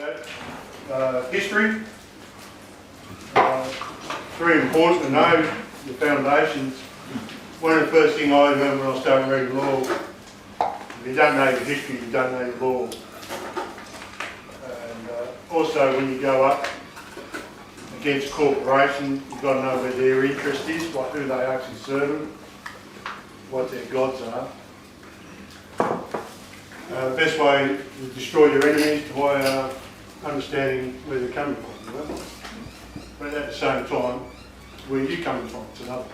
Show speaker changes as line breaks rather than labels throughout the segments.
about history. Very important to know the foundations. One of the first things I remember when I started reading law, if you don't know your history, you don't know your law. And also when you go up against corporations, you've got to know where their interest is, like who they actually serve, what their gods are. The best way to destroy your enemies is by understanding where they're coming from. You know? But at the same time, where you coming from, it's another.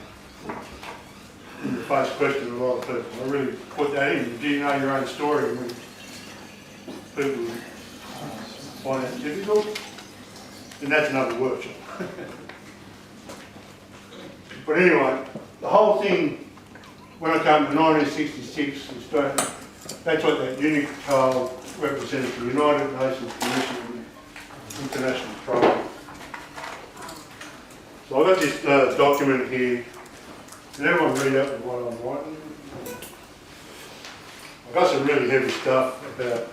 In the face question of a lot of people. I really put that in. Do you know your own story? And when people find that difficult, then that's another workshop. But anyway, the whole thing, when I came to 1966, Australia, that's what that UNITAL represents, the United Nations Commission on International Trade. So I've got this document here. Can everyone read out what I'm writing? I've got some really heavy stuff about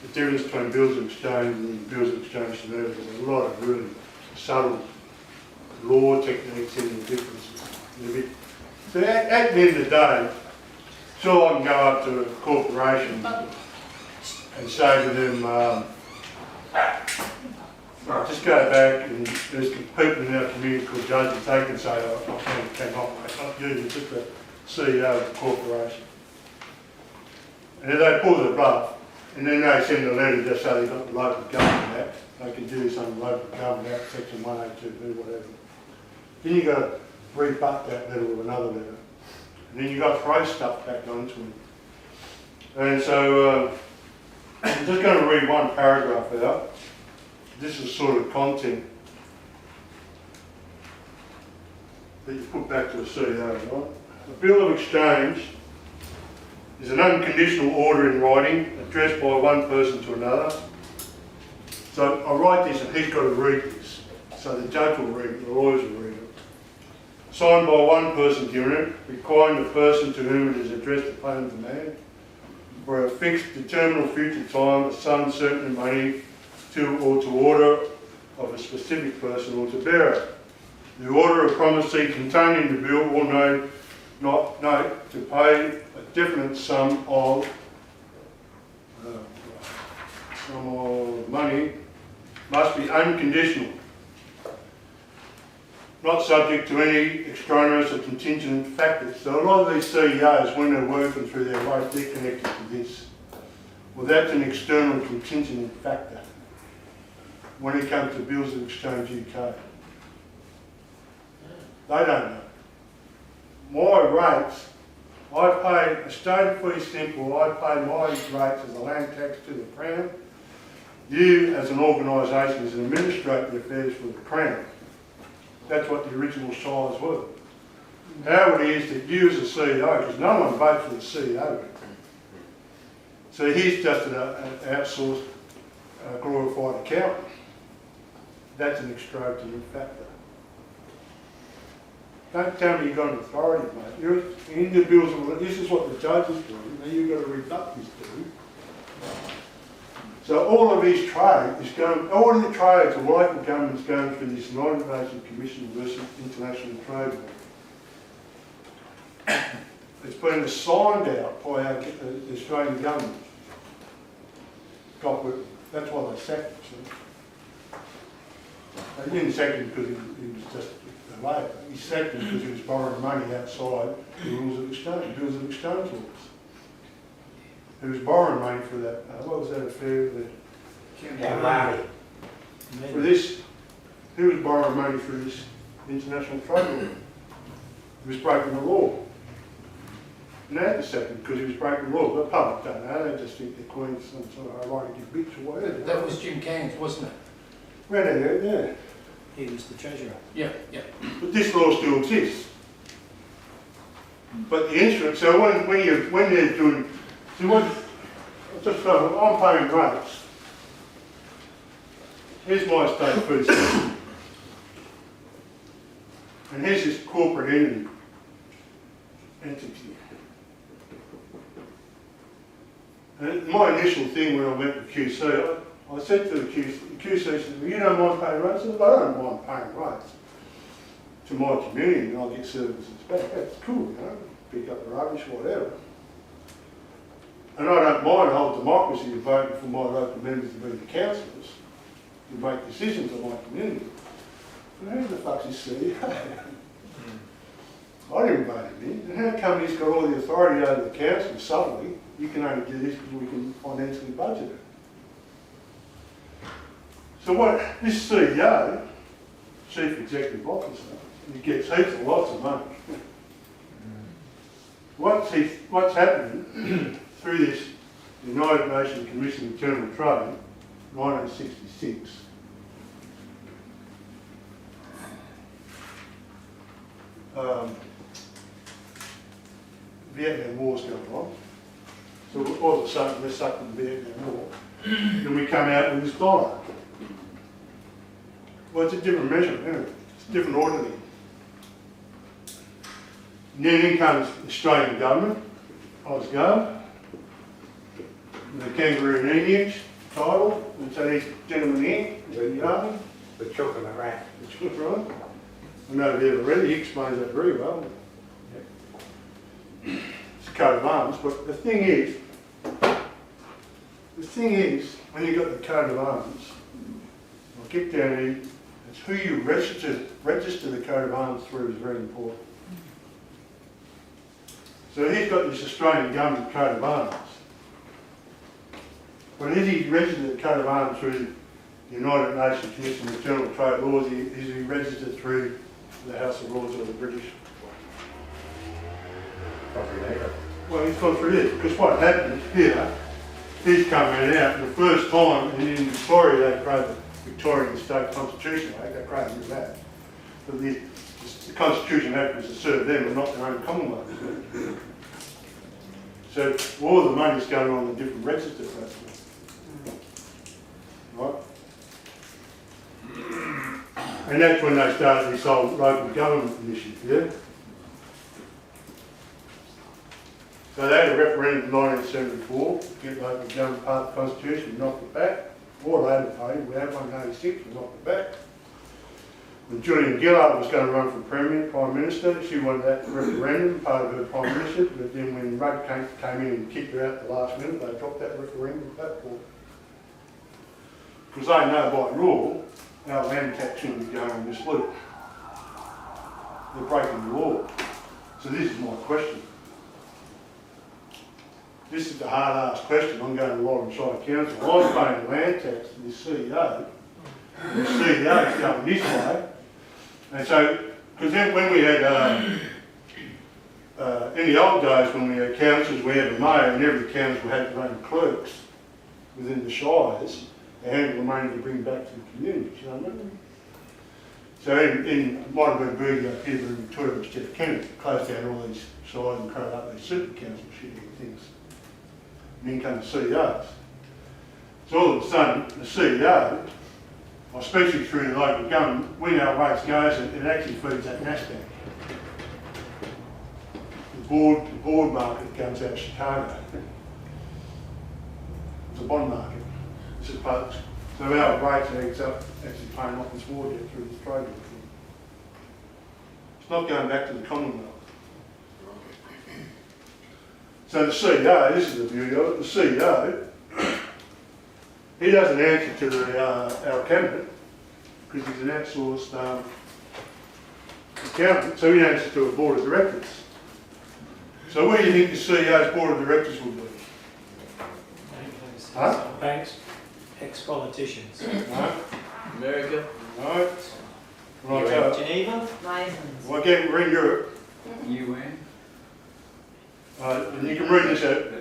the difference between bills of exchange and bills of exchange certificates. There's a lot of really subtle law techniques in the differences. So at the end of the day, sure, I can go up to a corporation and say to them, just go back and there's people in our community called judges, they can say, oh, I cannot, mate, not you, you're just a CEO of the corporation. And if they pull the bluff, and then they send a letter just say they've got the Local Government Act, they can do this under the Local Government Act, Section 182, whatever. Then you've got to rebut that letter with another letter. And then you've got to throw stuff back onto them. And so, I'm just going to read one paragraph out. This is sort of content that you put back to a CEO, right? A bill of exchange is an unconditional order in writing addressed by one person to another. So I write this and he's got to read this. So the judge will read it, the lawyers will read it. Signed by one person given it, requiring the person to whom it is addressed to pay and demand for a fixed, determinable future time, a sum certain in money, to or to order of a specific person or to bearer. The order of promissory contained in the bill will note to pay a definite sum of money must be unconditional, not subject to any extraneous or contingent factors. So a lot of these CEOs, when they're working through their life, they're connected to this. Well, that's an external contingent factor when it comes to bills of exchange UK. They don't know. My rates, I pay a state fee simple, I pay my rates as a land tax to the Crown. You as an organisation, as an administrator the affairs for the Crown. That's what the original size were. How it is that you as a CEO, because no one votes for the CEO. So he's just an outsourced, glorified accountant. That's an extravagant factor. Don't tell me you've got an authority, mate. You're in the bills of, this is what the judges do, now you've got to rebut this to. So all of these trade is going, all of the trades of local governments going through this United Nations Commission versus International Trade Law. It's been assigned out by the Australian government. That's why they sacked him. They didn't sack him because he was just a labour. He sacked him because he was borrowing money outside the rules of exchange, bills of exchange laws. He was borrowing money for that, what was that affair? For this, he was borrowing money for this international trade law. He was breaking the law. And they had to sack him because he was breaking the law. The public don't know, they just think the Queen's some sort of ironic bitch or whatever.
That was Jim Cairns, wasn't it?
Well, yeah.
He was the treasurer. Yeah, yeah.
But this law still exists. But the instrument, so when they're doing, see what, I'm paying rates. Here's my state food system. And here's this corporate entity. And my initial thing when I went to QC, I said to the QC said, well, you don't mind paying rates? I said, I don't mind paying rates to my community and I'll get services back. That's cool, you know, pick up the rubbish, whatever. And I don't mind the whole democracy of voting for my local members to be the councillors to make decisions on my community. But who the fuck's this CEO? I didn't vote him in. And how come he's got all the authority over the council suddenly? You can only do this because we can financially budget it. So what this CEO, Chief Executive Officer, he gets heaps of lots of money. What's happening through this United Nations Commission on Internal Trade, 1966, Vietnam War's going on. So all of a sudden we're sucked in the Vietnam War. Then we come out with this dollar. Well, it's a different measurement, isn't it? It's a different auditing. And then in comes the Australian government, Osgo, the kangaroo lineage title, and so these gentlemen here, the army.
The chocolate rat.
That's right. I know if you ever read it, he explains that very well. It's a coat of arms, but the thing is, when you've got the coat of arms, I'll get down here, it's who you register the coat of arms through is very important. So he's got this Australian government coat of arms. But is he registered the coat of arms through the United Nations Commission on Internal Trade Law, is he registered through the House of Lords or the British?
Probably later.
Well, he's gone through this, because what happened here, he's coming out, the first time in Victoria they created the Victorian State Constitution Act, they created that. But the Constitution Act was to serve them and not their own Commonwealth. So all the money's going on the different register platforms. Right? And that's when they started this whole local government initiative, yeah? So they had a referendum in 1974 to get local government part of the Constitution, we knocked it back. Or Labor Party, we had 186, we knocked it back. When Julian Gillard was going to run for Premier, Prime Minister, she wanted that referendum, part of her Prime Minister, but then when Rudd came in and kicked her out at the last minute, they dropped that referendum platform. Because they know by law, our land tax shouldn't be going on this loop. They're breaking the law. So this is my question. This is the hard-ass question. I'm going to Warrenshire Council. I'm paying land tax to this CEO. The CEO is going this way. And so, because then when we had, in the old days when we had councils, we had a mayor and every council had their own clerks within the shires. They handled the money to bring back to the communities, you know what I mean? So in modern Burgie up here in Victoria was Jeff Kennedy, closed down all these shires and created up these super council shitty things. And then come the CEOs. So all of a sudden, the CEO, especially through the local government, when our rates goes, it actually feeds that NASDAQ. The board market comes out of Chicago. It's a bond market. This is public. So our rates ends up actually paying off this war debt through this trade deal. It's not going back to the Commonwealth. So the CEO, this is the beauty of it, the CEO, he doesn't answer to our cabinet because he's an outsourced accountant, so he answers to a board of directors. So where do you think the CEO's board of directors will be? Huh?
Banks, ex-politicians.
No?
America.
No? Right,
Geneva?
well, again, we're in Europe.
UN.
And you can read this out.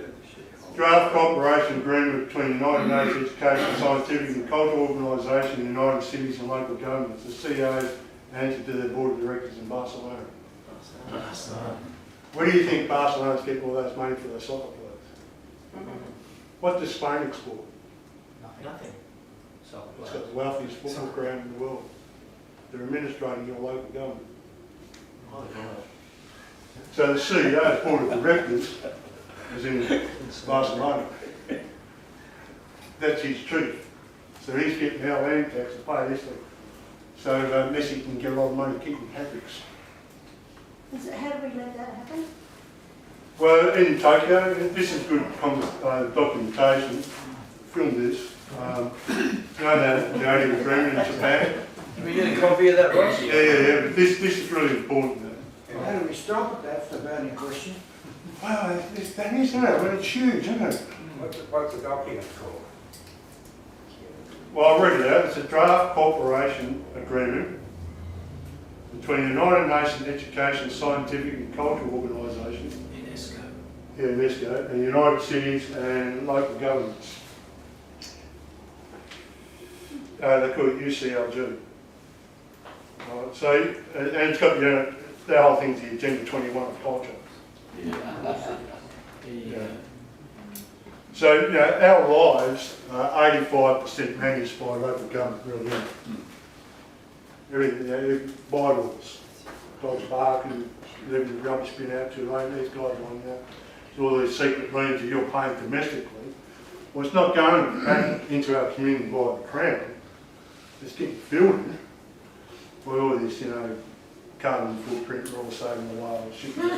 Draft cooperation agreement between the United Nations Education, Scientific and Cultural Organisation, the United Cities and local governments. The CEOs answer to their board of directors in Barcelona. Where do you think Barcelona's getting all those money for their soccer players? What does Spain export?
Nothing. So,
It's got the wealthiest football ground in the world. They're administrating your local government. So the CEO's board of directors is in Barcelona. That's his chief. So he's getting our land tax to pay this thing. So Messi can get a lot of money keeping Patrick's.
How do we let that happen?
Well, in Tokyo, this is good documentation. Film this. The only agreement in Japan.
Can we get a copy of that, Ross?
Yeah. But this is really important.
How do we stop it? That's the burning question.
Well, that is, isn't it? Well, it's huge, isn't it?
What's the document called?
Well, I'll read it out. It's a draft cooperation agreement between the United Nations Education, Scientific and Cultural Organisation,
UNESCO.
UNESCO, and United Cities and local governments. They call it UCLG. Right, so, and it's got, the whole thing's the Agenda 21 of culture.
Yeah.
So, our lives are 85% managed by local government, really. Everything, bylaws, dogs barking, leaving the rubbish bin out too late, these guys on that. So all these secret loans that you're paying domestically, well, it's not going back into our community by the Crown. It's getting filled in by all this, carbon footprint, we're all saving the whales, shipping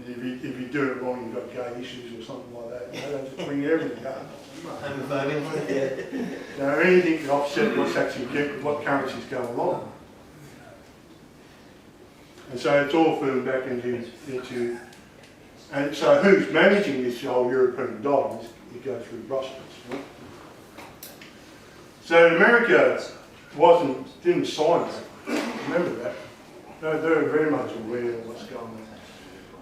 and if you do it wrong, you've got gay issues or something like that. They just bring everything up. Anything to offset what's actually what currencies go along. And so it's all filling back into and so who's managing this whole European dollar? It goes through Brussels. Right? So America didn't sign that. Remember that. They're very much aware of what's going on.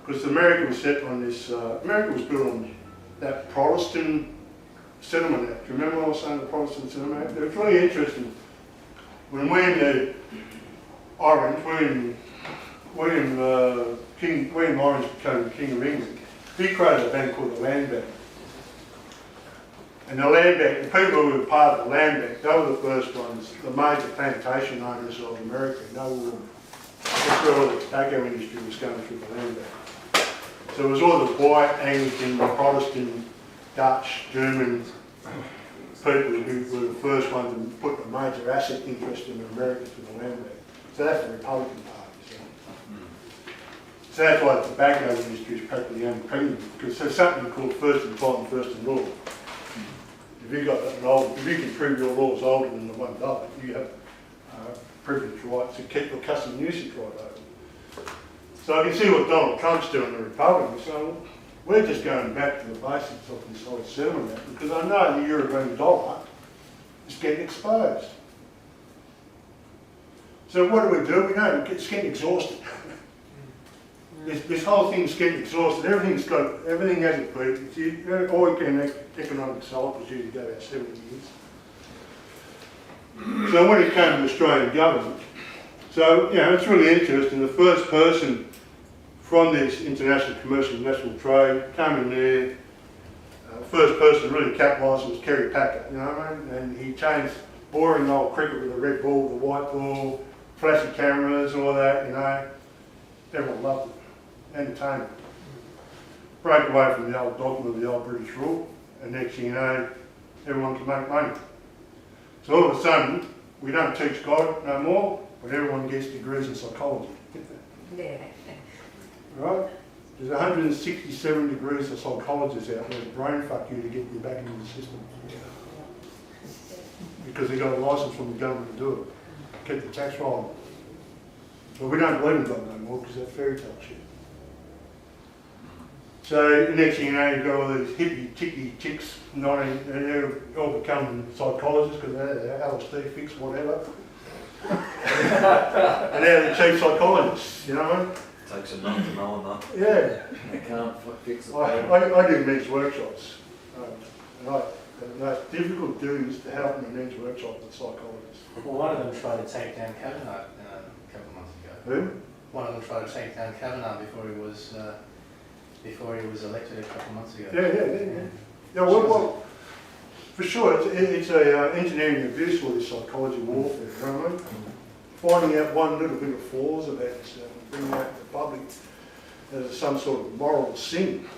Because America was set on this, America was built on that Protestant Settlement Act. Remember what I was saying, the Protestant Settlement Act? It was really interesting. When William Orange became King of England, he created a bank called the Land Bank. And the Land Bank, the people who were part of the Land Bank, they were the first ones, the major plantation owners of America. That's where all the tobacco industry was going through the Land Bank. So it was all the white, Anglican, Protestant, Dutch, German people who were the first ones to put a major asset interest in America to the Land Bank. So that's the Republican Party. So that's why the tobacco industry is practically unpretending, because there's something called first and time, first and law. If you can prove your law is older than the $1, you have privilege rights to keep your custom usage right over. So I can see what Donald Trump's doing, the Republicans. So we're just going back to the basics of this whole settlement act, because I know the European dollar is getting exposed. So what do? We know it's getting exhausted. This whole thing's getting exhausted. Everything has a peak. All we can economic cycle is usually go about 70 years. So when it came to the Australian government, so it's really interesting. The first person from this international commercial and national trade came in there. First person to really capitalise was Kerry Packer, and he changed boring old cricket with a red ball, the white ball, flashy cameras, all that. Everyone loved it. Entertainment. Broke away from the old dogma of the old British rule, and next thing you know, everyone can make money. So all of a sudden, we don't teach God no more, but everyone gets degrees in psychology.
Yeah.
Right? There's 167 degrees of psychologists out there that brain fuck you to get you back into the system. Because they got a licence from the government to do it. Keep the tax rolling. But we don't believe in God no more because that's fairy tale shit. So the next thing you know, you've got all these hippie, ticky chicks, and they're all becoming psychologists because they're LSD fix, whatever. And they're the chief psychologists, you know what I mean?
Takes a month to know enough.
Yeah.
They can't fix it.
I do men's workshops. And the most difficult duties to help in a men's workshop with psychologists.
Well, one of them tried to take down Kavanaugh a couple of months ago.
Who?
One of them tried to take down Kavanaugh before he was elected a couple of months ago.
Yeah, well, for sure, it's a engineering abuse or this psychology warfare, you know what I mean? Finding out one little bit of flaws about yourself and bringing out to the public as some sort of moral sin.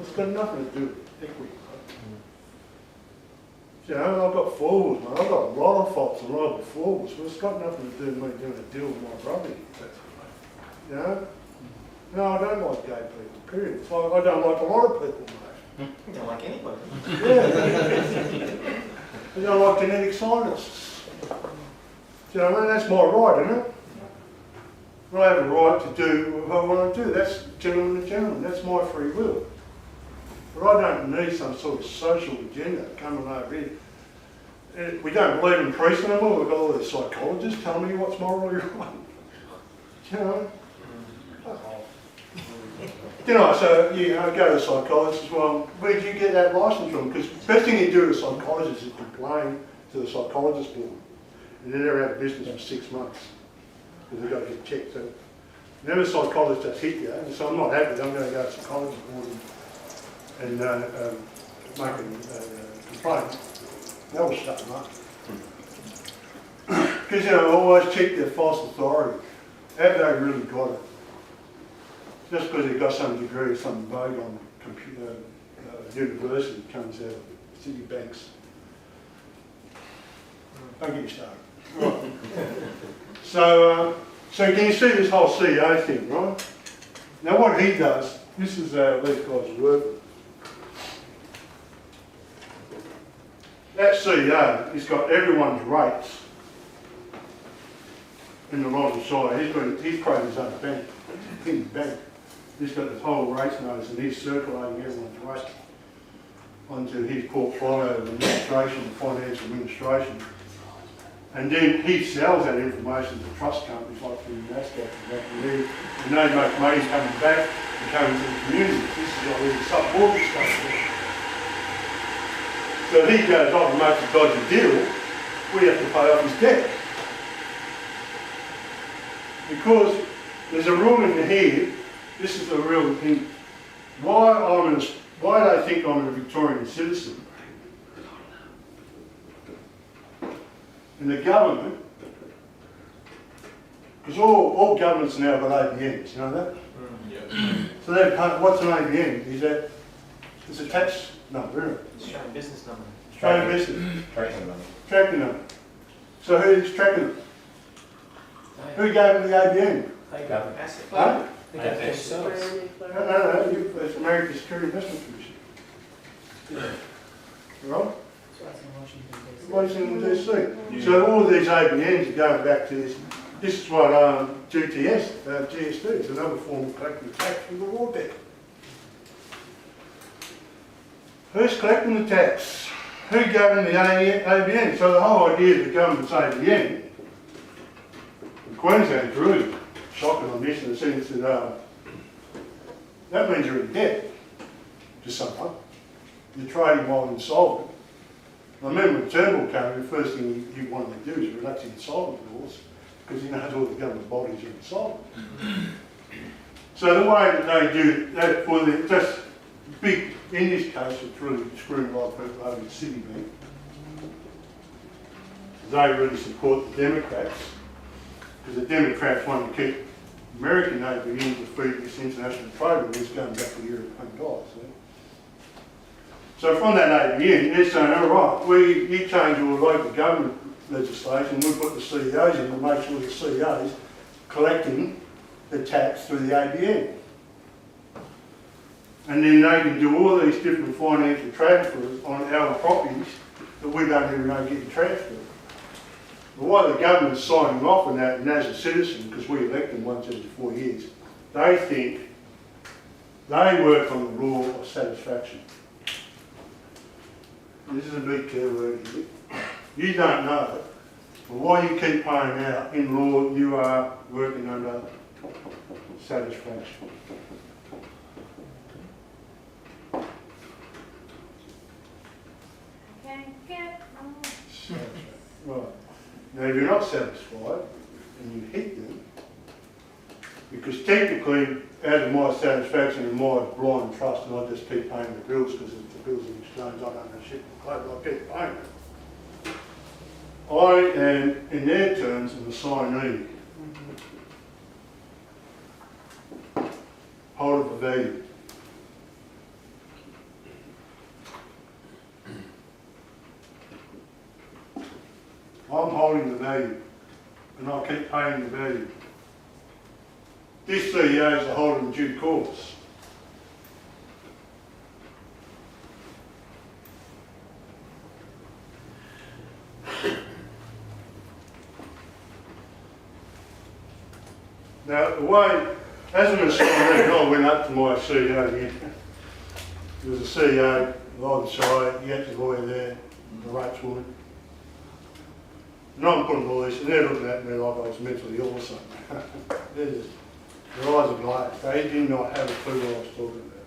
It's got nothing to do with equity. Right? You know, I've got forwards, man. I've got a lot of faults and a lot of forwards, but it's got nothing to do with me doing a deal with my brother. You know? No, I don't like gay people, period. It's like, I don't like a lot of people, mate.
You don't like anybody.
Yeah. I don't like genetic scientists. Do you know what I mean? That's my right, isn't it? I have a right to do what I want to do. That's gentleman to gentleman. That's my free will. But I don't need some sort of social agenda coming over here. We don't believe in priests no more. We've got all these psychologists telling me what's morally right. You know? You know, so you know, go to a psychologist as well. Where did you get that licence from? Because the best thing you do to a psychologist is complain to the psychologist board. And then they're out of business for 6 months. Because they've got to get checked. So then the psychologist just hit you. And so I'm not happy. I'm going to go to the psychologist board and make a complaint. That will shut them up. Because, you know, always check their false authority. Have they really got it? Just because they've got some degree, some vogue on computer university comes out of Citibank's. Don't get you started. Right. So can you see this whole CEO thing, right? Now what he does, this is how these guys work. That CEO, he's got everyone's rates in the right side. He's created his own bank, hidden bank. He's got this whole rates notice and he's circulating everyone's rate onto his portfolio of administration, financial administration. And then he sells that information to trust companies like the NASDAQ and they make money coming back and coming to the community. This is like all the sub-border stuff there. So he goes off and makes a dodgy deal, we have to pay off his debt. Because there's a rule in here, this is the real thing, why they think I'm a Victorian citizen. In the government, because all governments now have got ABNs, you know that?
Yeah.
So they've what's an ABN? Is that, it's a tax number, isn't it?
Australian business number.
Australian business.
Tracking number.
Tracking number. So who's tracking them? Who gave them the ABN?
They got an asset.
Huh?
They got their service.
No, it's American Security Investment Commission. Right? Washington DC. So all these ABNs are going back to this. This is what GTS, GST, is another form of collecting tax from the war debt. Who's collecting the tax? Who gave them the ABN? So the whole idea of the government's ABN, Queensland's really shocking on this in the sense that that means you're in debt to someone. You're trading while insolvent. I remember when Turnbull came, the first thing he wanted to do is relax the insolvent laws because he knows all the government bodies are insolvent. So the way that they do that for the just big, in this case, it's really screwing a lot of people over in Citibank. They really support the Democrats because the Democrats want to keep American ABN to feed this international trade war that's going back to European guys. So from that ABN, they're saying, all right, you change your local government legislation, we put the CEOs in to make sure the CEOs collecting the tax through the ABN. And then they can do all these different financial transfers on our properties that we don't even know getting transferred. But while the government's signing off on that, and as a citizen, because we elect them once every 4 years, they think they work on the law of satisfaction. This is a big key word here. You don't know it, but while you keep paying out, in law, you are working under satisfaction. Right. Now, if you're not satisfied and you hit them, because technically, out of my satisfaction and my blind trust, and I just keep paying the bills because it's the bills in exchange, I don't know shit, I keep paying them. I am, in their terms, an assignee. Holder of value. paying the value. These CEOs are holding due course. Now, the way, as an assignee, I went up to my CEO here. There was a CEO, on side, he had the lawyer there, the rates woman. And I'm putting all this, and they're looking at me like I was mentally ill or something. Their eyes are glazed. They did not have a clue what I was talking about.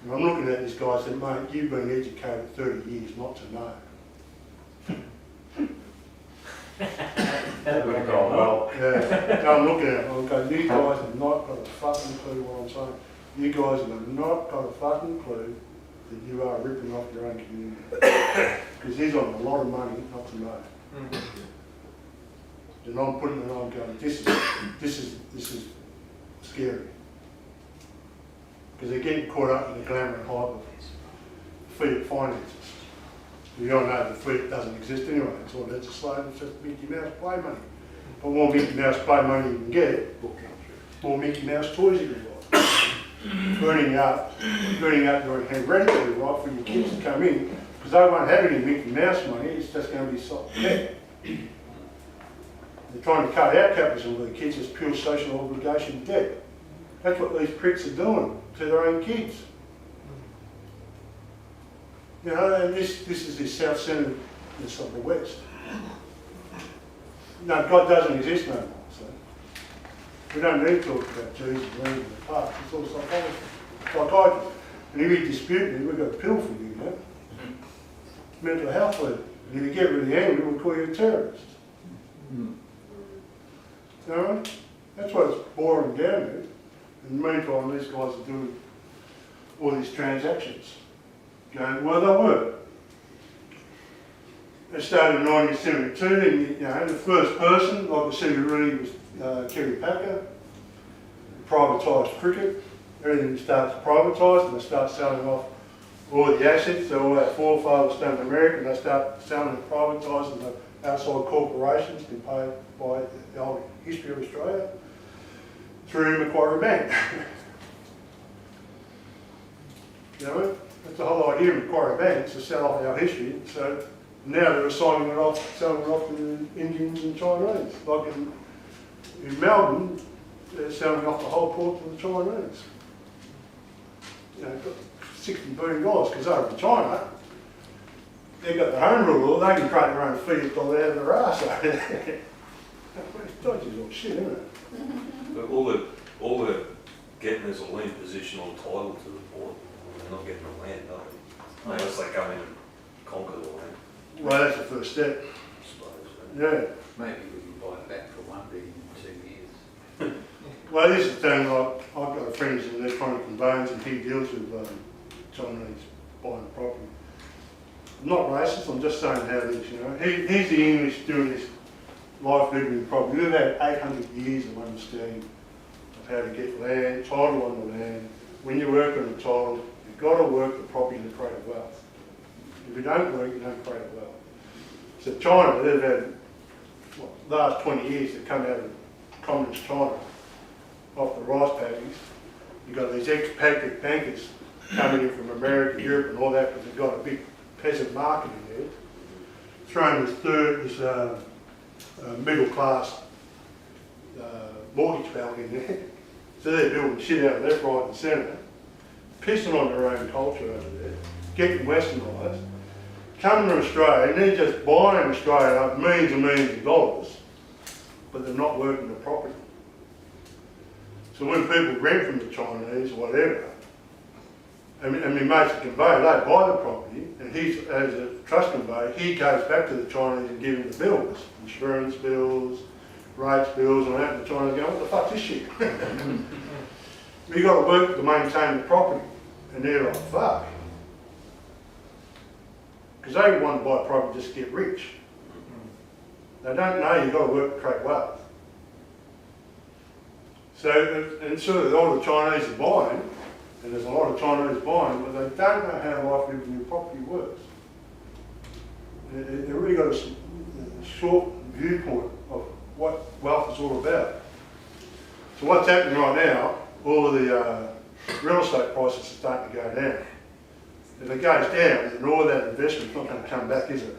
And I'm looking at this guy and said, mate, you've been educated 30 years not to know.
That would have gone well.
Yeah, no, I'm looking at him, I'm going, you guys have not got a fucking clue what I'm saying. You guys have not got a fucking clue that you are ripping off your own community. Because he's on a lot of money not to know. And I'm putting it on going, this is scary. Because they're getting caught up in the glamour and hype of fiat finances. You don't know the fiat doesn't exist anyway, it's all legislated, it's just Mickey Mouse play money. But more Mickey Mouse play money you can get, more Mickey Mouse toys you can buy. burning up your hereditary right for your kids to come in, because they won't have any Mickey Mouse money, it's just going to be soft debt. They're trying to cut out capitalism with the kids as pure social obligation debt. That's what these pricks are doing to their own kids. You know, and this is the self-centeredness of the West. No, God doesn't exist no more, so. We don't need to talk about Jesus leaving the past, it's all psychology. And if you dispute me, we've got a pill for you, you know. Mental health leave. And if you get really angry, we'll call you a terrorist. You know, that's what it's boring down to. In the meantime, these guys are doing all these transactions. Going, well, they were. They started in 1972, and you know, the first person, like I said, really was Kerry Packer, privatised cricket. Everything starts privatised, and they start selling off all the assets that all our forefathers done in America, and they start selling and privatising the outside corporations been paid by the old history of Australia through Macquarie Bank. You know, that's the whole idea of Macquarie Bank, to sell off our history. So now they're selling it off to the Indians and Chinese. Like in Melbourne, they're selling off the whole port to the Chinese. You know, $60 billion, because over in China, they've got their own rule, they can create their own fiat till they're out of their arse. It's dodgy little shit, isn't it?
But all they're getting is a land position on title to the port. They're not getting the land, are they? Unless they come in and conquer the land,
Well, that's the first step.
I suppose.
Yeah.
Maybe we can buy it back for $1 billion in 2 years.
Well, this is the thing, like, I've got a friend in electronic conveyance and he deals with Chinese buying property. I'm not racist, I'm just saying how it is, you know. He's the English doing this life living in property. We've had 800 years of understanding of how to get land, title on the land. When you work on the title, you've got to work the property to create wealth. If you don't work, you don't create wealth. So China, they've had, the last 20 years, they've come out of communist China, off the rice paddies. You've got these expatriate bankers coming in from America, Europe and all that, because they've got a big peasant market in there. Throwing this middle class mortgage bank in there. So they're building shit out of left, right and centre, pissing on their own culture over there, getting westernised, coming to Australia, and they're just buying Australia up millions and millions of dollars, but they're not working the property. So when people rent from the Chinese or whatever, and my mate's a conveyor, they buy the property, and he's, as a trust conveyor, he goes back to the Chinese and gives them the bills, insurance bills, rates bills, and that, and the Chinese go, what the fuck's this shit? You've got to work to maintain the property, and they're like, fuck. Because they want to buy property just to get rich. They don't know you've got to work to create wealth. So, and sort of all the Chinese are buying, and there's a lot of Chinese buying, but they don't know how life living in property works. They've really got a short viewpoint of wealth is all about. So what's happening right now, all of the real estate prices are starting to go down. If it goes down, then all that investment's not going to come back, is it?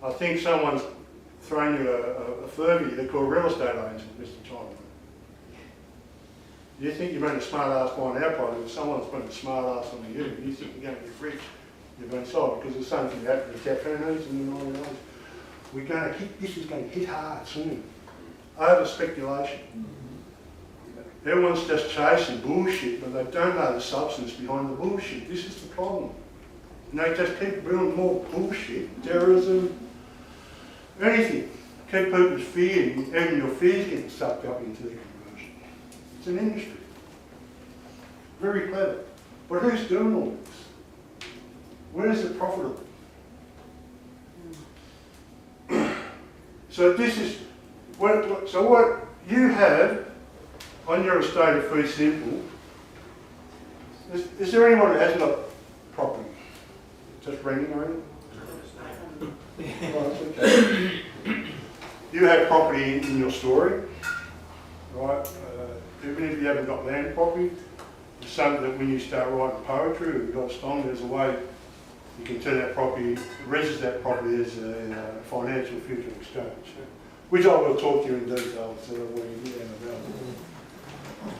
I think someone's thrown you a furby. They're called real estate agents, Mr. China. You think you've been a smart ass buying our property, but someone's been a smart ass on you. You think you're going to get rich. You've been sold because the same thing happened to the Japanese in the 1980s. We're going to hit, this is going to hit hard soon. Over speculation. Everyone's just chasing bullshit, but they don't know the substance behind the bullshit. This is the problem. And they just keep building more bullshit, terrorism, anything. Keep people's fear, and even your fears getting sucked up into their conversion. It's an industry. Very clever. But who's doing all this? Where is it profitable? So this is, what you have on your estate of fee simple, is there anyone who hasn't got property? Just renting or anything? Right, okay. You have property in your story, right? Even if you haven't got land property, it's something that when you start writing poetry or you've got a song, there's a way you can turn that property, register that property as a financial future exchange, which I will talk to you in detail, so when you get down about it.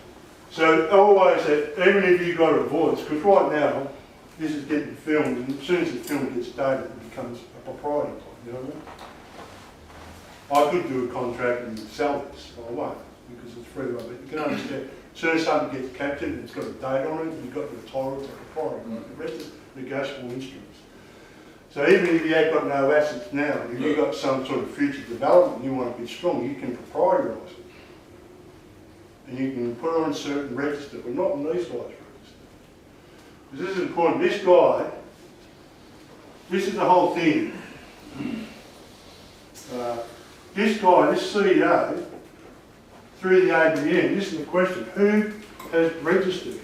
So always, even if you've got a voice, because right now, this is getting filmed, and as soon as the film gets dated, it becomes a propriety, you know what I mean? I could do a contract and sell this, but I won't, because it's free, but you can understand, as soon as something gets captured, it's got a date on it, you've got your title, it's a propriety, right? The rest is negotiable instruments. So even if you have got no assets now, if you've got some sort of future development and you want to be strong, you can proprietarise it. And you can put it on certain register, but not on these guys' register. Because this is important. This guy, this is the whole thing. This guy, this CEO, through the ABN, this is the question, who has registered?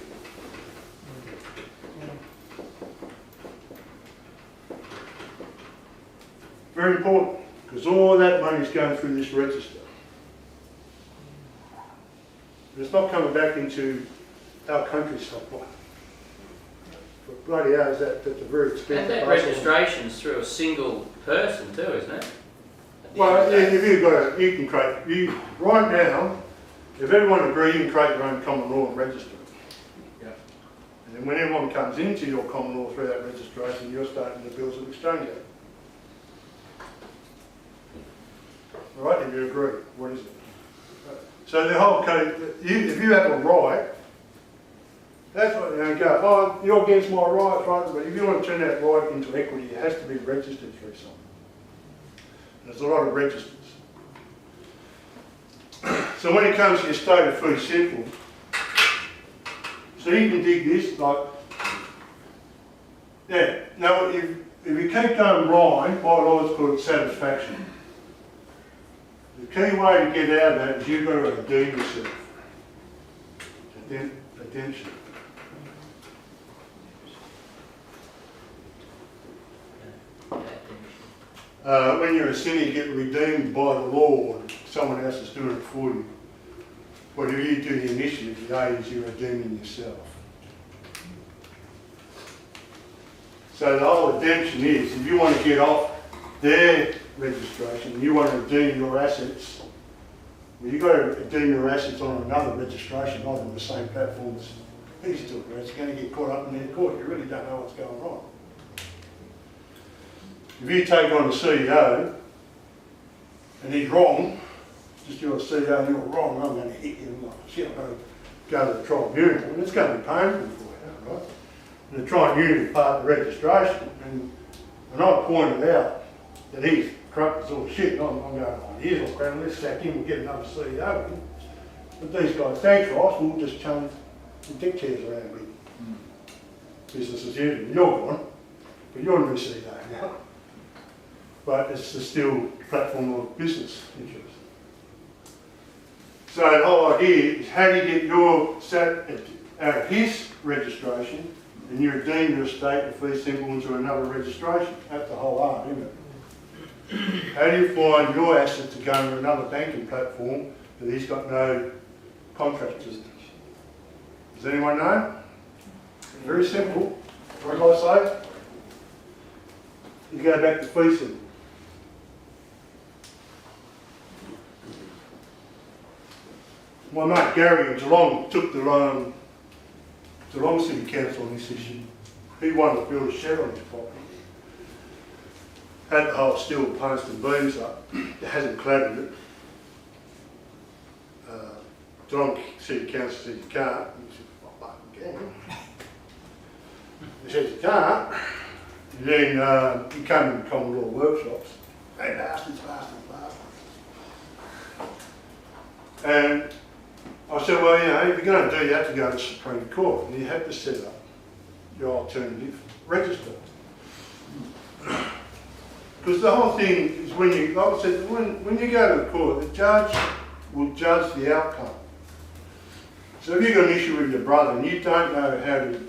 Very important, because all that money is going through this register. But it's not coming back into our country supply. But bloody hell, that's a very expensive.
And that
hustle.
registration's through a single person too, isn't it?
Well, yeah, if you've got you can create, right now, if everyone agrees, you can create your own common law and register it.
Yeah.
And then when everyone comes into your common law through that registration, you're starting the bills of exchange act. Right, if you agree, what is it? So the whole code, if you have a right, that's what you go, oh, you're against my rights, right? But if you want to turn that right into equity, it has to be registered through something. There's a lot of registers. So when it comes to your state of fee simple, so you can dig this like, yeah. Now if you keep going blind, what I always call it satisfaction. The key way to get out of that is you've got to redeem yourself. Redemption. When you're a sinner, you get redeemed by the Lord. Someone else is doing it for you. Whatever you do the initiative, the aid is you're redeeming yourself. So the whole redemption is, if you want to get off their registration and you want to redeem your assets, well, you've got to redeem your assets on another registration, not on the same platform as he's doing. It's going to get caught up in their court. You really don't know what's going on. If you take on a CEO and he's wrong, just you're a CEO and you're wrong, I'm going to hit you. I'm like, shit, I'm going to go to the tribunal. And it's going to be painful for you, right? And the tribunal is part of the registration. And I pointed out that he's corrupt as all shit. And I'm going, oh, here's all crap, let's sack him and get another CEO in. But these guys, thanks Ross, we'll just change the deck chairs around with business as usual. You're gone, but you're a new CEO now. But it's still a platform of business interest. So the whole idea is how do you get your out of his registration and you redeem your estate and fee simple into another registration. That's the whole art, isn't it? How do you find your assets are going to another banking platform that he's got no contract with? Does anyone know? Very simple. What did I say? You go back to Gibson. My mate Gary in Geelong took the Geelong City Council on this issue. He wanted to build a shed on his property. Had the whole steel post and beams up. It hasn't cladded it. Geelong City Council said you can't. He said, "I fucking can." He said you can't. And then he came in the Commodore workshops. Hey, bastards. And I said, well, you know, if you're going to do, you have to go to the Supreme Court, and you have to set up your alternative register. Because the whole thing is when you, like I said, when you go to the court, the judge will judge the outcome. So if you've got an issue with your brother and you don't know how to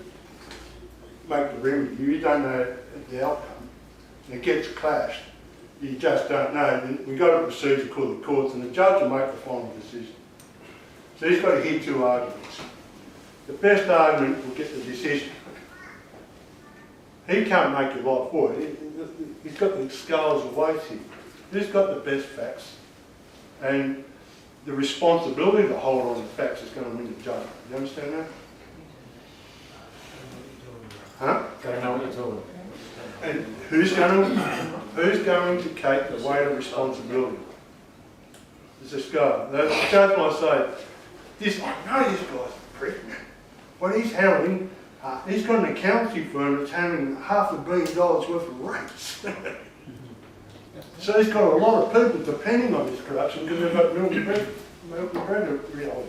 make the remedy, you don't know the outcome, and it gets clashed, you just don't know. We've got a procedure called the courts, and the judge will make the final decision. So he's got to hear two arguments. The best argument will get the decision. He can't make your life for it. He's got the scales of weight here. He's got the best facts. And the responsibility to hold on the facts is going to win the judgment. You understand that? Huh?
Gotta know what you're talking about.
And who's going to take the weight of responsibility? It's this guy. The judge might say, I know this guy's a prick, but he's handling, he's got an accountancy firm that's handling $500 million worth of rates. So he's got a lot of people depending on his corruption because they've got milk and bread to real.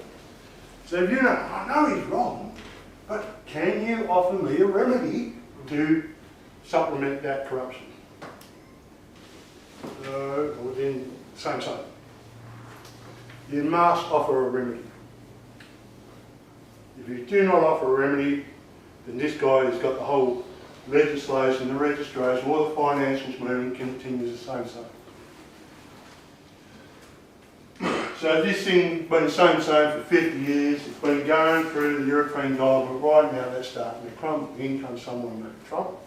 So if you know, I know he's wrong, but can you offer me a remedy to supplement that corruption? Within same. You must offer a remedy. If you do not offer a remedy, then this guy has got the whole legislation, the registration, all the financials moving continues the same. So this thing's been the same for 50 years. It's been going through the European Gold, but right now that's starting to crumble. In comes someone making trouble.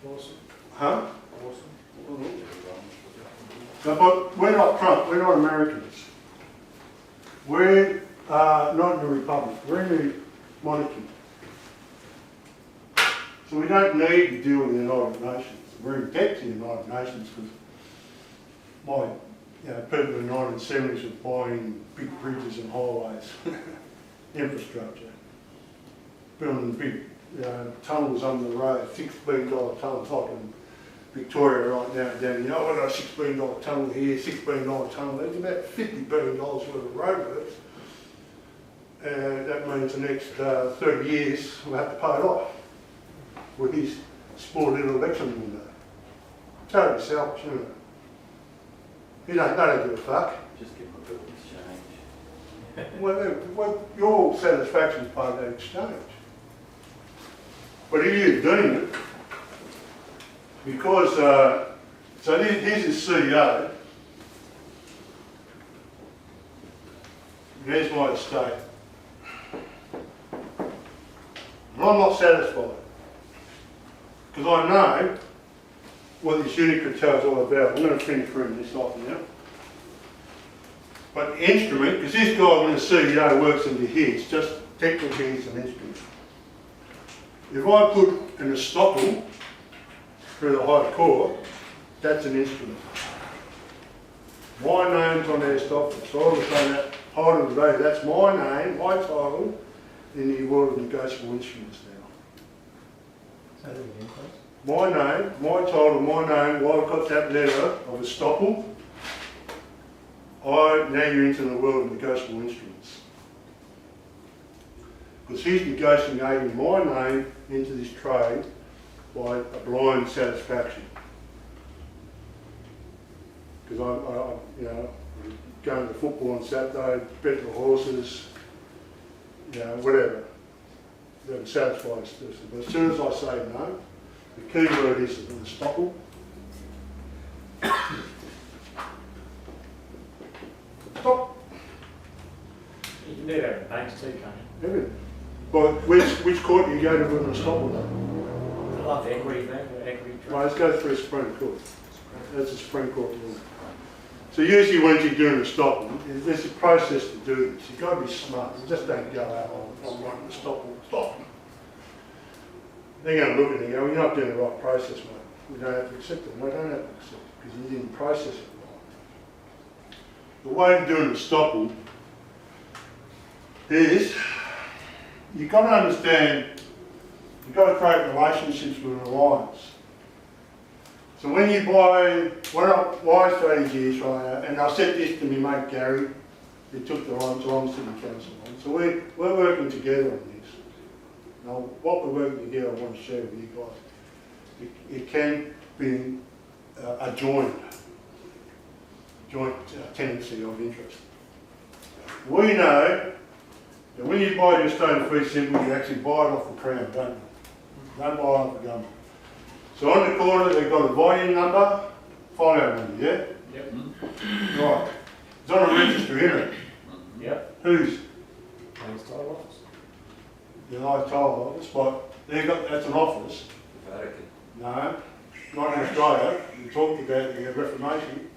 Awesome.
Huh?
Awesome.
No, but we're not Trump, we're not Americans. We're not in the Republic, we're in the monarchy. So we don't need to deal with the United Nations. We're in debt to the United Nations because people in the 1970s were buying big bridges and highways, infrastructure, building big tunnels under the road, $6 billion tunnels like in Victoria right now, Danny. We've got a $6 billion tunnel here, $6 billion tunnel there. It's about $50 billion worth of roadworks. That means the next 30 years we'll have to pay it off with his small little election window. Totally selfish, isn't it? They don't give a fuck.
Just give them a bit of exchange.
Well, your satisfaction is part of that exchange. But if you're doing it, because, so here's his CEO, there's my estate. And I'm not satisfied, because I know what this Unicode tells all about. I'm going to finish reading this off now. But the instrument, because this guy, when the CEO works into his, just technically he's an instrument. If I put an estoppel through the High Court, that's an instrument. My name's on the estoppel, so I would say that title today, that's my name, my title, in the world of negotiable instruments now.
Say that again, please.
My name, my title, my name, while I've got that letter of estoppel, now you're into the world of negotiable instruments. Because he's negotiating my name into this trade by a blind satisfaction. Because I going to football on Saturday, bet the horses, whatever. That satisfies this. But as soon as I say no, the key word is an estoppel. Stop.
You can do that in banks too, can't you?
Everything. But which court do you go to with a stop order?
I love the equity thing, the equity trade.
Well, let's go through a Supreme Court. That's a Supreme Court rule. So usually when you're doing a stop, there's a process to do this. You've got to be smart. You just don't go out on wanting to stop. They're going to look at it and go, well, you're not doing the right process, mate. We don't have to accept it. No, I don't have to accept it because you didn't process it right. The way of doing a stop is you've got to understand, you've got to create relationships with an alliance. So when you buy, my strategy is right now, and I said this to my mate Gary, who took the Geelong City Council on. So we're working together on this. Now, what we're working together, I want to share with you guys. It can be a joint tendency of interest. We know that when you buy your stone fee simple, you actually buy it off the Crown, don't you? Don't buy it off the government. So on the corner, they've got a volume number, file number, yeah?
Yep.
Right. It's on a register, isn't it?
Yep.
Whose?
Banks title office.
The United Title Office, but that's an office.
Vatican.
No, not in Australia. We talked about the Reformation.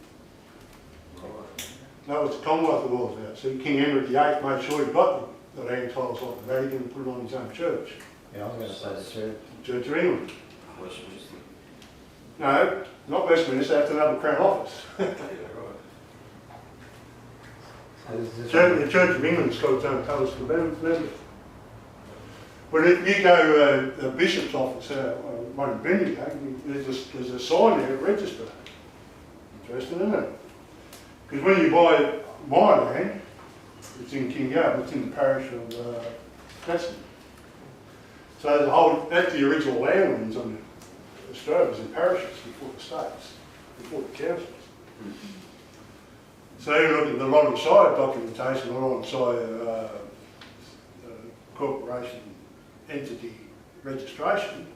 Right.
That was the Commonwealth of Wales out. So King Henry VIII made sure he got the land titles off the Vatican and put it on his own church,
Yeah, I was going to say the church.
Church of England.
Westminster.
No, not Westminster, that's another Crown office.
Yeah, right.
The Church of England's got its own colours for members. But if you go to a bishop's office, one in Bendigo, there's a sign there, register. Interesting, isn't it? Because when you buy my land, it's in Kingyard, it's in the parish of Gibson. So that's the original landlands on Australia was in parishes before the states, before the councils. So you look at the lot of side documentation, a lot of side corporation entity registration,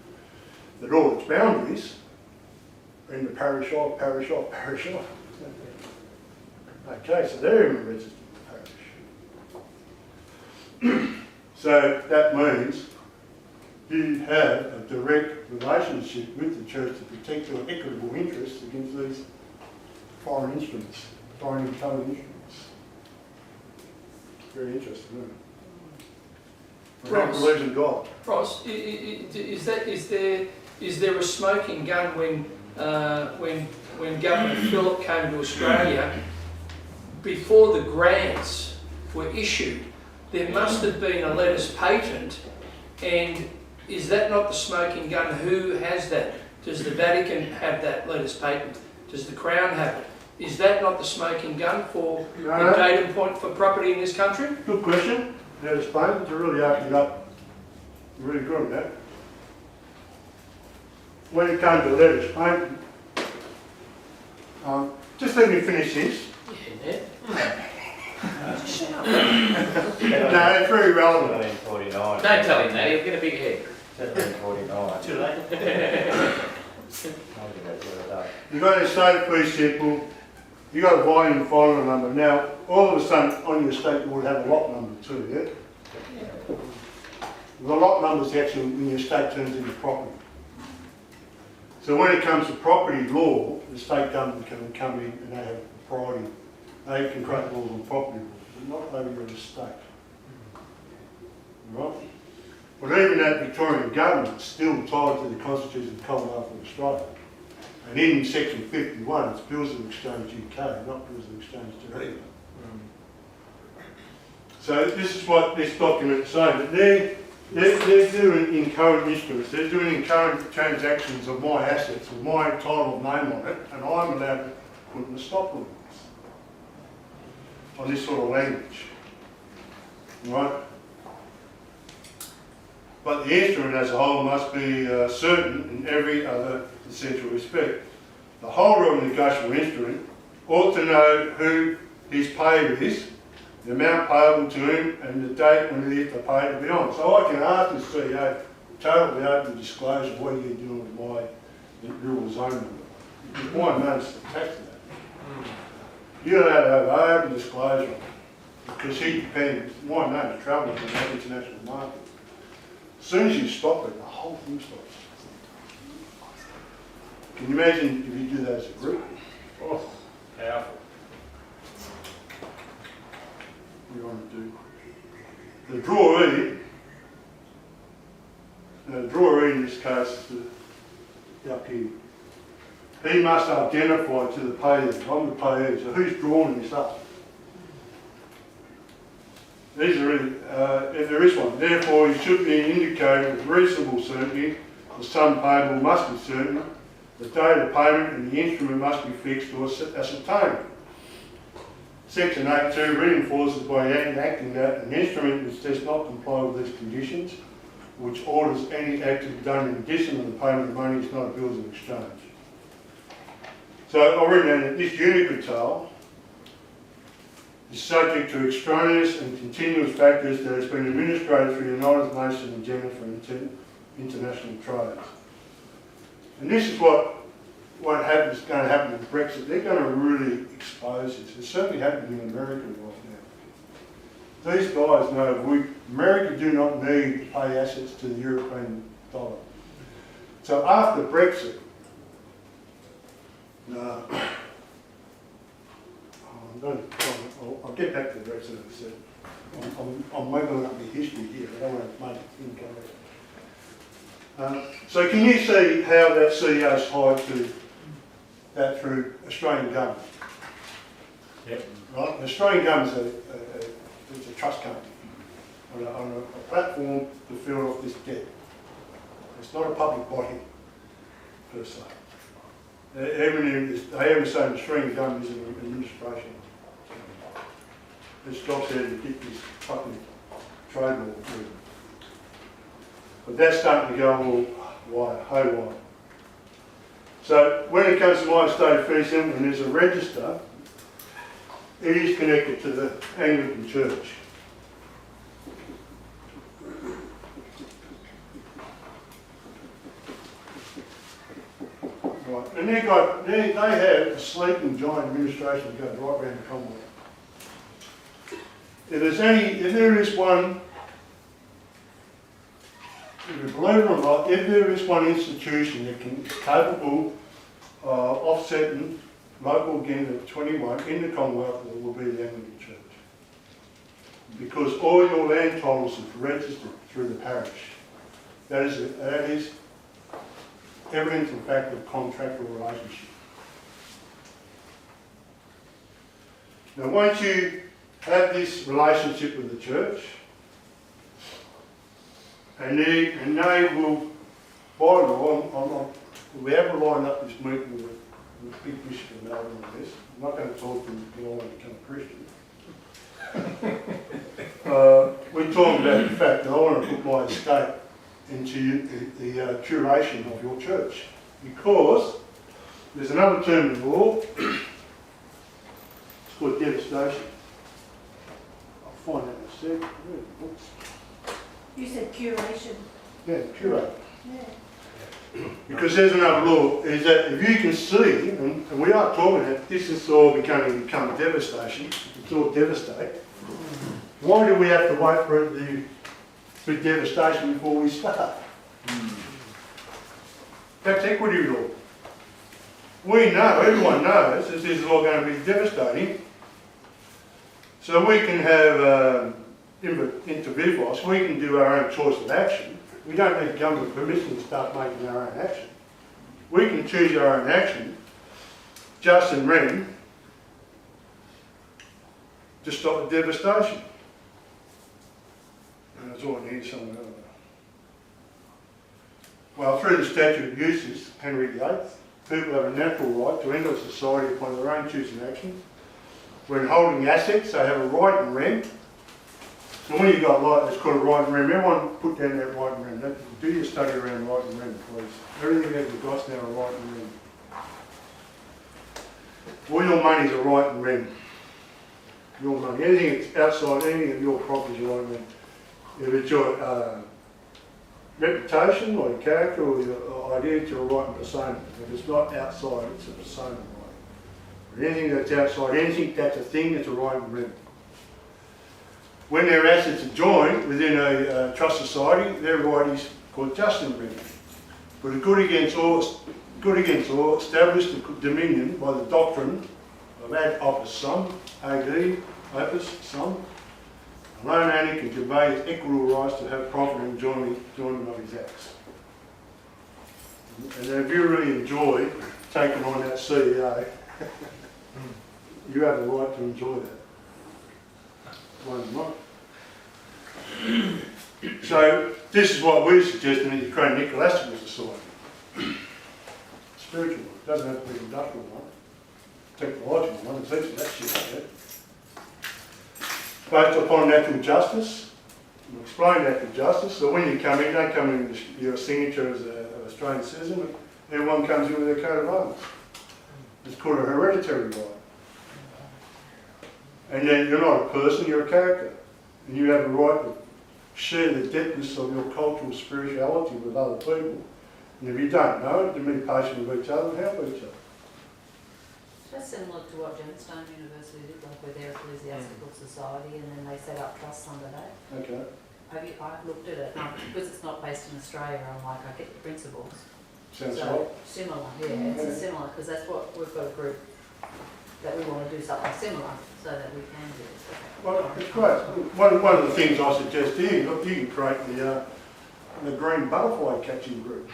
that all its boundaries are in the parish of. Okay, so they're even registered in the parish. So that means you have a direct relationship with the church to protect your equitable interests against these foreign instruments, foreign intelligent instruments. Very interesting, isn't it? We don't believe in God.
Ross, is there a smoking gun when Governor Phillip came to Australia, before the grants were issued, there must have been a letters patent, and is that not the smoking gun? Who has that? Does the Vatican have that letters patent? Does the Crown have it? Is that not the smoking gun for the datum point for property in this country?
Good question. Letters patent to really open it up. Really good at that. When it comes to letters patent, just let me finish this. No, it's very relevant.
1749.
Don't tell him that, he'll get a big head.
1749.
Too late.
I'll give that to the day.
You've got a state police simple, you've got a volume filing number. Now, all of a sudden on your estate you would have a lot number too, yeah? The lot number is actually when your estate turns into property. So when it comes to property law, the state government can come in and they have priority. They can create laws on property laws, but not over your estate. Right? But even that Victorian government is still tied to the Constitution of the Commonwealth of Australia. And in section 51, it's Bills of Exchange UK, not Bills of Exchange Geneva. So this is what this document is saying, that they're doing in current instruments, they're doing in current transactions of my assets, with my title of name on it, and I'm allowed to put in the stop limits on this sort of language. Right? But the instrument as a whole must be certain in every other essential respect. The holder of the negotiable instrument ought to know who his payer is, the amount payable to him, and the date when he is to pay to be on. So I can ask the CEO totally open disclosure what you're doing with my rural zone number. Why notice the tax of that? You're allowed to have open disclosure because he depends, why notice travelling in that international market. As soon as you stop it, the whole thing stops. Can you imagine if you do that as a group?
Oh, powerful.
What do you want to do? The drawee in this case is up here. He must identify to the payee. I'm the payee, so who's drawing this up? These are really, if there is one. Therefore, it should be indicated with reasonable certainty the sum payable must be certain, the date of payment and the instrument must be fixed or ascertained. Section 8.2 reinforces by enacting that an instrument which does not comply with these conditions, which orders any act to be done in addition to the payment of money, is not a bills of exchange. So I'll read down that this unicatal is subject to extraneous and continuous factors that has been administrated through the United Nations Agenda for International Trade. And this is what happens, going to happen with Brexit. They're going to really expose this. It's certainly happening in America right now. These guys know America do not need to pay assets to the European dollar. So after Brexit, I'll get back to Brexit in a second. I'm making up the history here. I don't want to make it incorrect. So can you see how that CEO is tied to that through Australian government?
Yep.
Right? The Australian government is a trust company on a platform to fill off this debt. It's not a public body per se. They haven't say the Australian government is an administration. It stops there to get this fucking trade law through. But that's starting to go all wide, haywire. So when it comes to my state fee settlement, there's a register. It is connected to the Anglican Church. Right, and they have a sleeping giant administration that goes right around the Commonwealth. If there is one, if you believe it or not, if there is one institution that is capable of offsetting local agenda 21 in the Commonwealth, it will be the Anglican Church. Because all your land titles are registered through the parish. That is evidence in fact of contractual relationship. Now once you have this relationship with the church, and they will, by law, we have lined up this meeting with Big Bishop of Melbourne on this. I'm not going to talk to him until I want to become a Christian. We're talking about the fact that I want to put my estate into the curation of your church, because there's another term in law, it's called devastation. I'll find that in a sec. Where's the books?
You said curation.
Yeah, curate.
Yeah.
Because there's another law, is that if you can see, and we are talking that this is all become devastation, it's all devastate, why do we have to wait for it to be devastation before we start? That's equity law. We know, everyone knows, that this is all going to be devastating. So we can have inter vivos, we can do our own choice of action. We don't need government permission to start making our own action. We can choose our own action, just and rem, to stop the devastation. And that's all I need, somewhere else. Well, through the statute of uses, Henry VIII, people have a natural right to enter society upon their own choosing action. When holding assets, they have a right and rem. So when you've got like, it's called a right and rem. Everyone put down that right and rem. Do your study around right and rem, please. Everything that you've got's now a right and rem. All your money's a right and rem. Your money. Anything that's outside, anything of your property is a right and rem. If it's your reputation or your character or your idea to a writing persona. If it's not outside, it's a persona writing. But anything that's outside, anything that's a thing, it's a writing remedy. When their assets are joined within a trust society, their right is called justin remedy. For the good against all, established the dominion by the doctrine of ad opus sum, ad opus sum. Alone only can convey his equitable rights to have profit and enjoyment of his acts. And if you really enjoy taking on that CEO, you have the right to enjoy that. One not. So this is what we're suggesting that you create an ecological society. Spiritual one. It doesn't have to be an industrial one. Technological one. There's heaps of that shit out there. Based upon natural justice. We'll explain natural justice. So when you come in, don't come in with your signature as an Australian citizen. Everyone comes in with their coat of arms. It's called a hereditary right. And then you're not a person, you're a character. And you have a right to share the depthness of your cultural spirituality with other people. And if you don't know it, then be patient with each other and help each other.
That's similar to what Gemstone University did, like with their ecclesiastical society, and then they set up trusts under that.
Okay.
I've looked at it, because it's not based in Australia, I'm like, I get the principles.
Sounds
So,
right.
similar, yeah, it's similar, because that's what, we've got a group that we want to do something similar, so that we can do it.
Well, it's great. One of the things I suggest here, look, you can create the green butterfly catching group,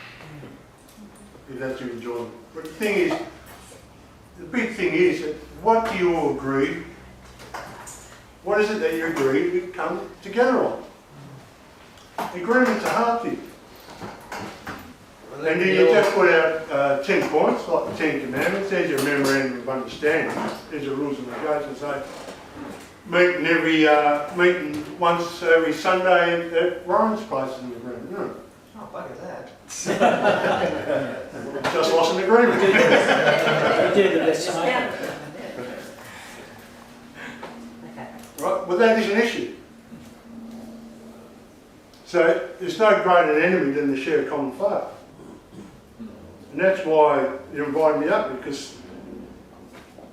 if that's your enjoyment. But the thing is, the big thing is that what do you all agree? What is it that you agree we come together on? Agreement's a hard thing. And then you just put out 10 points, like the 10 Commandments. There's your memorandum of understanding. There's your rules and regulations. Say, meeting once every Sunday at Ryan's place in the agreement. No.
Oh, bugger that.
Just lost an agreement.
Okay.
Right? Well, that is an issue. So there's no greater enemy than the shared common foe. And that's why you invited me up, because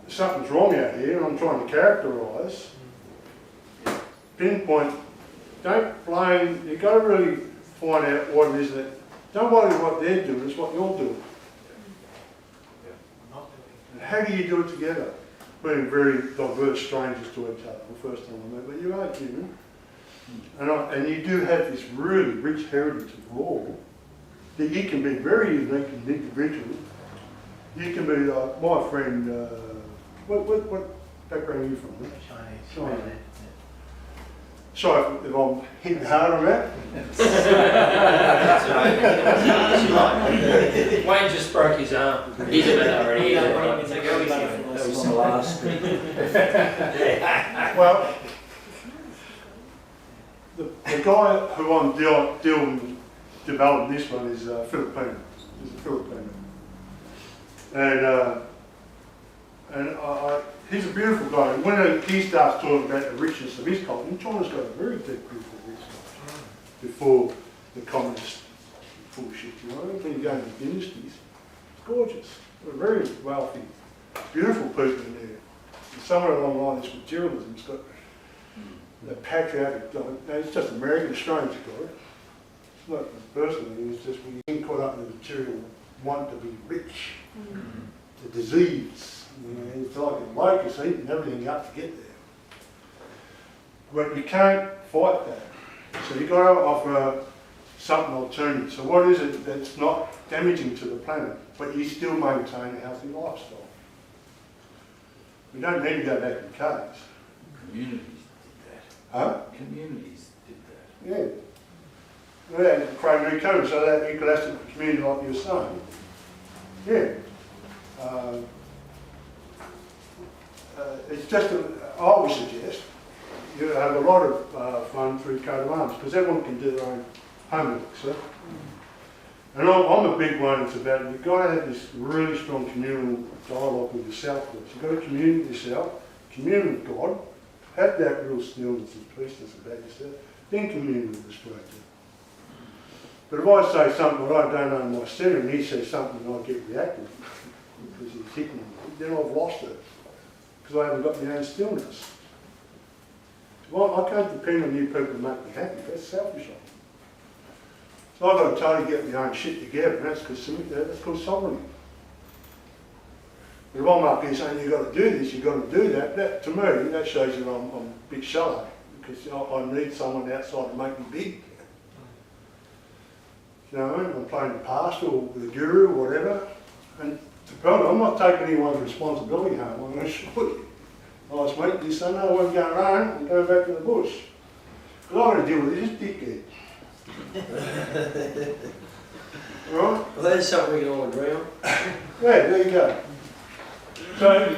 something's wrong out here and I'm trying to characterise, pinpoint, don't blame, you've got to really find out what it is that, don't worry what they're doing, it's what you're doing. And how do you do it together? Being very diverse strangers to each other, the first time I met, but you are human. And you do have this really rich heritage of law that you can be very unique and individual. You can be like my friend, what background are you from?
Chinese.
China. Sorry if I'm hitting hard on that.
Wayne just broke his arm. He's a minority.
That was the last.
Well, the guy who I'm developing this one is Filipino. He's a Filipino. And he's a beautiful guy. And when he starts talking about the richness of his culture, and China's got a very deep, beautiful rich culture before the communist bullshit, you know. When you go into dynasties, it's gorgeous. They're very wealthy, beautiful people in there. And somewhere along the line, this materialism's got the patriotic, it's just American, Australians got it. It's not personally, it's just we get caught up in the material want to be rich, the disease. You know, it's like a locust eating everything up to get there. But you can't fight that. So you've got to offer something alternative. So what is it that's not damaging to the planet, but you still maintain a healthy lifestyle? We don't need to go back in caves.
Communities did that.
Huh?
Communities did that.
Yeah. Yeah, create a new country, so that you could have a community like you're saying. Yeah. It's just, I would suggest, you have a lot of fun through coat of arms, because everyone can do their own homework, so. And I'm a big one, it's about, you've got to have this really strong communal dialogue with yourself first. You've got to commune with yourself, commune with God, have that real stillness and peaceness about yourself, then commune with the stranger. But if I say something that I don't know myself and he says something and I get reactive because he's hitting me, then I've lost it because I haven't got my own stillness. Well, I can't depend on you people to make me happy. That's selfish of me. So I've got to totally get my own shit together, and that's called sovereignty. But if I'm up here saying you've got to do this, you've got to do that, that to me, that shows that I'm a bit shallow because I need someone outside to make me big. You know what I mean? I'm playing the pastor or the guru or whatever, and to be honest, I'm not taking anyone's responsibility home. I'm going to shoot you. Last week, this Sunday, I wasn't going home and going back to the bush. Because I want to deal with this dickhead. Right?
Well, there's something we can all agree on.
Yeah, there you go. So,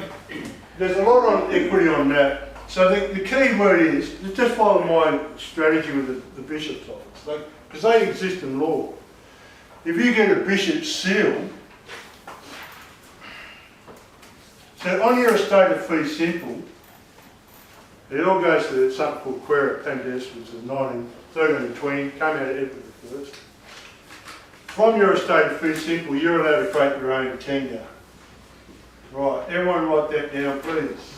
there's a lot on equity on that. So the key word is, just follow my strategy with the bishop's office, because they exist in law. If you get a bishop's seal, so on your estate of fee simple, it all goes to something called Quaere Appendix, which is 1320, came out of Edward I. From your estate of fee simple, you're allowed to create your own tenure. Right, everyone write that down, please.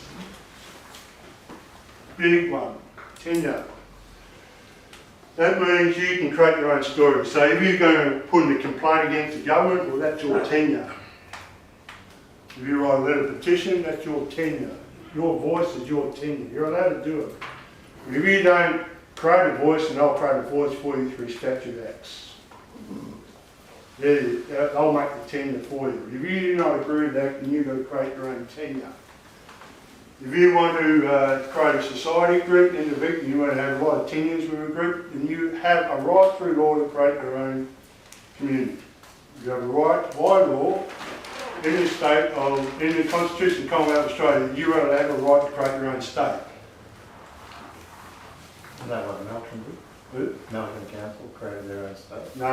Big one, tenure. That means you can create your own story. So if you're going to put in a complaint against the government, well, that's your tenure. If you write a letter petition, that's your tenure. Your voice is your tenure. You're allowed to do it. If you don't create a voice, then I'll create a voice for you through statute acts. Yeah, I'll make the tenure for you. If you do not agree with that, then you've got to create your own tenure. If you want to create a society group, and you want to have a lot of tenures with a group, then you have a right through law to create your own community. You have a right by law in the state of, in the Constitution of the Commonwealth of Australia, you are allowed a right to create your own state.
Isn't that what Melton did?
Who?
Melton Council created their own state.
No. I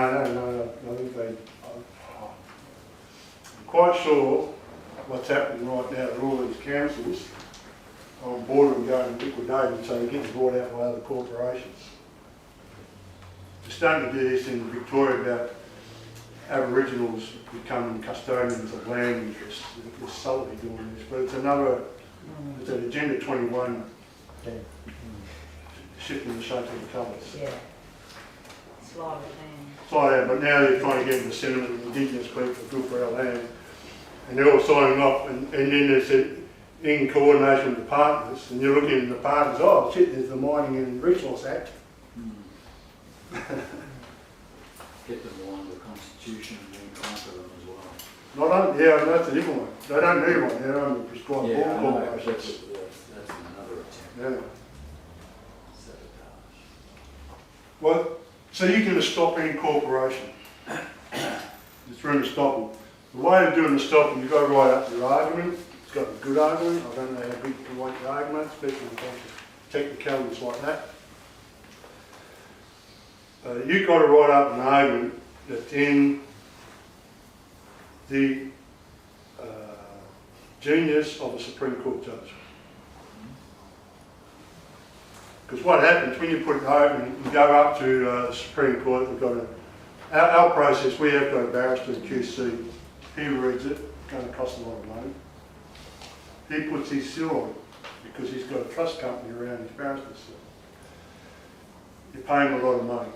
think I'm quite sure what's happening right now with all these councils on board and going liquidated, so they're getting bought out by other corporations. They're starting to do this in Victoria about Aboriginals becoming custodians of land interests. They're subtly doing this, but it's it's an Agenda 21 shifting the shape of the colours.
Yeah. Slide it down.
So, but now they're trying to get the sentiment of Indigenous people for good for our land. And they're all signing off, and then there's in coordination with the partners, and you're looking at the partners, oh shit, there's the Mining and Resource Act.
Get them on the Constitution and then conquer them as well.
Not only, yeah, that's a different one. They don't need one, they're only prescribed
Yeah, I
law
know,
corporations.
that's another attempt.
Yeah.
Sabotage.
Well, so you can stop any corporation. It's through an estoppel. The way of doing the stopping, you've got to write up your argument. It's got a good argument. I don't know how big you want your argument, especially when it comes to technicalities like that. You've got to write up an argument that's in the genius of a Supreme Court judge. Because what happens when you put an argument, you go up to the Supreme Court, we've got our process, we have got a barrister in QC. He reads it, it's going to cost a lot of money. He puts his seal on it because he's got a trust company around his barrister's seal. You pay him a lot of money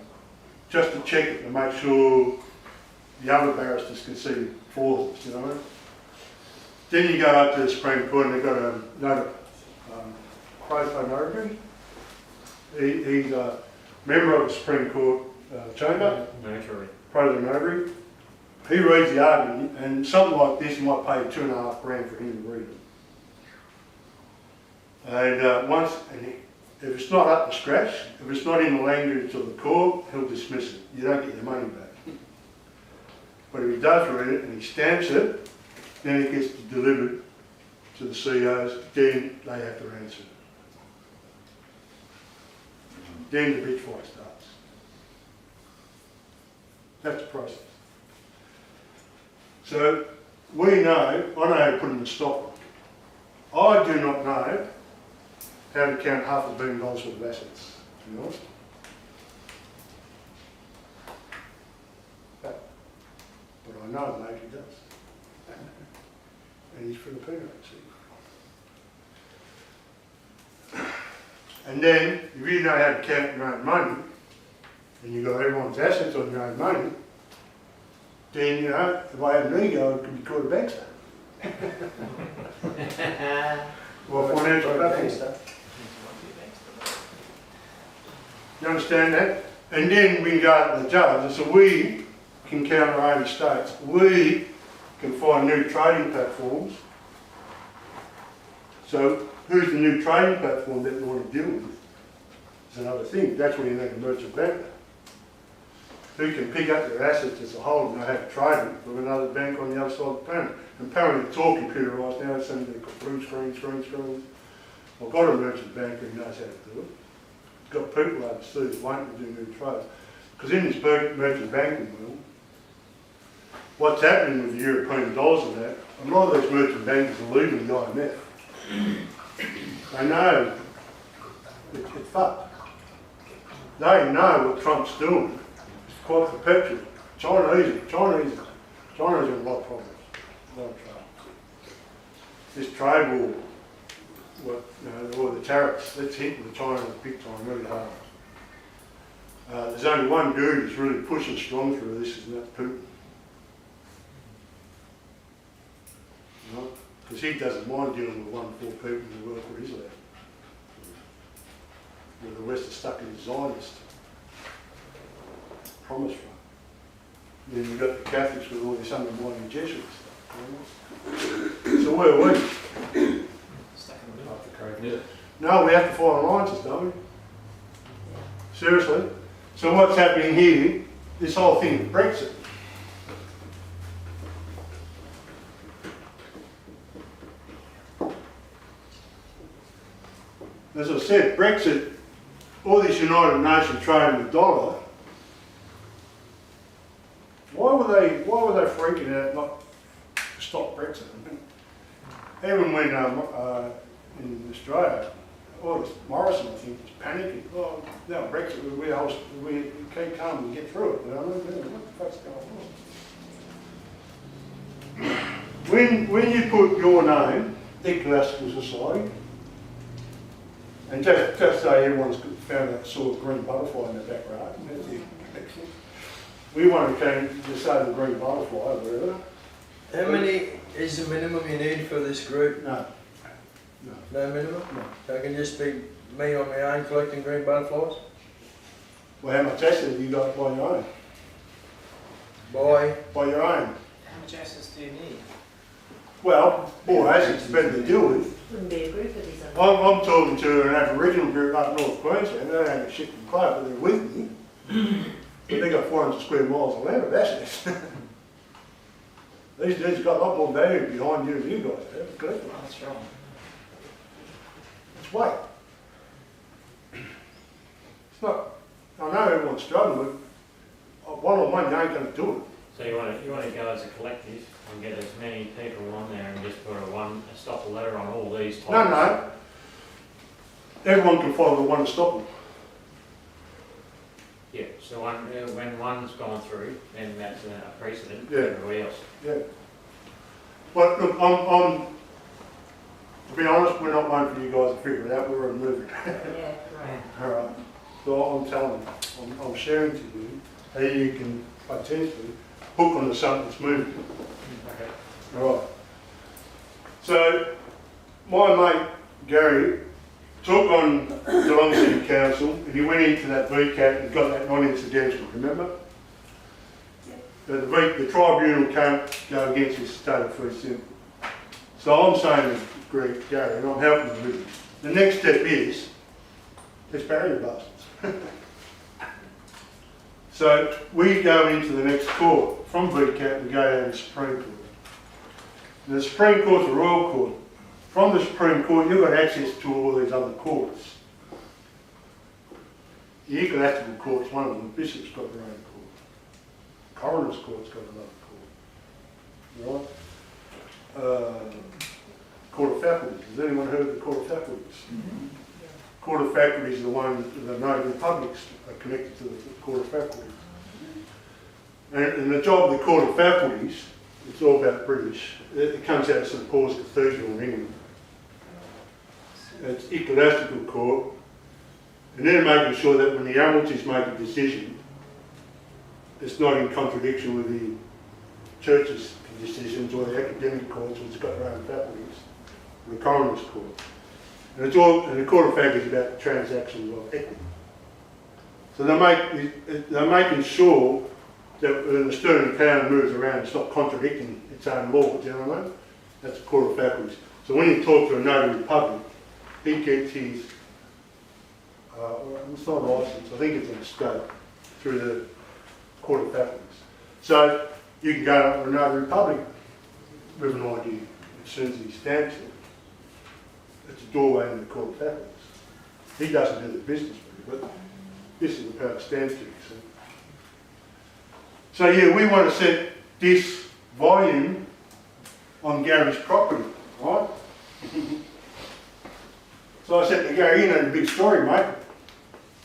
just to check it and make sure the other barristers can see flaws, you know. Then you go up to the Supreme Court and they've got a proto notary. He's a member of the Supreme Court chamber.
Notary.
Proto notary. He reads the argument, and something like this, you might pay $2.5 grand for him to read it. And if it's not up to scratch, if it's not in the language of the court, he'll dismiss it. You don't get your money back. But if he does read it and he stamps it, then it gets delivered to the CEOs, then they have to answer it. Then the bitch fight starts. That's the process. So we know, I know how to put in the stopper. I do not know how to count $500 million worth of assets, to be honest. know a mate who does. And he's Filipino, see. And then, if you know how to count your own money, and you've got everyone's assets on your own money, then, you know, if I had an ego, it could be called a bankster. Well, financial bankster. You understand that? And then we can go to the judge, and so we can count our own estates. We can find new trading platforms. So, who's the new trading platform that we want to deal with? It's another thing. That's where you need a merchant banker, who can pick up their assets as a whole and know how to trade them with another bank on the other side of the planet. And apparently it's all computerised now, it's something they've got blue screens. I've got a merchant banker who knows how to do it. Got people overseas wanting to do new trades. Because in this merchant banking world, what's happening with the European dollars and that, a lot of those merchant bankers are leaving the IMF. They know it's fucked. They know what Trump's doing. It's quite perpetual. Chinese have a lot of problems. A lot of trouble. This trade war, or the tariffs, that's hitting the China big time, really hard. There's only one dude who's really pushing strong through this, and that's Putin. Because he doesn't mind dealing with 1 or 4 people in the world where he's allowed. Where the West is stuck in the Zionist promise front. Then you've got the Catholics with all this undermining Jesuit stuff. So where are we?
Yeah.
No, we have to find alliances, don't we? Seriously? So what's happening here, this whole thing with Brexit. As I said, Brexit, all this United Nations trading the dollar, why were they freaking out not to stop Brexit? I mean, even when in Australia, Morrison, I think, was panicking. Oh, no, Brexit, we can't come and get through it. You know, what the fuck's going on? When you put your name, Ecological Society, and just say everyone's found that sort of green butterfly in the back right, that's it. We want to just say the green butterfly or whatever.
How many is the minimum you need for this group?
No.
No minimum?
No.
So I can just be me on my own collecting green butterflies?
Well, how much asset have you got by your own? By your own.
How much assets do you need?
Well, more assets better to deal with.
Wouldn't be a group of these other.
I'm talking to an Aboriginal group up North Queensland. They ain't a shit from clay, but they're with me. But they got 400 square miles of land of assets. These dudes got a lot more value behind you than you guys have. Collectively.
That's wrong.
It's weight. It's not. I know everyone's struggling, but one-on-one you ain't going to do it.
So you want to go as a collective and get as many people on there and just put a stop a letter on all these types?
No. Everyone can follow the one to stop them.
Yeah, so when one's gone through, then that's a precedent for
Yeah.
everybody else.
Yeah. But look, to be honest, we're not one for you guys to figure it out. We're a movement.
Yeah, right.
All right. So I'm telling you, I'm sharing to you how you can potentially hook onto something that's moving.
Okay.
All right. So my mate Gary took on Geelong City Council and he went into that VCAT and got that non-incidental, remember? The tribunal can't go against his state of free simple. So I'm saying to Gary, and I'm helping him with it. The next step is, let's bury the bastards. So we go into the next court. From VCAT we go down to the Supreme Court. And the Supreme Court's a royal court. From the Supreme Court you've got access to all these other courts. The ecclesiastical court's one of them. The bishop's got their own court. Coroner's court's got another court. Right? Court of Faculties. Has anyone heard of the Court of Faculties? Mm-hmm. Court of Faculties are the one, the notary publics are connected to the Court of Faculties. And the job of the Court of Faculties, it's all about British. It comes out of St Paul's Cathedral in England. It's ecclesiastical court, and they're making sure that when the admiralties make a decision, it's not in contradiction with the church's decisions or the academic courts, which have got their own faculties, or the coroner's court. And it's all, and the Court of Faculties is about transactions of equity. So they're making sure that when the sterling pound moves around, it's not contradicting its own law, do you know what I mean? That's the Court of Faculties. So when you talk to a notary public, he gets his, it's not a licence, I think it's an estate, through the Court of Faculties. So you can go up to a notary public with an idea. As soon as he stamps it, it's a doorway in the Court of Faculties. He doesn't do the business with it, but this is the power of stamp duty. So yeah, we want to set this volume on Gary's property, right? So I said to Gary, you know the big story, mate.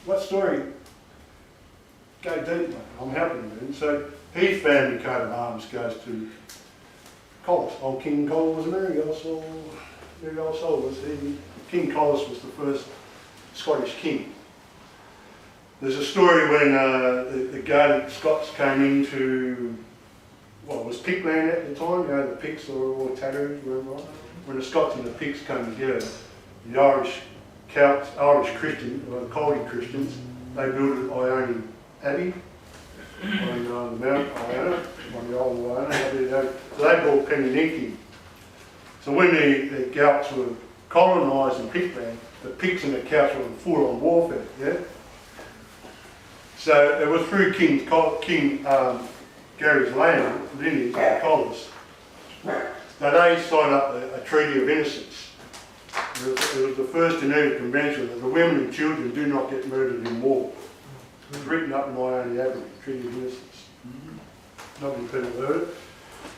What story? Go deep, mate. I'm helping you. And so his family coat of arms goes to Collis. Old King Collis was very old soul was he? King Collis was the first Scottish king. There's a story when the Gaelic Scots came into what was Pictland at the time. You know, the Picts were all tattered, remember? When the Scots and the Picts came together, the Irish Celts, Irish Christians, or the Colby Christians, they built Ione Abbey on the Mount Iona, on the old Iona. So they brought pen and ink in. So when the Celts were colonised in Pictland, the Picts and the Celts were full on warfare, yeah? So it was through King Gary's land, lineage, the Collis, that they signed up a Treaty of Innocence. It was the first Geneva Convention that the women and children do not get murdered in war. It was written up in Ione Abbey, Treaty of Innocence. Not many people heard it,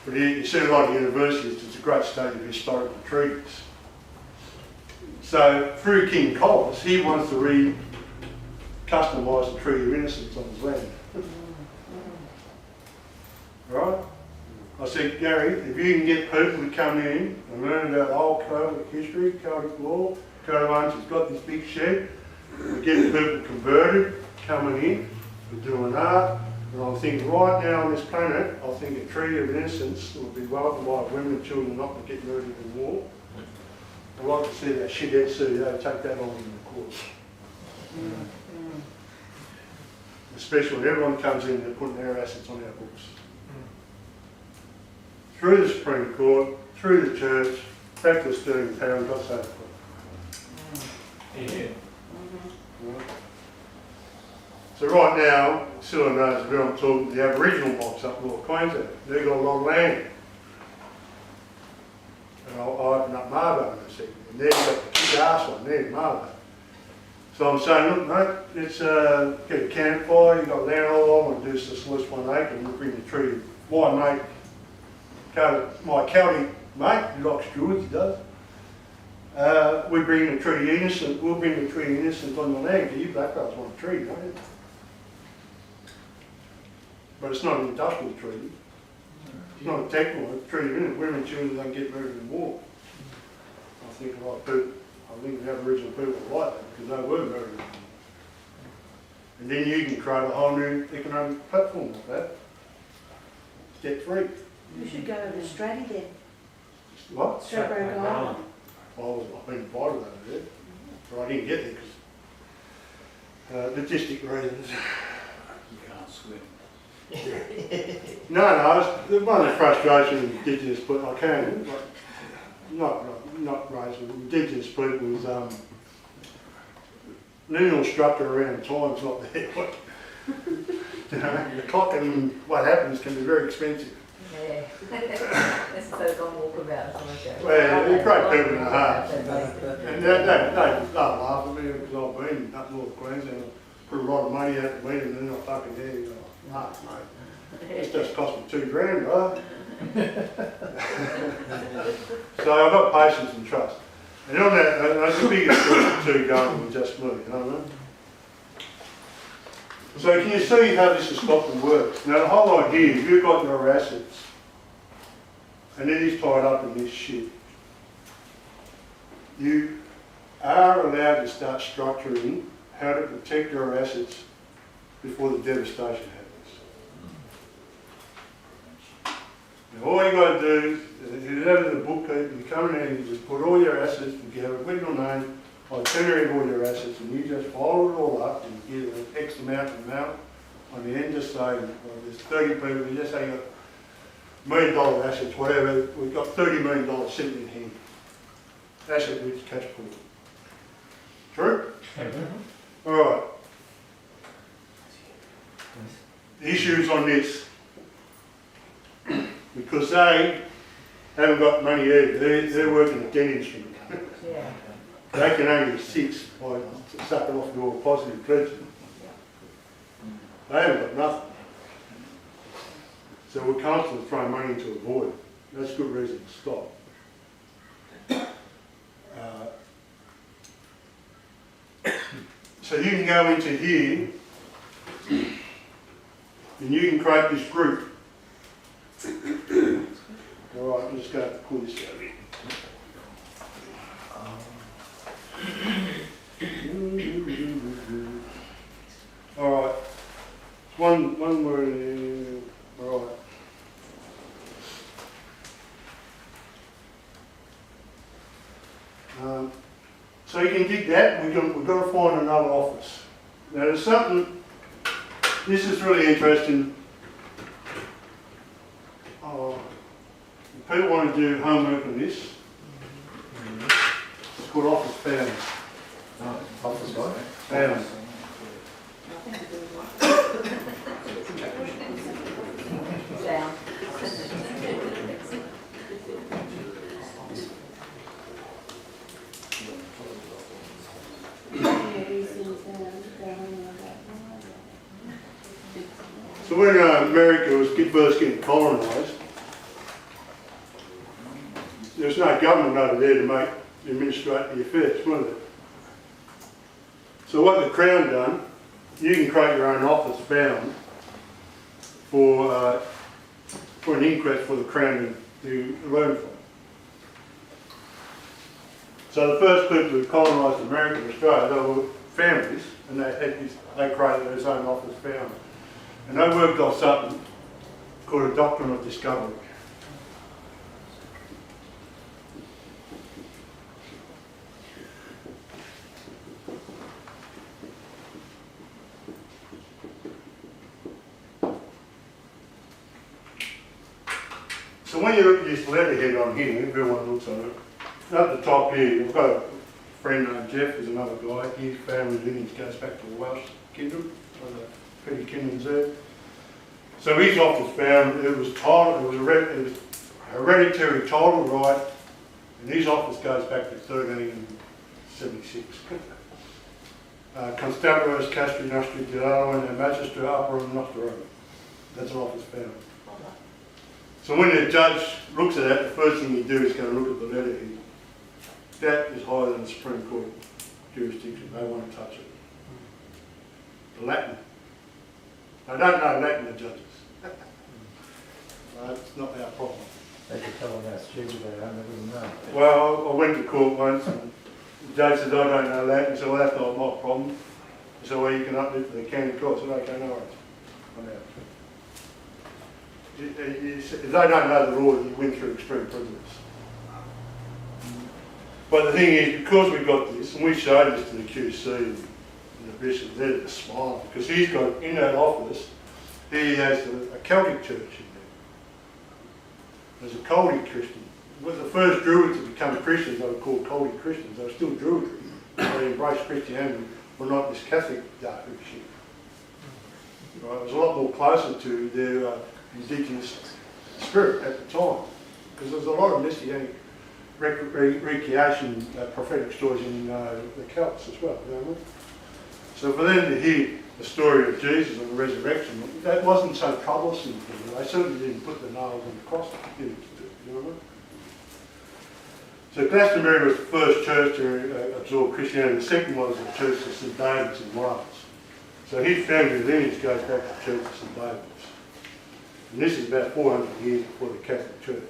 but you see a lot of universities, it's a great study of historical treaties. So through King Collis, he wants to customise the Treaty of Innocence on his land. Right? I said, Gary, if you can get people to come in and learn about old Celtic history, Celtic law, Code of Arms has got this big shed, we're getting people converted, coming in, we're doing art, and I think right now on this planet, I think a Treaty of Innocence will be welcomed by women and children not to get murdered in war. I'd like to see that shithead CEO take that on in the courts. Especially when everyone comes in, they're putting their assets on our books. Through the Supreme Court, through the church, back to the sterling pound, got so far.
Yeah.
So right now, Silla knows where I'm talking, the Aboriginal box up North Queensland. They've got a lot of land. And I'll open up Marbo in a second. And they've got the big ass one there, Marbo. So I'm saying, look mate, let's get a campfire, you've got land all I want to do is just list 1 acre and we'll bring the tree. My mate, my Celtic mate, he likes druids, he does. We bring the Treaty Innocent, we'll bring the Treaty Innocent on the land, because you blackfellas want a treaty, don't you? But it's not an industrial treaty. It's not a technical, it's a treaty of innocence. Women and children don't get murdered in war. I think a lot of people, I think the Aboriginal people are like that, because they were murdered in war. And then you can create a whole new economic platform like that. Debt free.
We should go to Australia then.
What?
Stradbroke Island.
I've been invited over there, but I didn't get there because logistic reasons.
You can't swim.
No, one of the frustrations with Indigenous people, I can, not race, with Indigenous people is lineal structure around time's not there. You know, the clock and what happens can be very expensive.
Yeah. That's the first long walkabout.
Well, they're great people in the heart. And they laugh at me because I've been up North Queensland and put a lot of money out to win and they're not fucking there. You go, nah, mate, it's just cost me $2,000, right? So I've got patience and trust. And on that, that's the biggest thing to going with just me, you know what I mean? So can you see how this is Scotland works? Now the whole idea is you've got your assets and it is tied up in this shit. You are allowed to start structuring how to protect your assets before the devastation happens. Now all you got to do is you have the bookkeeper, you come in and you just put all your assets together with your name, itinerary of all your assets, and you just follow it all up and you give an X amount on the end, just say, well, there's 30 people, you just say you got $1 million assets, whatever, we've got $30 million sitting in here. Asset rich cash pool. True? Alright. The issues on this, because they haven't got money either, they're working a debt instrument.
Yeah.
They can only assist by sucking off your positive credit. They haven't got nothing. So we're constantly throwing money into a void. That's a good reason to stop. So you can go into here and you can create this group. Alright, I'm just going to pull this out here. Alright, one word, alright. So you can dig that, we've got to find another office. Now there's something, this is really interesting. If people want to do homework on this, it's called office found.
Office what?
Found.
Down.
So when America was first getting colonised, there was no government over there to administrate the affairs, was there? So what the Crown done, you can create your own office bound for an inquest for the Crown to learn from. So the first people who colonised America and Australia, they were families, and they created their own office bound. And they worked off something called a doctrine of discovery. So when you look at this letterhead on here, everyone looks on it. At the top here, we've got a friend named Jeff, there's another guy. His family lineage goes back to the Welsh kingdom, so the Petty Kingdoms there. So his office found it was titled, it was hereditary title right, and his office goes back to 1376. Constabularis Castri Nostri Dilarum and Magistra Operum Nostrum. That's an office found. So when the judge looks at that, the first thing you do is go look at the letterhead. That is higher than the Supreme Court jurisdiction. They want to touch it. The Latin. They don't know Latin, the judges. It's not our problem.
They could tell them how stupid they are, they wouldn't know.
Well, I went to court once and the judge said, I don't know Latin, so well, that's not my problem. So well, you can uplift the county court. I said, okay, no worries. I'm out. If they don't know the law, you win through extreme privilege. But the thing is, because we've got this, and we showed this to the QC and the bishop, they're just smiling, because he's got, in that office, he has a Celtic church in there. There's a Celtic Christian. Well, the first Druids to become Christians, they were called Celtic Christians. They were still Druid. They embraced Christianity, but not this Catholic dark shit. Right? It was a lot more closer to their indigenous spirit at the time, because there was a lot of messianic recreation, prophetic stories in the Celts as well. You know what I mean? So for them to hear the story of Jesus and the resurrection, that wasn't so troublesome for them. They certainly didn't put the nails on the cross. You know what I mean? So Glastonbury was the first church to absorb Christianity. The second one was the Church of St David's in Wales. So his family lineage goes back to Church of St David's. And this is about 400 years before the Catholic Church.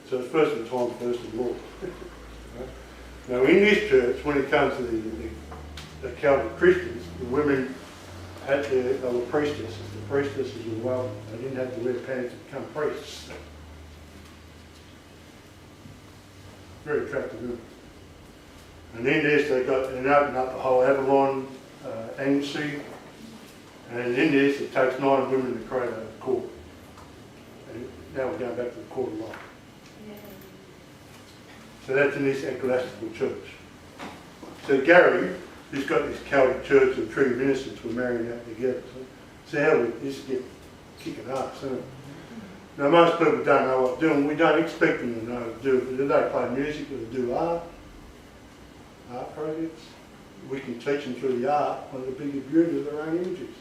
So it's first in time, first in law. Now in this church, when it comes to the Celtic Christians, the women they were priestesses. The priestesses were well, they didn't have to wear pants to become priests. Very attractive women. And in this they opened up the whole Avalon Anglesey, and in this it takes 9 women to create a court. And now we're going back to the court of law. So that's in this ecclesiastical church. So Gary, who's got this Celtic church and Tree of Innocence, we're marrying that together. So how we just get kicking ass, isn't it? Now most people don't know what they're doing. We don't expect them to know what to do. Do they play music or do art projects? We can teach them through the art on the bigger beauty of their own images.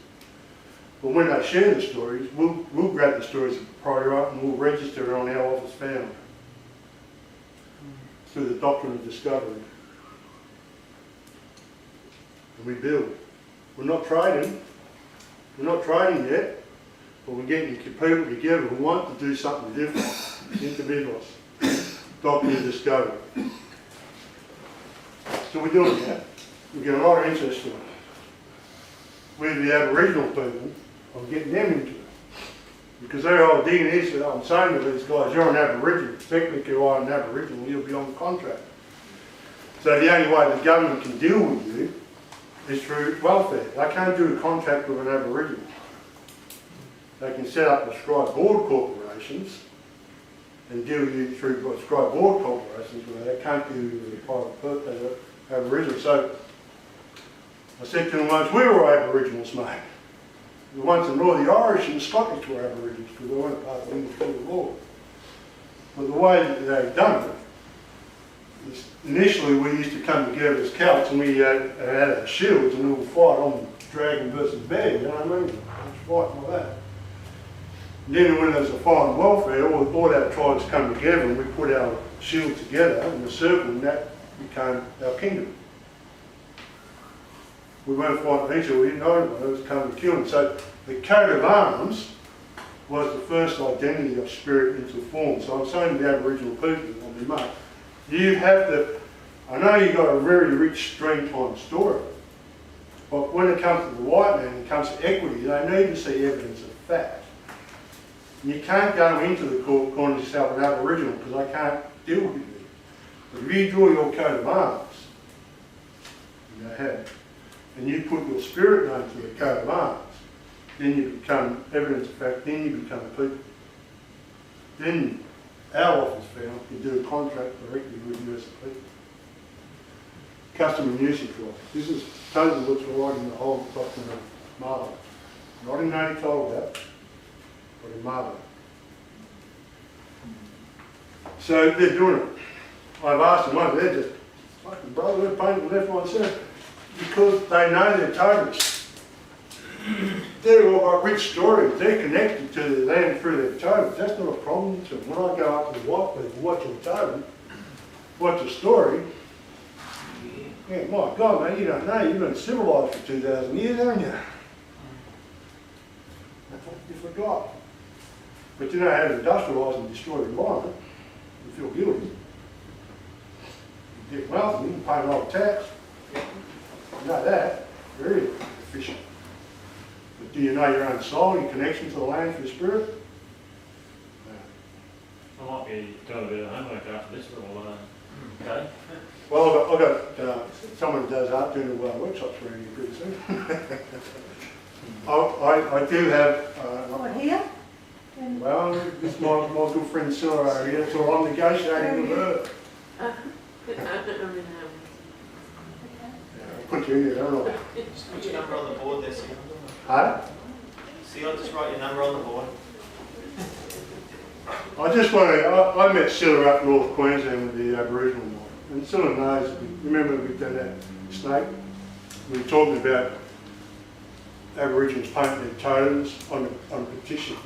But when they share the stories, we'll grab the stories of proprietary and we'll register it on our office found through the doctrine of discovery. And we build. We're not trading. We're not trading yet, but we're getting people together who want to do something different. Individuals. Doctrine of discovery. So we're doing that. We get a lot of interest in it. With the Aboriginal people, I'm getting them into it. Because they're all digging this, and I'm saying to these guys, you're an Aboriginal. Technically you are an Aboriginal, you'll be on contract. So the only way the government can deal with you is through welfare. They can't do a contract with an Aboriginal. They can set up prescribed board corporations and deal with you through prescribed board corporations, where they can't deal with a private person, Aboriginal. So I said to them once, we were Aboriginals, mate. The ones in law, the Irish and the Scottish were Aboriginals because they weren't part of the English court of law. But the way that they've done it is initially we used to come together as Celts and we had our shields and we would fight on dragon versus bear, you know what I mean? Just fighting like that. And then when there's a fight on welfare, all our tribes come together and we put our shields together in a circle and that became our kingdom. We weren't fighting each other, we didn't know anyone, it was coming to kill them. So the coat of arms was the first identity of spirit into form. So I'm saying to the Aboriginal people, mate, you have to, I know you've got a very rich stream-time story, but when it comes to the white man, it comes to equity, they need to see evidence of fact. And you can't go into the court calling yourself an Aboriginal because I can't deal with you. But if you draw your coat of arms, you know how, and you put your spirit name to the coat of arms, then you become evidence of fact, then you become a people. Then our office found can do a contract directly with you as a people. Custom and usage law. This is totally what's writing the whole doctrine of Marlowe. Not in Native Title Act, but in Marlowe. So they're doing it. I've asked them once, they're just fucking brother, they're painting left, right, centre. Because they know they're totems. They've all got rich stories. They're connected to the land through their totems. That's not a problem to them. When I go up to the white people, watch your totem, watch your story. Yeah, my God, man, you don't know. You've been civilised for 2,000 years, haven't you? That's what you forgot. But you know how to industrialise and destroy the environment. You feel guilty. You get wealthy, you can pay a lot of tax. You know that, very efficient. But do you know your own soul, your connection to the land for your spirit? No.
I might be doing a bit of homework after this, but okay.
Well, I've got someone who does art doing workshops for you pretty soon. I do have...
Over here?
well, this is my good friend Sarah here, so I'm negotiating with her. Put you in there, don't I?
Just put your number on the board there, Sia.
Huh?
Sia, just write your number on the board.
I just want to, I met Scylla up North Queensland with the Aboriginal one. And Scylla knows, remember we've done that snake? We were talking about Aborigines painting their totems on a petition.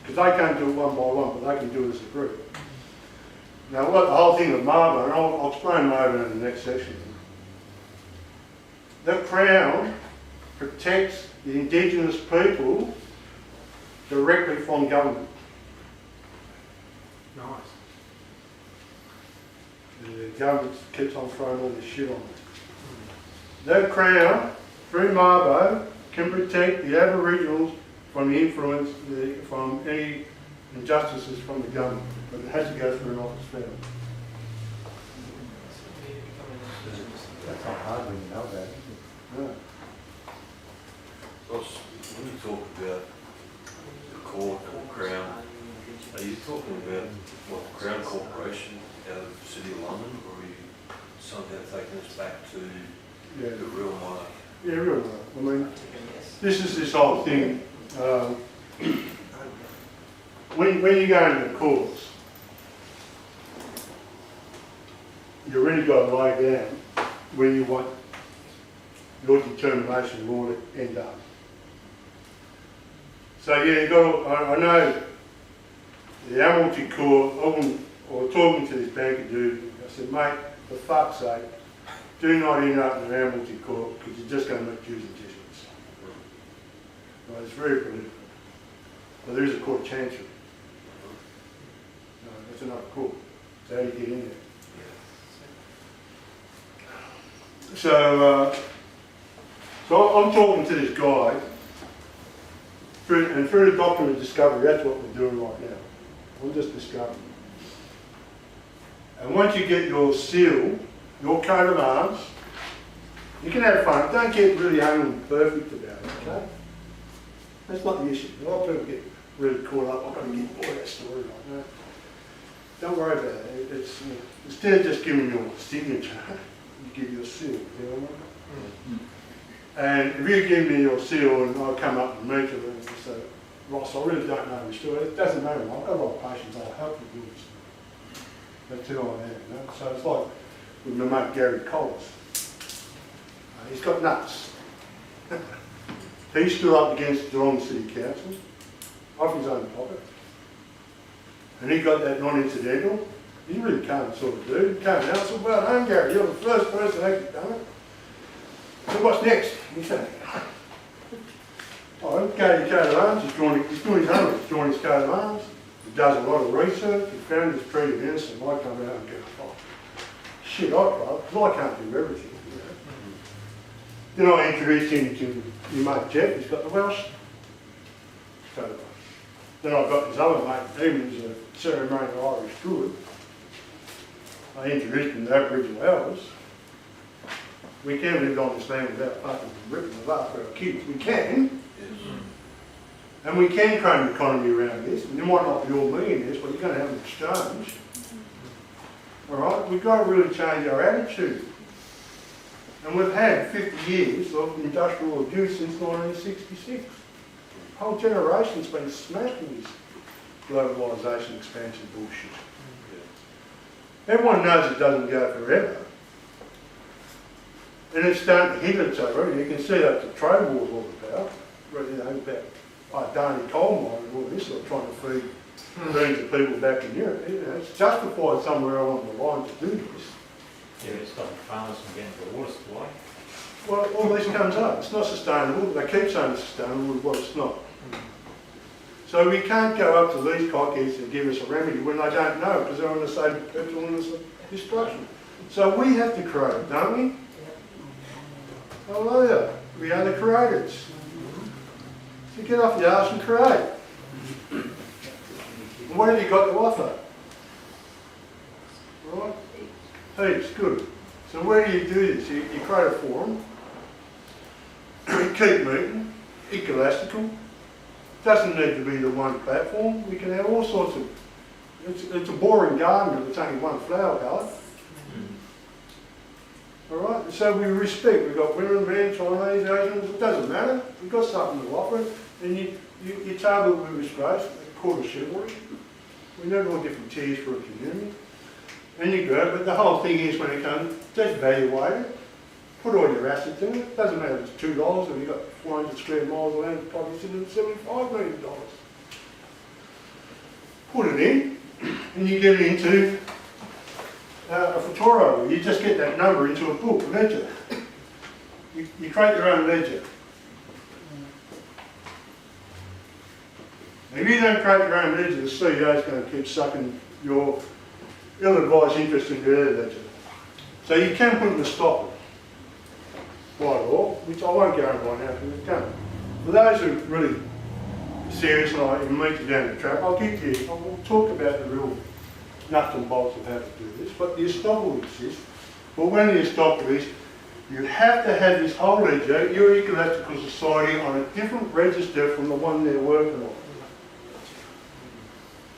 Because they can't do it one by one, but they can do it as a group. Now what the whole thing of Marble, and I'll explain Marble in the next section. That crown protects the Indigenous people directly from government.
Nice.
The government keeps on throwing all this shit on it. That Crown, through Mabo, can protect the Aboriginals from the influence, from any injustices from the government, but it has to go through an office found.
That's not hard when you know that.
No.
Ross, when you talk about the court or Crown, are you talking about what Crown Corporation out of the City of London, or are you somehow taking us back to
Yeah,
the real monarch?
yeah, real well. I mean, this is this whole thing. When you go into the courts, you really got to lay down where you want your determination of law to end up. So yeah, you got to, I know the Admiralty Court, or talking to this banker dude, I said, mate, for fuck's sake, do not end up in an Admiralty Court because you're just going to make Jews and Jesuits. Right, it's very political. But there is a court of Chancery. That's another court. So how do you get in there? So I'm talking to this guy, through the doctrine of discovery. That's what we're doing right now. We're just discovering. And once you get your seal, your coat of arms, you can have fun. Don't get really hung and perfect about it, okay? That's not the issue. A lot of people get really caught up. I've got to get all that story like that. Don't worry about it. It's instead of just giving your signature, you give your seal. You know what I mean? And if you give me your seal and I'll come up and meet you and say, Ross, I really don't know this story. It doesn't matter. I've got a lot of patience. I'll help you do this. That's who I am, you know? So it's like with my mate Gary Collis. He's got nuts. He stood up against Geelong City Council, off his own pocket. And he got that non-incidental. He really can't sort of do. He came out and said, well done, Gary, you're the first person to actually done it. So what's next? He said, oh, okay, your coat of arms, he's doing his own, he's doing his coat of arms. He does a lot of research, he found his treated innocent, I come out and go, oh, shit, I tried, because I can't do everything. You know? Then I introduced him to your mate Jeff, he's got the Welsh. So, then I've got this other mate, Eamon's a ceremonial Irish druid. I introduced him to Aboriginal elders. We can live on this land without fucking ripping it up for our kids. We can. And we can create an economy around this. And you might not be all millionaires, but you're going to have an exchange. All right? We've got to really change our attitude. And we've had 50 years of industrial abuse since 1966. A whole generation's been smashed with this globalisation expansion bullshit. Everyone knows it doesn't go forever. And it's starting to hit each other. You can see that the trade war's all about. You know, about Darney coal mine and all this, or trying to feed millions of people back in Europe. You know, it's justified somewhere along the line to do this.
Yeah, it's stopping farmers from getting the water supply.
Well, all this comes up. It's not sustainable. They keep saying it's sustainable, but it's not. So we can't go up to these cockheads and give us a remedy when they don't know, because they're on the same perpetual innocent destruction. So we have to create it, don't we? Hallelujah. We are the creators. So get off your arse and create. And what have you got to offer? Right? Heaps, good. So where do you do this? You create a forum. You keep meeting. Ecolastical. Doesn't need to be the one platform. We can have all sorts of... It's a boring garden if it's only one flower palette. All right, so we respect. We've got women, men, Chinese, Asians. It doesn't matter. We've got something to offer, and you table it with disgrace, a court of chivalry. We need all different tiers for a community, and you go. But the whole thing is, when it comes, just evaluate it. Put all your assets in it. Doesn't matter if it's $2 and you've got 400 square miles of land. It's probably sitting at $75 million. Put it in, and you get it into a Futuro. You just get that number into a book, a ledger. You create your own ledger. And if you don't create your own ledger, the CEO is going to keep sucking your ill-advised interest into their ledger. So you can put them to stop it by law, which I won't go over now because it's done. For those who are really serious and I meet you down the track, I'll talk about the real nuts and bolts of how to do this, but the estoppel exists. But when the estoppel is, you have to have this whole ledger, your ecological society, on a different register from the one they're working on.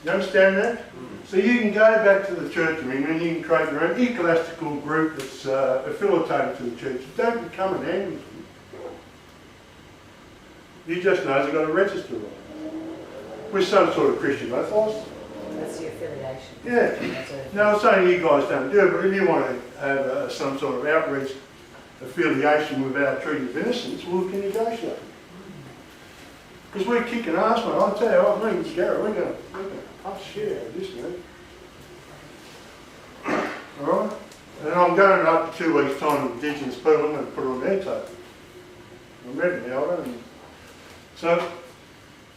You understand that? So you can go back to the Church of England, you can create your own ecological group that's affiliated to the church. You don't become an Anglican. You just know they've got a register on it. With some sort of Christian ethos.
That's the affiliation.
Yeah.
That's a-
Now I'm saying you guys don't do it, but if you want to have some sort of outreach affiliation with our Treaty of Innocence, we can negotiate. Because we're kicking ass, mate. I'll tell you what, me and Gary, we're going to puff shit out of this, mate. Alright? And I'm going up 2 weeks' time with Indigenous people, I'm going to put it on their table. I'm ready now, I don't. So,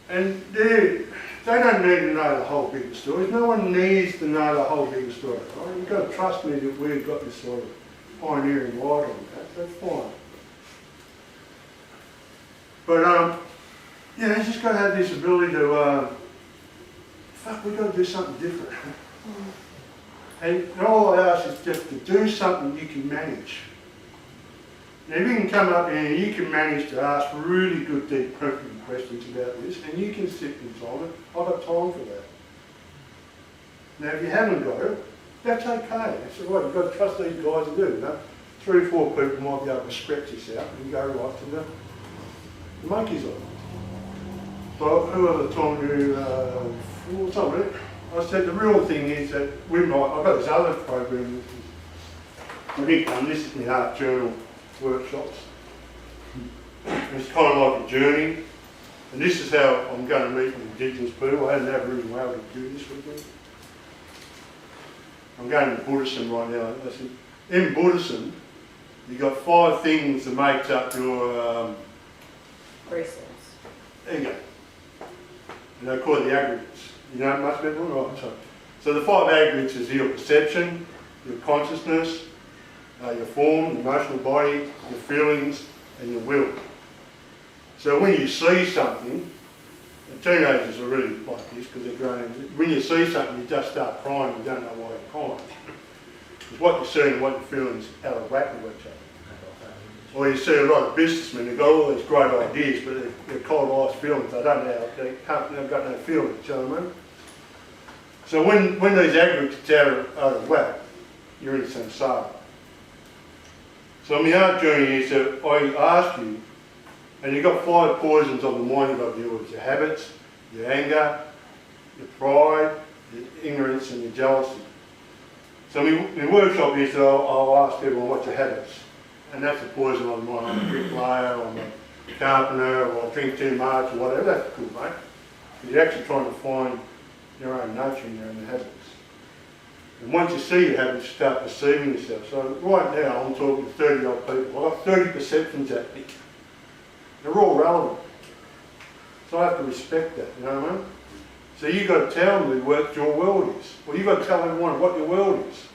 and they don't need to know the whole big story. No one needs to know the whole big story. Right? You've got to trust me that we've got this sort of pioneering light on that. That's fine. But you know, you just got to have this ability to fuck, we've got to do something different. And all I ask is just to do something you can manage. Now, if you can come up here and you can manage to ask really good, deep, pertinent questions about this, and you can sit in time it, I've got time for that. Now, if you haven't got it, that's okay. That's all right. You've got to trust these guys to do it. You know? 3 or 4 people might be able to stretch this out and go right to the monkeys on it. But whoever told you, I said the real thing is that we might, I've got this other program, this is my art journal workshops. It's kind of like a journey, and this is how I'm going to meet with Indigenous people. I had an Aboriginal able to do this with me. I'm going to Buddhism right now. I said, in Buddhism, you've got 5 things that makes up your
Precepts.
there you go. And they're called the aggregates. You know much about them? Right. So the 5 aggregates is your perception, your consciousness, your form, your emotional body, your feelings, and your will. So when you see something, and teenagers are really like this because they're growing. When you see something, you just start crying. You don't know why you're crying. Because what you're seeing and what you're feeling is out of whack with each other. Or you see a lot of businessmen who've got all these great ideas, but they're cold-eyed feelings. They don't know, they've got no feelings, you know what I mean? So when these aggregates are out of whack, you're in samsara. So my art journey is that I ask you, and you've got 5 poisons of the mind you've got to deal with: your habits, your anger, your pride, your ignorance, and your jealousy. So my workshop is that I'll ask everyone, what's your habits? And that's a poison on the mind. I'm a bricklayer, or I'm a carpenter, or I drink too much, or whatever. That's cool, mate. Because you're actually trying to find your own nature and your own habits. And once you see your habits, you start perceiving yourself. So right now, I'm talking to 30-odd people. I've got 30 perceptions at me. They're all relevant. So I have to respect that, you know what I mean? So you've got to tell me what your world is. Well, you've got to tell everyone what your world is.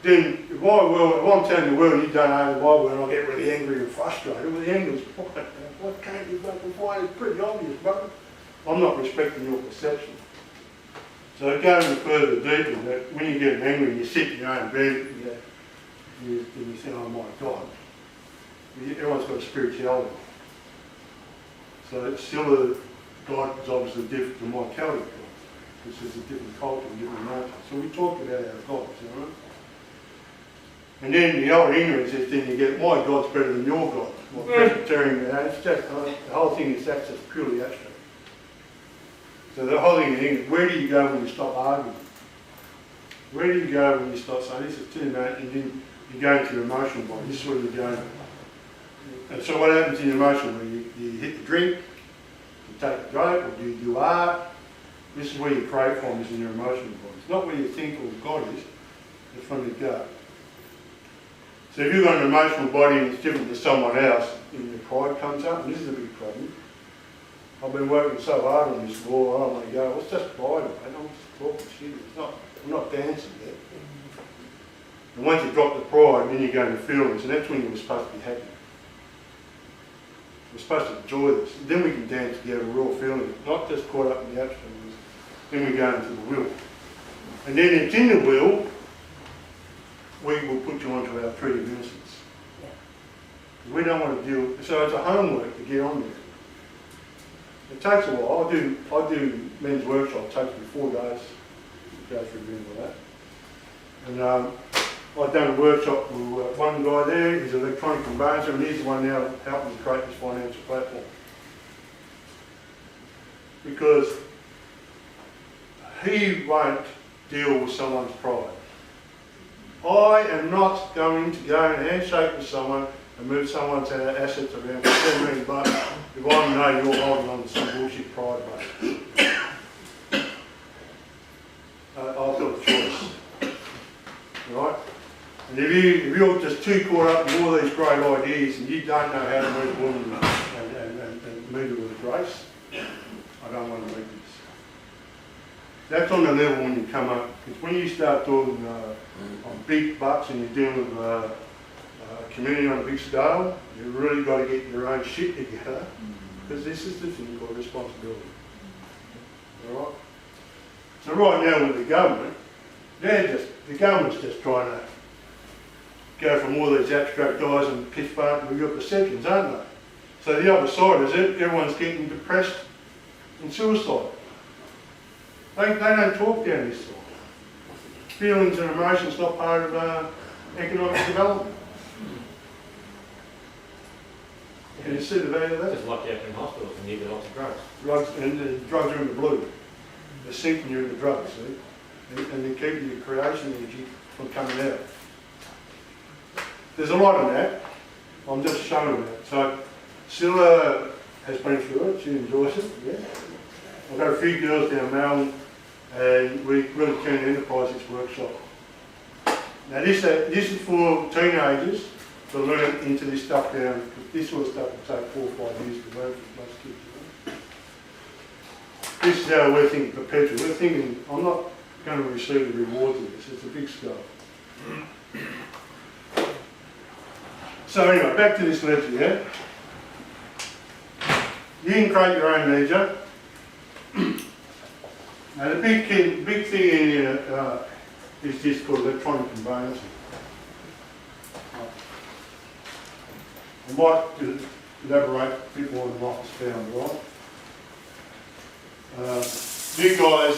Then, if I'm telling you the world, you don't know my world, and I get really angry and frustrated. Well, the anger is, what can't you fucking find? It's pretty obvious, brother. I'm not respecting your perception. So going further deeper, that when you get angry and you sit in your own bed, and you think, oh my God, everyone's got a spirituality. So it's still God is obviously different from my Celtic God, because there's a different culture and different nature. So we talk about our gods, you know. And then the old ignorance is then you get, my God's better than your God. Well, Presbyterian, you know, it's just, the whole thing is that's just purely abstract. So the whole thing is, where do you go when you stop arguing? Where do you go when you start saying, this is too much, and then you go into your emotional body, this is where you're going. And so what happens in your emotional body? You hit the drink, you take a drink, or do you do art? This is where you create from, is in your emotional body. It's not where you think or God is, it's from your gut. So if you've got an emotional body and it's different to someone else, and your pride comes up, and this is a big problem. I've been working so hard on this law, I don't want to go, it's just Bible, mate, I'm just talking shit, I'm not dancing yet. And once you drop the pride, then you go into feelings, and that's when you're supposed to be happy. We're supposed to enjoy this. Then we can dance together, real feeling, not just caught up in the abstract. Then we go into the will. And then it's in the will, we will put you onto our treaty of innocence. We don't want to deal, so it's a homework to get on there. It takes a while. I do men's workshop, it takes me 4 days to go through doing all that. And I've done a workshop with one guy there, he's an electronic conveyancer, and he's the one now helping to create this financial platform. Because he won't deal with someone's pride. I am not going to go and handshake with someone and move someone's assets around for $10 million if I know you're holding on to some bullshit pride, mate. I've got a choice. Right? And if you're just too caught up in all these great ideas and you don't know how to move a woman and meet her with grace, I don't want to meet this. That's on the level when you come up. Because when you start talking on big bucks and you're dealing with a community on a big scale, you've really got to get your own shit together. Because this is the thing called responsibility. All right? So right now with the government, the government's just trying to go from all these abstract guys and piss bump, we've got perceptions, aren't they? So the other side is it, everyone's getting depressed and suicide. They don't talk down this side. Feelings and emotions not part of economic development. Can you see the value of that?
Just lock you up in hospitals and give you lots of drugs.
Drugs, and the drugs are in the blue. They're sinking you in the drugs, see? And they're keeping your creation energy from coming out. There's a lot of that. I'm just showing that. So, Scylla has been through it. She enjoys it, yeah. I've got a few girls down Melbourne, and we really keen to enterprise this workshop. Now this is for teenagers to learn into this stuff down, because this sort of stuff will take 4 or 5 years to learn for most kids. You know? This is how we're thinking perpetual. We're thinking, I'm not going to receive the rewards of this. It's a big scope. So anyway, back to this ledger, yeah? You can create your own ledger. Now the big thing in here is this called electronic conveyancing. I might elaborate a bit more than what was found, right? You guys,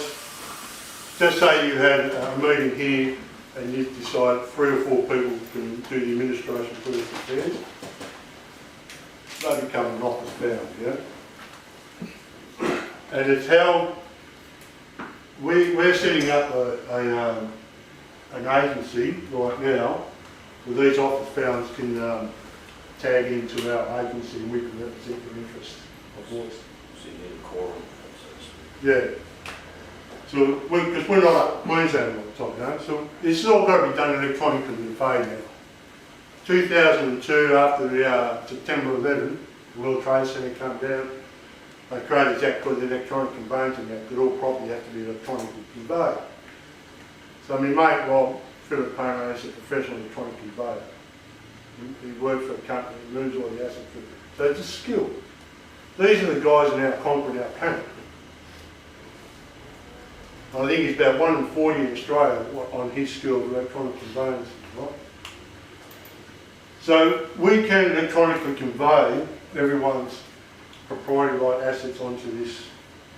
just say you had a meeting here and you decide 3 or 4 people can do the administration for this affairs. They become an office bound, yeah? And it's how we're setting up an agency right now where these office bounds can tag into our agency and we can represent their interests of voice.
So you need a quorum, so
Yeah. So, because we're not up Queensland all the time, you know, so this has all got to be done electronically and paid now. 2002, after the September 11, the World Trade Center came down, they created this act called the Electronic Conveyancing Act, that all property has to be electronically conveyed. So my mate, Rob Philip Payne, is a professional electronic conveyor. He works for a company, he moves all the assets through. So it's a skill. These are the guys that are now conquering our planet. I think he's about 1 in 40 in Australia on his skill of electronic conveyance, right? So we can electronically convey everyone's proprietary right assets onto this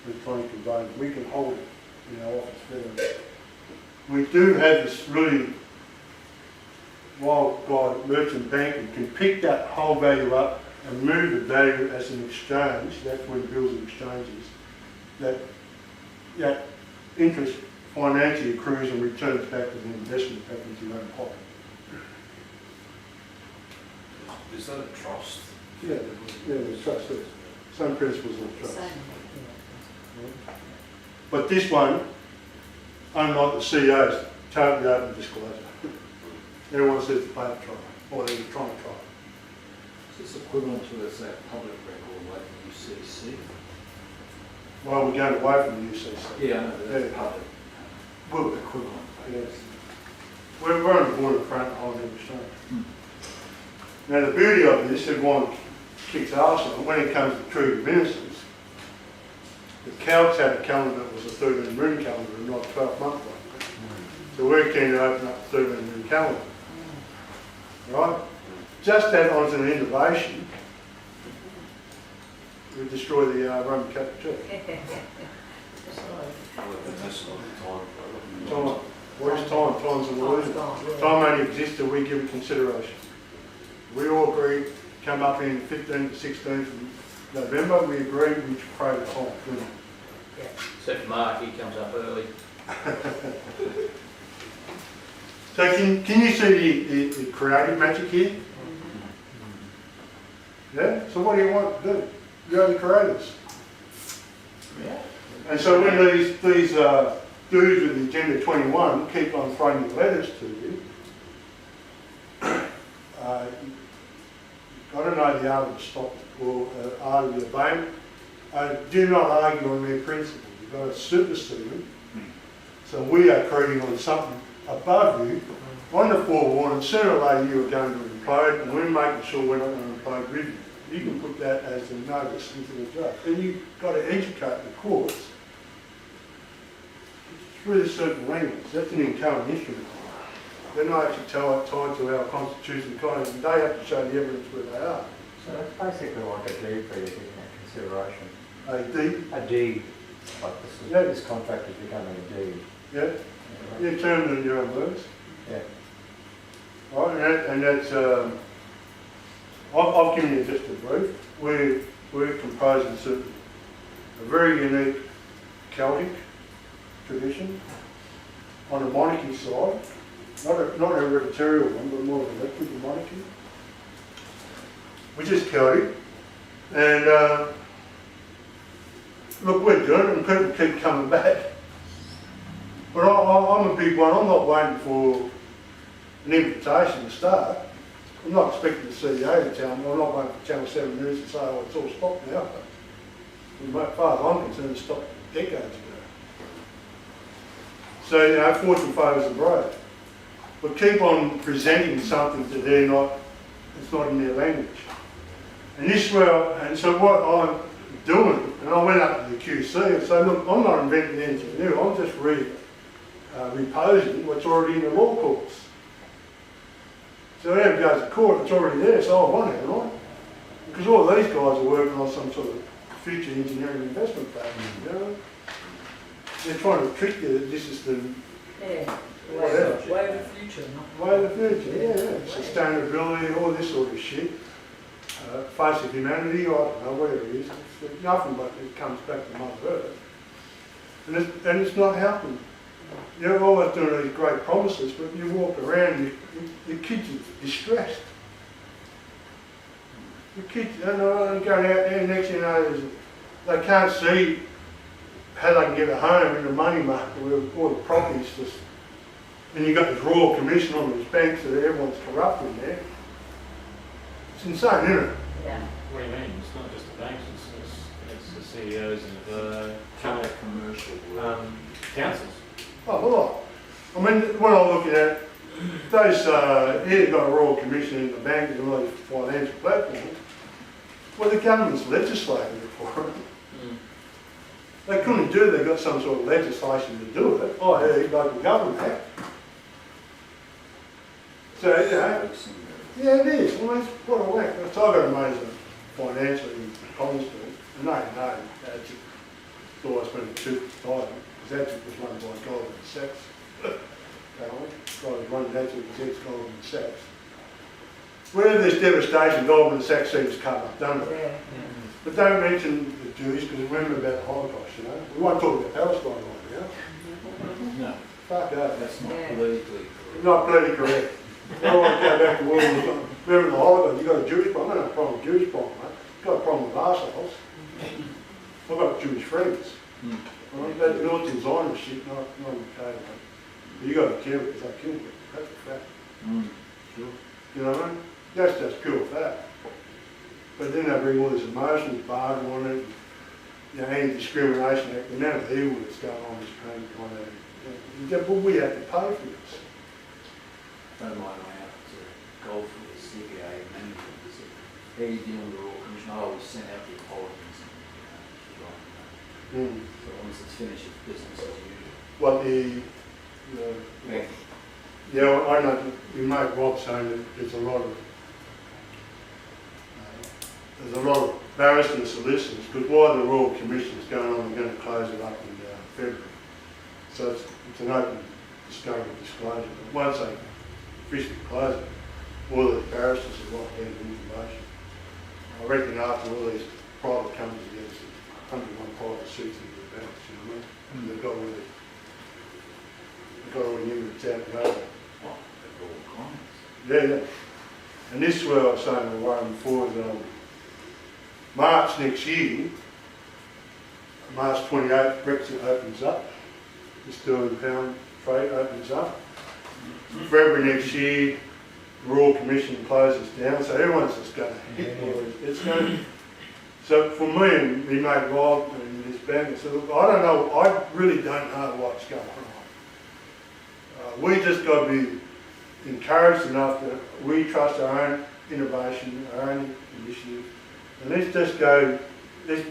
electronic conveyance. We can hold it in our office there. We do have this really wild guy merchant banking can pick that whole value up and move the value as an exchange. That's when bills and exchanges. That interest financially accrues and returns back as an investment back into your own pocket.
is that a trust?
Yeah, the trust is. Same principles of trust.
Same.
But this one, unlike the CEOs, totally open disclosure. Everyone says to pay a trial, or they're trying to try.
Is this equivalent to, let's say, a public record like UCC?
Well, we're going away from the UCC.
Yeah, I know, but that's
Yeah.
part of
Well,
the equivalent.
yes. We're on the border front of the exchange. Now, the beauty of this, everyone kicks arse on it, when it comes to Treaty of Innocence, the Celts had a calendar that was a 13-moon calendar and not a 12-month one. So we're keen to open up a 13-moon calendar. Right? Just add on to the innovation, we destroy the Roman Catholic Church.
That's not the time.
Time. What is time? Time's an illusion. Time only exists till we give it consideration. We all agree, come up in 15th to 16th of November, we agree we should pray the time.
Except for Mark, he comes up early.
So can you see the creative magic here? Yeah? So what do you want to do? You're the creators.
Yeah.
And so when these dudes with the Agenda 21 keep on throwing the letters to you, I don't know the art of the stop or art of the obeying. Do not argue on their principles. You've got to supersede them. So we are creating on something above you, on the forewarning. Sooner or later you are going to implode, and we're making sure we're not going to implode with you. You can put that as a notice into the judge. Then you've got to educate the courts through a certain language. That's an inherent instrument. They're not actually tied to our constitution kind and they have to show the evidence where they are.
So it's basically like a deed for you taking that consideration.
A deed.
A deed. Like this,
Yeah.
this contract is becoming a deed.
Yeah. You termed it in your own words.
Yeah.
Right, and that's, I've given you just a brief. We're composing a very unique Celtic tradition on a monarchy side, not a hereditary one, but more of an elected monarchy, which is Celtic. And look, we're doing it and people keep coming back. But I'm a big one. I'm not waiting for an invitation to start. I'm not expecting the CEO to tell me. I'm not waiting for Channel 7 News to say, oh, it's all stopped now. But as far as I'm concerned, it stopped decades ago. So, you know, fortune favours the brave. But keep on presenting something that they're not, it's not in their language. And this well, and so what I'm doing, and I went up to the QC and said, look, I'm not inventing anything new. I'm just reposing what's already in the law courts. So whenever it goes to court, it's already there, so I want it, right? Because all these guys are working on some sort of future engineering investment package, you know? They're trying to trick you that this is the whatever.
Way of the future, not
Way of the future, yeah. Sustainability, all this sort of shit. Face of humanity, I don't know, whatever it is. It's nothing but it comes back to Mother Earth. And it's not happening. You're always doing these great promises, but you walk around and your kids are distressed. Your kids, and going out there, next thing you know, they can't see how they can get a home in the money market where all the properties just, and you've got this Royal Commission on these banks that everyone's corrupt in there. It's insane, isn't it?
Yeah.
What do you mean? It's not just the banks, it's the CEOs of
Commercial work.
councils.
Oh, well, I mean, when I look at those, here you've got a Royal Commission in the bank and all these financial platforms, well, the government's legislated it for them. They couldn't do it, they've got some sort of legislation to do it, i.e. Local Government Act. So, you know, yeah, it is. Well, that's what I went. So I've got a mate who's financially Collins to it, and they know that's always been a tooth title, because that's was run by Goldman Sachs. Guy was running that's Goldman Sachs. Wherever there's devastation, Goldman Sachs seems to come up, don't it?
Yeah.
But don't mention the Jews, because remember about the Holocaust, you know. We won't talk about Palestine right now.
No,
Fuck that.
that's not
Yeah.
politically correct.
Not politically correct. I don't want to go back to World War II. Remember the Holocaust, you've got a Jewish problem. I don't have a problem with Jewish problem, mate. I've got a problem with arseholes. I've got Jewish friends. Right? That militant Zionist shit, not okay, mate. But you've got to kill it because they killed it. That's a fact.
Sure.
You know what I mean? That's just pure fact. But then they bring all this emotions, bargain on it. Anti-Discrimination Act, the amount of evil that's going on in this country, but we have to pay for this.
Don't mind way out to golf with the CPA management. Is it, how you dealing with the Royal Commission? I always send out the apologies and she's like, so once it's finished, it's business as usual.
What
Yeah.
yeah, I know you make Rob saying that there's a lot of barristers and solicitors, because while the Royal Commission is going on, we're going to close it up in February. So it's an open disclosure. But once they officially close it, all the barristers have got their information. I reckon after all these private companies against 101 private suits into the banks, you know what I mean? They've got all the units out and over.
Oh, they're all clients.
Yeah. And this is where I was saying we're worrying before is March next year, March 28th, Brexit opens up. The sterling pound trade opens up. February next year, the Royal Commission closes down, so everyone's just going to hit it's going. So for me and me mate Rob and this bank, I said, look, I don't know, I really don't know what's going on. We just got to be encouraged enough that we trust our own innovation, our own initiative, and let's just go, let's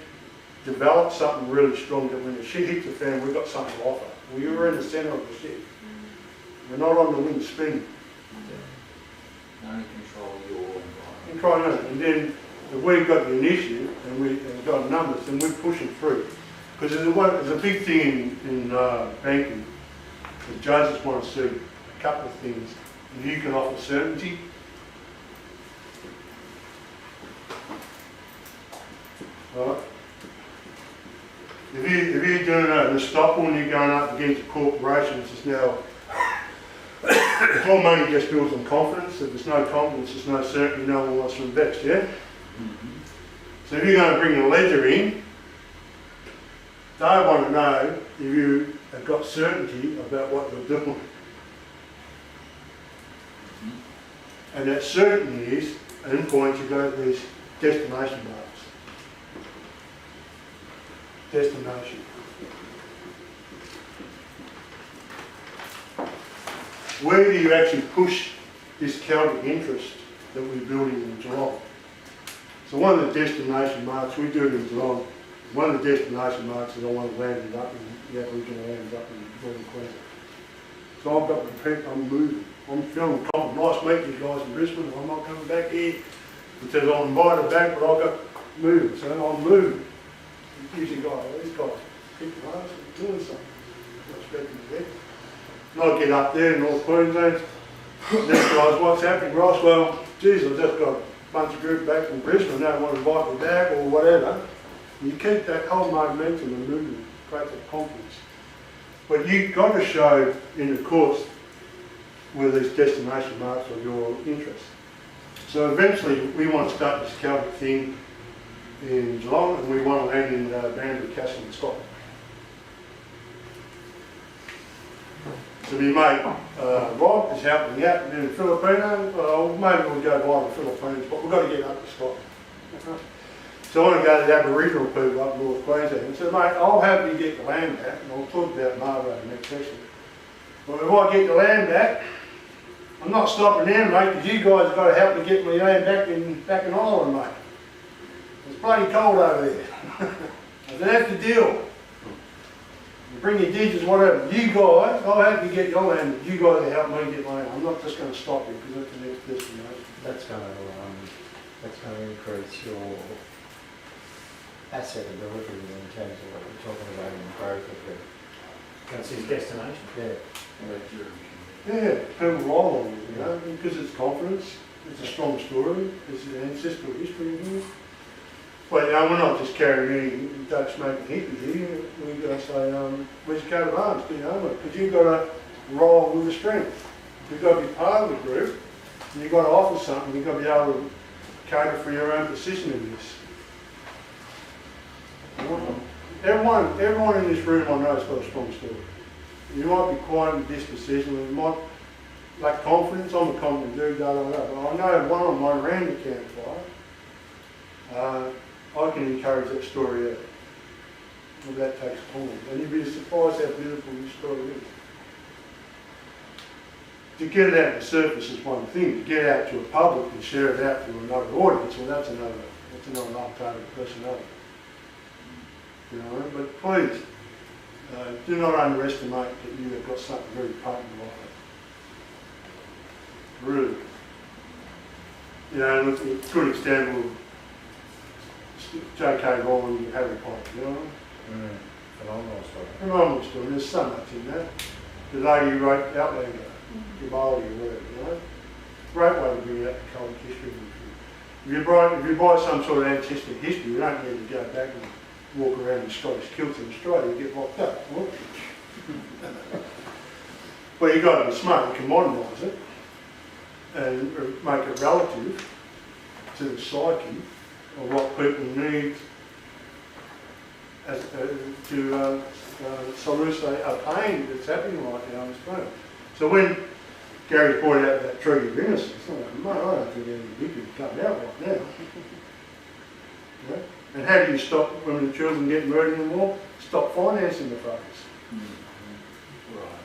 develop something really strong that when the shit hits the fan, we've got something to offer. We were in the centre of the shit. We're not on the wing spinning.
Only control your environment.
And try that. And then if we've got the initiative and we've got numbers, then we're pushing through. Because there's a big thing in banking. The judges want to see a couple of things. If you can offer certainty, right? If you're doing that in a stop when you're going up against corporations, it's now all money gets built on confidence. If there's no confidence, there's no certainty, no one wants to invest, yeah? So if you're going to bring a ledger in, they want to know if you have got certainty about what you're doing. And that certainty is, at any point you go to these destination marks. Destination. Where do you actually push this Celtic interest that we're building in Geelong? So one of the destination marks, we do it in Geelong, one of the destination marks is I want to land it up in the Aboriginal lands up in Northern Queensland. So I've got the people, I'm moving. I'm feeling confident. Nice meeting you guys in Brisbane. I'm not coming back here. It says I'm invited back, but I've got moving. So I'm moving. Usually these guys keep the lines and doing something. Not expecting to get. And I get up there in North Queensland. This guy's, what's happening, Ross? Well, geez, I've just got a bunch of group back from Brisbane. They want to invite me back or whatever. And you keep that whole momentum and movement, create that confidence. But you've got to show in the courts where these destination marks are your interest. So eventually we want to start this Celtic thing in Geelong and we want to land in Banbury Castle in Scotland. So my mate Rob is helping me out in the Philippines. Well, maybe we'll go by the Philippines, but we've got to get up to Scotland. So I want to go to the Aboriginal people up North Queensland and say, mate, I'll help you get the land back, and I'll talk about Marvo in the next session. But if I get the land back, I'm not stopping there, mate, because you guys have got to help me get my land back in Ireland, mate. It's bloody cold over there. I said, that's the deal. You bring your digits, whatever. You guys, I'll help you get your land, but you guys will help me get my land. I'm not just going to stop you because that's the next destination.
That's going to increase your asset ability in terms of what we're talking about in the growth of the.
That's his destination.
Yeah.
Yeah, people roll on it, you know, because it's confidence, it's a strong story, there's an ancestral history in here. But you know, we're not just carrying any Dutch making hippies here, we've got to say, where's your coat of arms, do you know, because you've got to roll with the strength. You've got to be part of the group, and you've got to offer something, you've got to be able to cater for your own position in this. Everyone in this room I know has got a strong story. You might be quiet in disposition, you might lack confidence. I'm a confident dude, but I know one-on-one around the campfire, I can encourage that story out. Well, that takes time. And you'd be surprised how beautiful this story is. To get it out to the surface is one thing. To get out to a public and share it out to another audience, well, that's another non-target personality. You know, but please, do not underestimate that you have got something very potent like it. Really. You know, look, a good example of J.K. Rowling and Harry Potter, you know?
Phenomenal story.
Phenomenal story, there's so much in that. The lady who wrote Outlander, Gibaldi or whatever, you know? Great way to bring out the college history. If you buy some sort of ancestral history, you don't need to go back and walk around in Scottish kilts in Australia, you get locked up. Well, you've got to be smart, you can modernise it and make it relative to the psyche of what people need as, to solace a pain that's happening right now in Australia. So when Gary pointed out that treaty of innocence, I'm like, mate, I don't think anything big is coming out right now. Yeah? And how do you stop women and children getting murdered in the war? Stop financing the fuckers.
Right.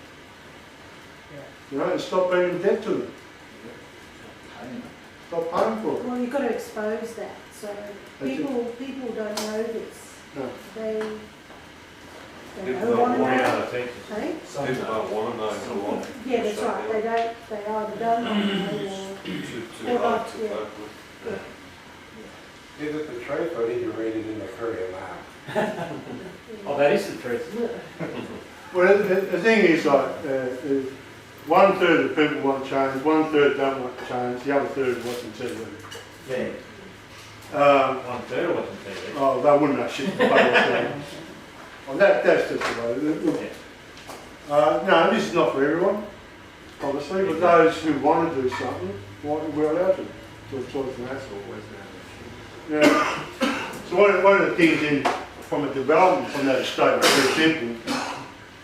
You know, and stop being in debt to them. Stop paying for it.
Well, you've got to expose that, so
That's
people don't know this.
No.
They
People
don't
don't
want
want
to
Out
know.
of Texas.
Hey?
People don't want to know, they want
Yeah, that's right, they either don't want to know
too hard to
Yeah.
cope with.
Is it the truth or did you read it in the Courier Mail?
Oh, that is the truth.
Well, the thing is, like, is 1/3 of people want change, 1/3 don't want change, the other third watching TV.
Yeah. 1/3 of what's in TV.
Oh, they wouldn't know shit about it. Well, that's just the way. Look, no, this is not for everyone, obviously, but those who want to do something, we're allowed to. So it's choice and that's always now. Yeah. So one of the things from a development from that estate is very simple,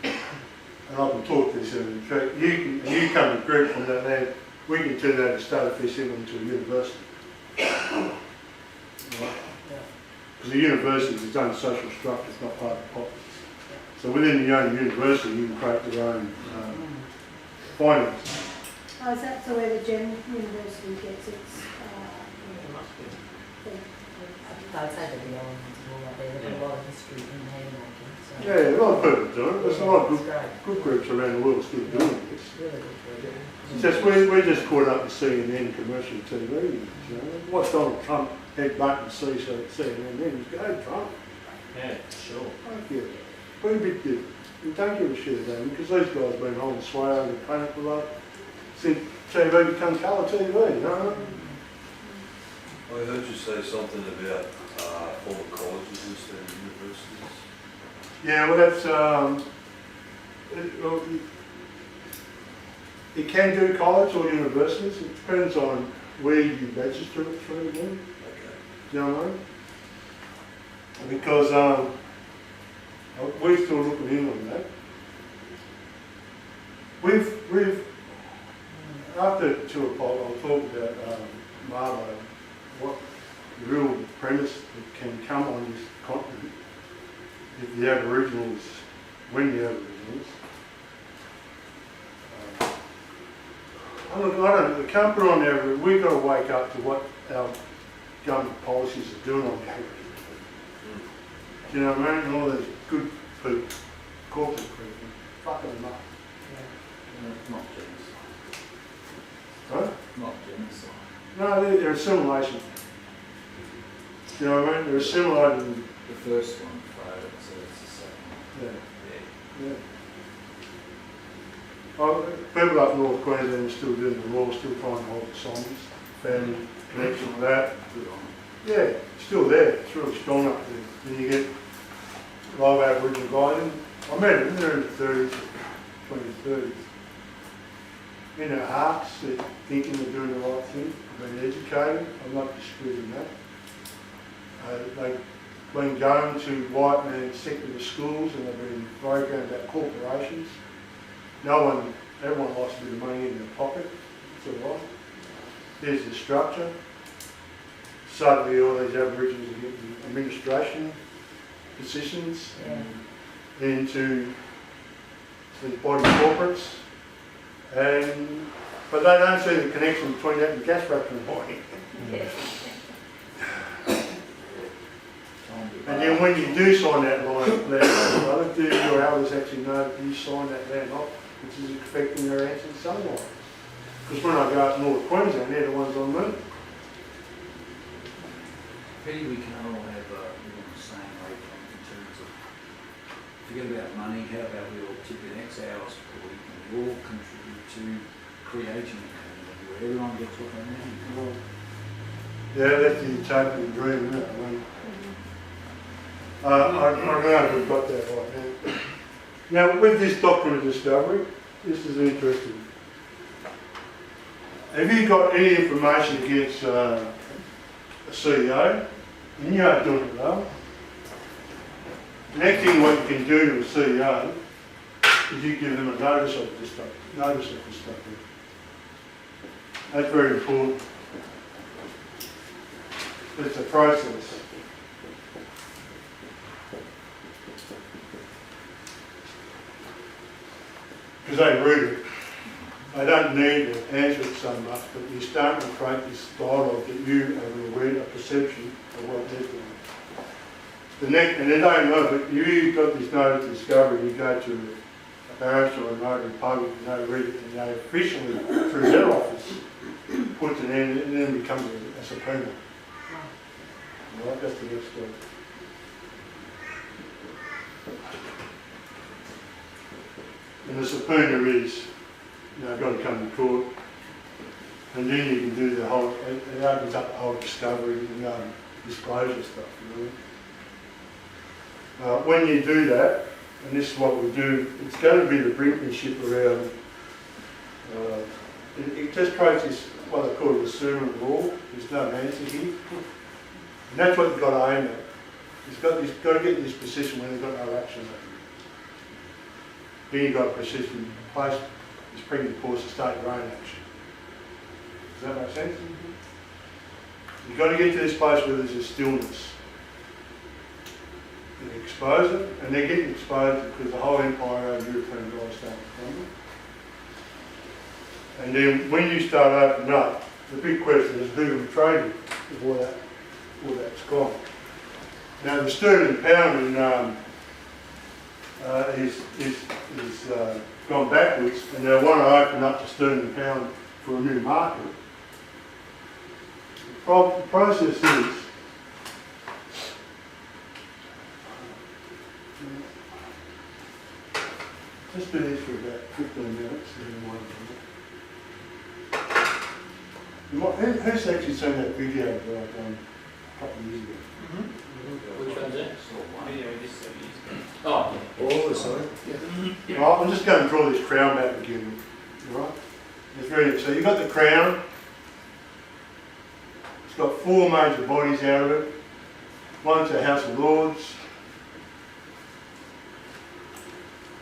and I can talk to this in fact, you come to group from that land, we can turn that estate official into a university. Because the university is own social structure, it's not part of the populace. So within the own university, you can create your own finance.
Oh, is that so where the General University gets its, thing?
I'd say that the elements of all that there, there's a lot of history in handmaking, so.
Yeah, a lot of people do it. There's a lot of
It's
good,
great.
good groups around the world still doing this.
It's really good.
It's just we're just caught up with CNN commercial TV. You know? Watch Donald Trump headbutt and CNN then go Trump.
Yeah, sure.
Thank you. Be a bit different. And don't give a shit about them because these guys have been holding sway over the planet for like since TV become colour TV. You know?
I heard you say something about former colleges instead of universities.
Yeah, well that's you can do college or universities. It depends on where you register it through them.
Okay.
Do you know what I mean? Because we're still looking in on that. We've after 2 o'clock I'll talk about Marlow, what the real premise that can come on this continent if the Aboriginals, when the Aboriginals, I can't put on there, we've got to wake up to what our government policies are doing on the Aboriginal people. Do you know what I mean? And all these good people, corporate people, fucking them up.
Not genocide.
Huh?
Not genocide.
No, they're assimilation. Do you know what I mean? They're assimilating.
The first one failed, so it's the second one.
Yeah. Yeah. Oh, people up North Queensland are still doing the law, still trying to hold the songs, family connection with that.
Good on
Yeah, it's still there. It's really strong up there. Then you get a lot of Aboriginal guys in. I met them, they're in the 30s, 20s, 30s. In their hearts, they're thinking they're doing the right thing, they've been educated. I'm not disputing that. They've been going to white man secular schools and they've been programmed about corporations. Everyone likes a bit of money in their pocket. It's all right. Here's the structure. Suddenly all these Aboriginals are getting administration positions
Yeah.
into these body corporates, but they don't see the connection between that and gas structure and mining.
Yeah.
And then when you do sign that land, well, do your others actually know that you signed that land off, which is affecting their answer to sunlight? Because when I go up North Queensland, they're the ones on me.
Maybe we can all have the same rate in terms of, forget about money, how about we all chip in X hours per week and we all contribute to creating a community where everyone gets what they need.
Yeah, that's the utopian dream, isn't it? I mean, I know we've got that right now. Now, with this doctrine of discovery, this is interesting. Have you got any information against a CEO? And you aren't doing it though. The next thing what you can do to a CEO is you give them a notice of this stuff. That's very important. It's a process. Because they read it. They don't need to answer it so much, but you start to create this dialogue that you have a perception of what they're doing. And they don't know, but you've got this notice of discovery, you go to a barrister or a notary public and they read it and they officially, through their office, puts it in and then becomes a subpoena. Right, that's the next step. And the subpoena is, got to come to court, and then you can do the whole, it opens up the whole discovery and disclosure stuff, when you do that, and this is what we do, it's going to be the brinkmanship around, it just creates this, what they call the serum of law. There's no answer here. And that's what you've got to aim at. You've got to get in this position when they've got no action at you. Then you've got a position, place, is pregnant course to start your own action. Does that make sense? You've got to get to this place where there's a stillness. You expose it, and they're getting exposed because the whole empire over European guys starting to crumble. And then when you start opening up, the big question is who do we trade with before that's gone. Now the sterling pound is gone backwards, and they want to open up the sterling pound for a new market. The process is just do this for about 15 minutes. Who's actually seen that video that I've done a couple of years ago?
Which one's that?
Video we just said years ago.
Oh,
Oh, sorry.
Right, I'm just going to draw this crown back again. Right? It's very, so you've got the crown. It's got four major bodies out of it. One's the House of Lords,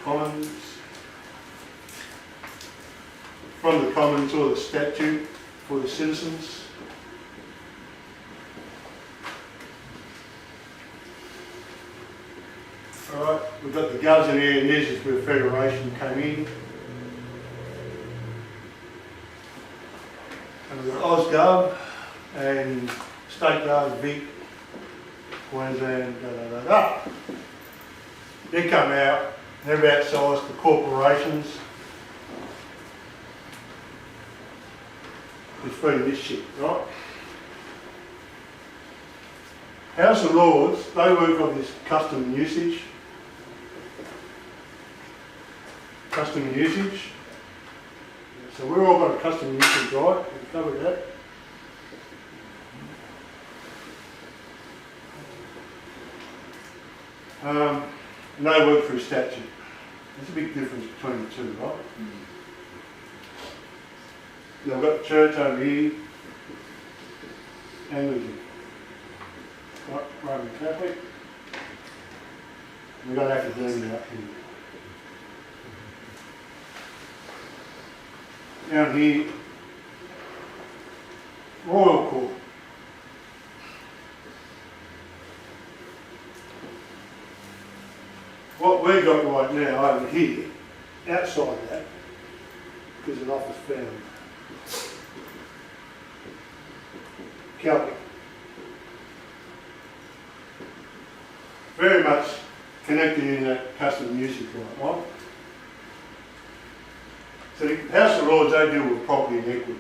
Commons. From the Commons, or the statute for the citizens. Alright, we've got the Govs in here, and this is where Federation came in. And we've got Osgov and State Guards, Vic, Queensland, They come out, they're outsized the corporations. It's feeding this shit, right? House of Lords, they work on this custom and usage. Custom and usage. So we're all got a custom and usage, right? We covered that. And they work through statute. There's a big difference between the two, right? Now I've got the church over here, Anglican, Roman Catholic, and we've got academia up here. Down here, Royal Court. what we've got right now over here, outside that, is an office found. Celtic. Very much connected in that custom music, right? So the House of Lords, they deal with property and equity.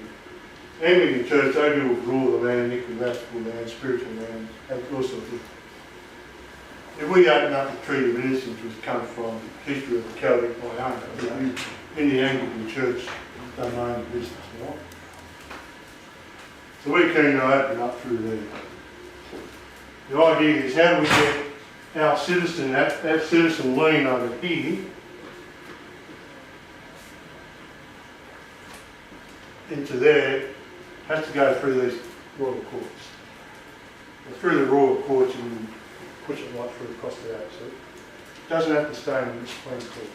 Anglican Church, they deal with rule of the land, ecclesiastical land, spiritual land, and all sorts of things. If we open up the Treaty of Innocence, which comes from the history of the Celtic Iona, in the Anglican Church, don't own the business, right? So we can open up through there. The idea is, how do we get our citizen, that citizen lien over here, into there, has to go through these royal courts. And through the royal courts and push it right through across the out. So it doesn't have to stay in the Supreme Court.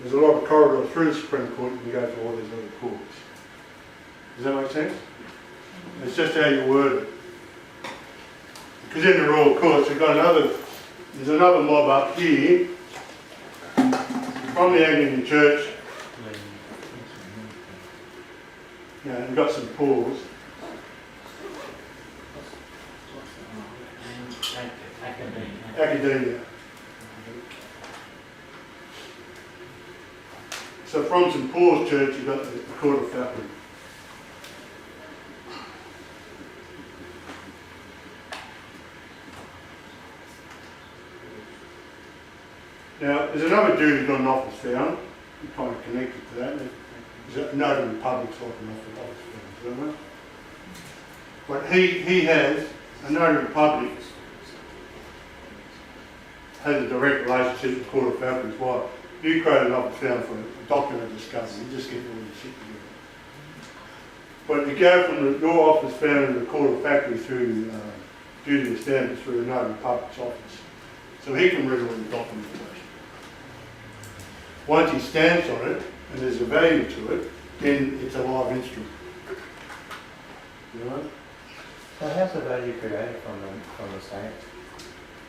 There's a lot of corridor through the Supreme Court, you can go to all these other courts. Does that make sense? It's just how you word it. Because in the royal courts, there's another mob up here from the Anglican Church. You know, you've got some pools. Academia. So from St Paul's Church, you've got the Court of Faculty. Now, there's another dude who's got an office found, kind of connected to that. There's a notary public's like an office found, isn't it? But he has, a notary public has a direct relationship with the Court of Faculty. Why? You create an office found for a document discovery, you just get all your shit together. But you go from your office found in the Court of Faculty through duty established through a notary public's office. So he can read all the documentation. Once he stamps on it, and there's a value to it, then it's a live instrument. You know?
So how's the value created from the stamp?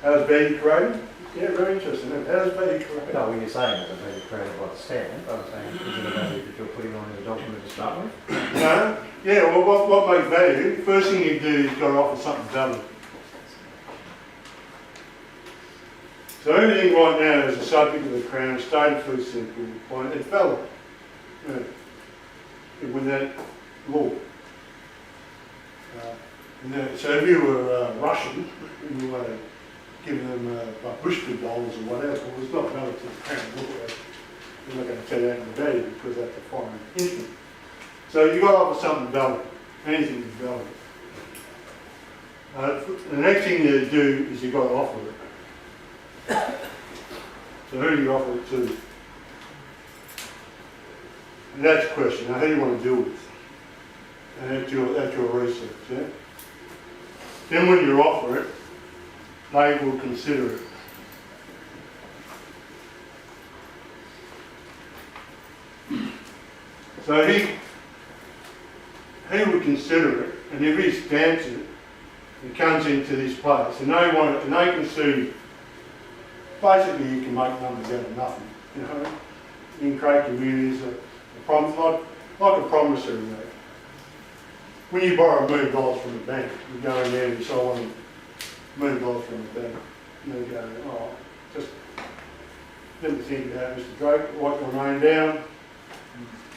How's value created? Yeah, very interesting. How's value created?
No, when you're saying it's a value created by the stamp, I'm saying, is it a value that you're putting on in the document to start with?
No. Yeah, well, what makes value? First thing you do is you've got to offer something valid. So everything right now is a subject of the Crown, stated for simple, it's valid. You know, with that law. So if you were Russian, and you were giving them like Bushka dollars or whatever, well, it's not valid to the Crown. They're not going to tell you that in the value because that's a foreign instrument. So you've got to offer something valid. Anything is valid. The next thing you do is you've got to offer it. So who do you offer it to? And that's the question. Now, who do you want to deal with? And that's your research, yeah? Then when you offer it, they will consider it. So he would consider it, and if he stamps it, it comes into this place, and they want it, and they can see. Basically, you can make numbers out of nothing. You know, you can create communities, like a promissory note. When you borrow $1 million from the bank, you go in there and you say, I want $1 million from the bank. And they go, oh, just let me think about it, Mr. Drake, write your name down,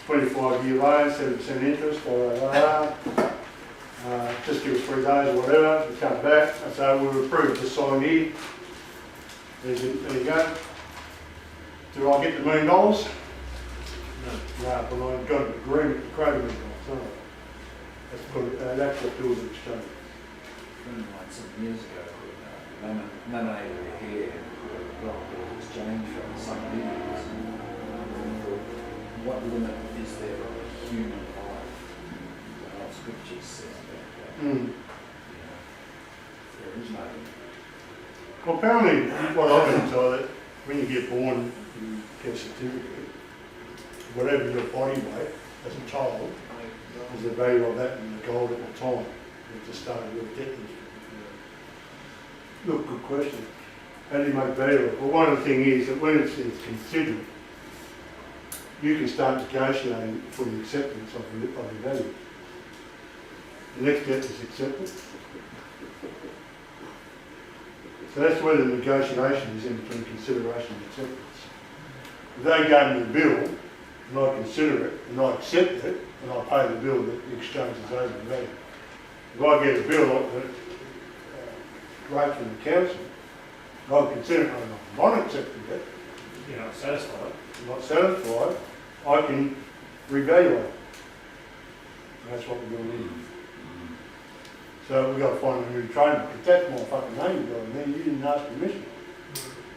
25-year loan, 7% interest, blah, blah, blah. Just give us 3 days or whatever, we come back, I say, we've approved the sign here. There you go. Do I get the $1 million? No. No, but I've got an agreement to create $1 million. No. That's what builds an exchange.
Like some years ago, nominated a hair for exchange from some millions. What limit is there on a human life? What scriptures says about that? There is no limit.
Well, apparently, what I've been told, that when you get born, you get a certificate. Whatever your body weight as a child, is the value of that in the gold at the time. You just started to get this. Look, good question. How do you make value of it? Well, one of the things is that when it's considered, you can start negotiating for the acceptance of the value. The next step is acceptance. So that's where the negotiation is in between consideration and acceptance. If they gave me a bill, and I consider it, and I accept it, and I pay the bill, the exchange is over the value. If I get a bill right from the council, and I consider it, and I'm not accepting it,
You're not satisfied.
I'm not satisfied, I can revalue it. And that's what we're doing here. So we've got to find a new trainer, because that's my fucking name you got in there, you didn't ask permission.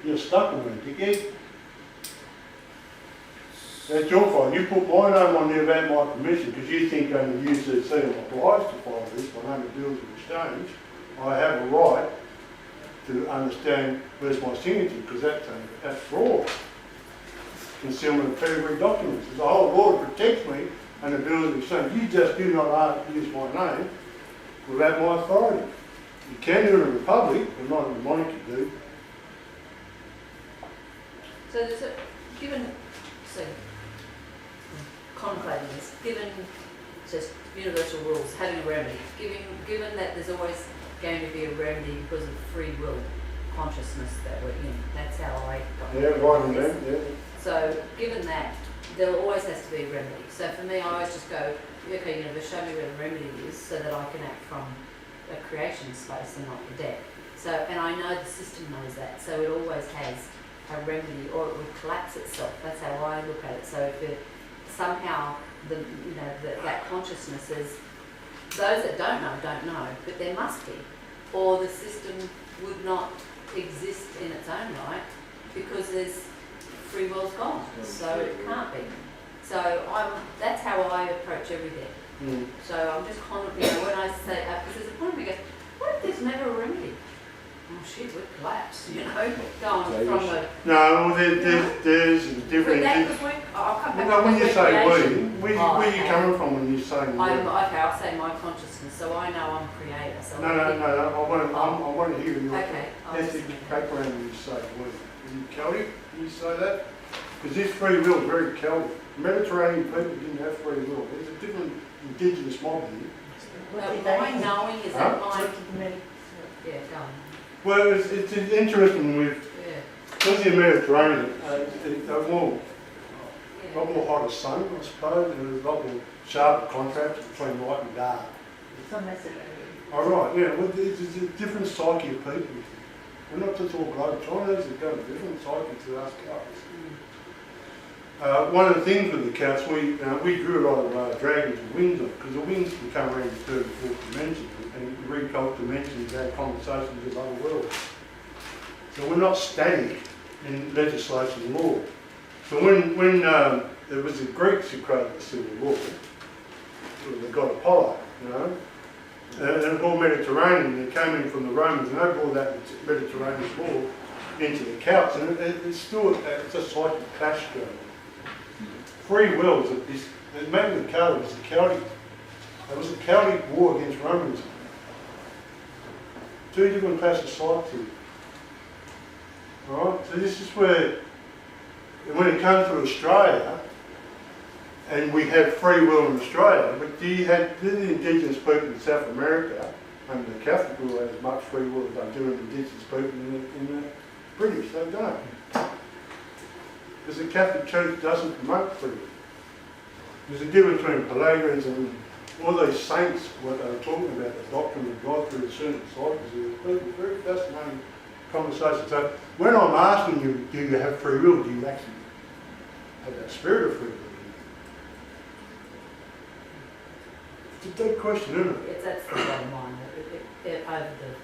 You're stuck with me, dickhead. That's your fault. You put my name on there without my permission because you think under UCC applies to follow this, my name is Bills of Exchange. I have a right to understand where's my signature because that's fraud. Concealment of pedigree documents. There's a whole law that protects me under Bills of Exchange. You just do not use my name without my authority. You can do it in a republic, but not in a monarchy, dude.
So there's a, given, so, contemplating this, given just universal rules, having a remedy, given that there's always going to be a remedy because of free will consciousness that we're in, that's how I got
Yeah, right on that, yeah.
So given that, there always has to be a remedy. So for me, I always just go, okay, universe, show me where the remedy is so that I can act from a creation space and not the deck. So, and I know the system knows that, so it always has a remedy or it would collapse itself. That's how I look at it. So if it somehow, that consciousness is, those that don't know, but there must be, or the system would not exist in its own right because there's free will's gone, so it can't be. So that's how I approach everything.
Mm.
So I'm just contemplating, when I say, because there's a point where we go, what if there's never a remedy? Oh shit, we'd collapse, going from a...
No, there's a different...
I'll come back
No, when
to
you say
creation.
where are you coming from when you say we?
I'll say my consciousness, so I know I'm a creator. So
No, I want to hear your
okay,
ethnic background when you say we. Are you Celtic when you say that? Because this free will is very Celtic. Mediterranean people didn't have free will. There's a different indigenous mob here.
my knowing is that my... Yeah, go on.
Well, it's interesting with, because the Mediterranean, they're a lot more hotter sun, I suppose, and there's a lot more sharper contrast between light and dark. All right, yeah, well, there's a different psyche of people. We're not just all global Chinese, they've got a different psyche to us Celts. One of the things with the Celts, we drew a lot of dragons and wings on because the wings can come around the third and fourth dimension, and the recult dimensions have conversations with other worlds. So we're not static in legislation and law. So when there was the Greeks who created the civil law, they got Apollo, and it all Mediterranean. They came in from the Romans and they brought that Mediterranean law into the Celts, and it's still it's a psychic clash going on. Free will is the Magna Carta was the Celtic. It was a Celtic war against Romanism. Two different classes sides here. Alright, so this is where, when it comes to Australia, and we have free will in Australia, but do the indigenous people in South America, under the Catholic rule, have as much free will as they do in indigenous people in the British? They don't. Because the Catholic Church doesn't promote free will. There's a difference between Pelagians and all those saints, what they were talking about, the doctrine of God through the certain cycles. It's a very fascinating conversation. So when I'm asking you, do you have free will, do you actually have that spirit of free will? It's a dead question, isn't it?
That's the bottom line.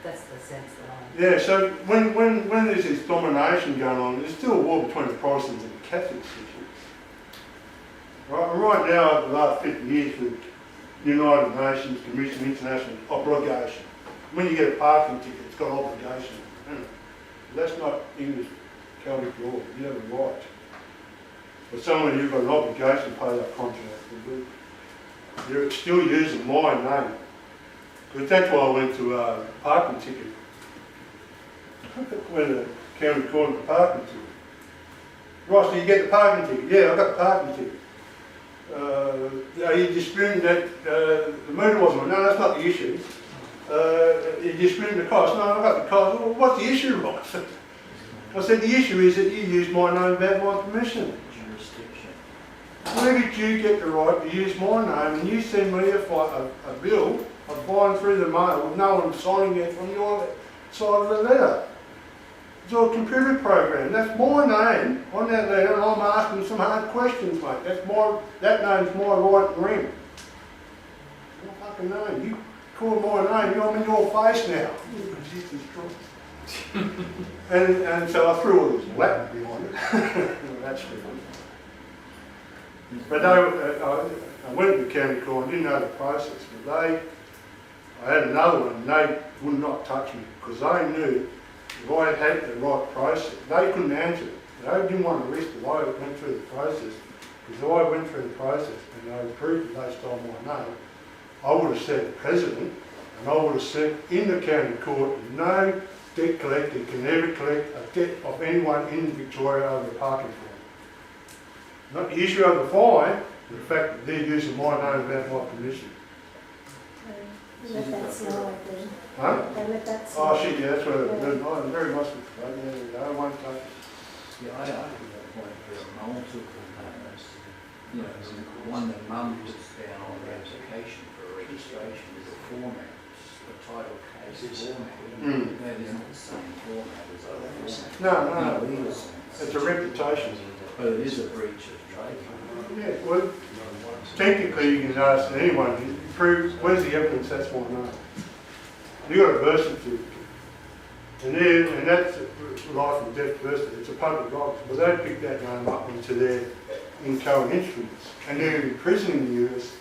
That's the sense that I...
Yeah, so when there's this domination going on, there's still a war between the Protestants and the Catholics. Right now, over the last 50 years, with United Nations Commission International obligation. When you get a parking ticket, it's got obligation. That's not English Celtic law. You have a right. But somewhere you've got an obligation to pay that contract. You're still using my name. Because that's why I went to a parking ticket. When the county court for parking ticket. Right, so you get the parking ticket. Yeah, I got the parking ticket. Are you disputing that the meter wasn't on? No, that's not the issue. You're disputing the cost. No, I got the cost. Well, what's the issue, Ross? I said the issue is that you used my name without my permission. Where did you get the right to use my name and you send me a bill, a fine through the mail with no one signing it from your side of the letter? It's all a computer program. That's my name on that letter, and I'm asking some hard questions, mate. That name's my right and ring. My fucking name. You call my name, I'm in your face now. Jesus Christ. and so I threw all this Latin behind it. That's stupid. But I went to the county court and didn't know the process, but I had another one and they would not touch me because they knew if I had the right process, they couldn't answer it. They didn't want to risk it. I went through the process. Because if I went through the process and they proved that they stole my name, I would have said the president and I would have said in the county court, no debt collector can ever collect a debt of anyone in Victoria over a parking fine. Not the issue of the fine, but the fact that they're using my name without my permission.
Let that slide then.
Huh?
They let that
Oh
slide.
shit, yeah, that's what I'm doing. I'm very much with that. I don't want to touch it.
Yeah, I argue that point where multiple names, you know, the one that Mum puts down on the application for a registration is a format, a title case format. That is not the same format as other formats.
No.
Legal sense.
It's a reputation.
But it is a breach of trade.
Yeah, well, technically you can ask anyone, you prove, where's the evidence that's my name? You got a birth certificate. And that's a life and death birth certificate, it's a public document. But they pick that name up into their inchoate instruments. And they're imprisoning you as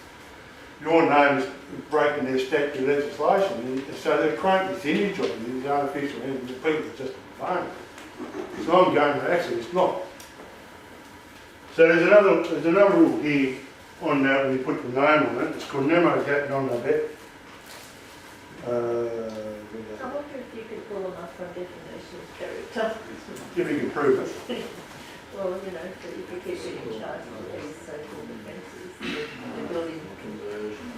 your name is breaking their statute legislation. And so they create this image of you, the artificial image, the people are just phone. So I'm going to actually it's not. So there's another rule here on that when you put the name on it. It's called Nemo Gat non bet.
I wonder if you could pull them up from definition of character.
If you can prove it.
Well, you know, so you could keep it in charge of these so-called offences, the building conversion.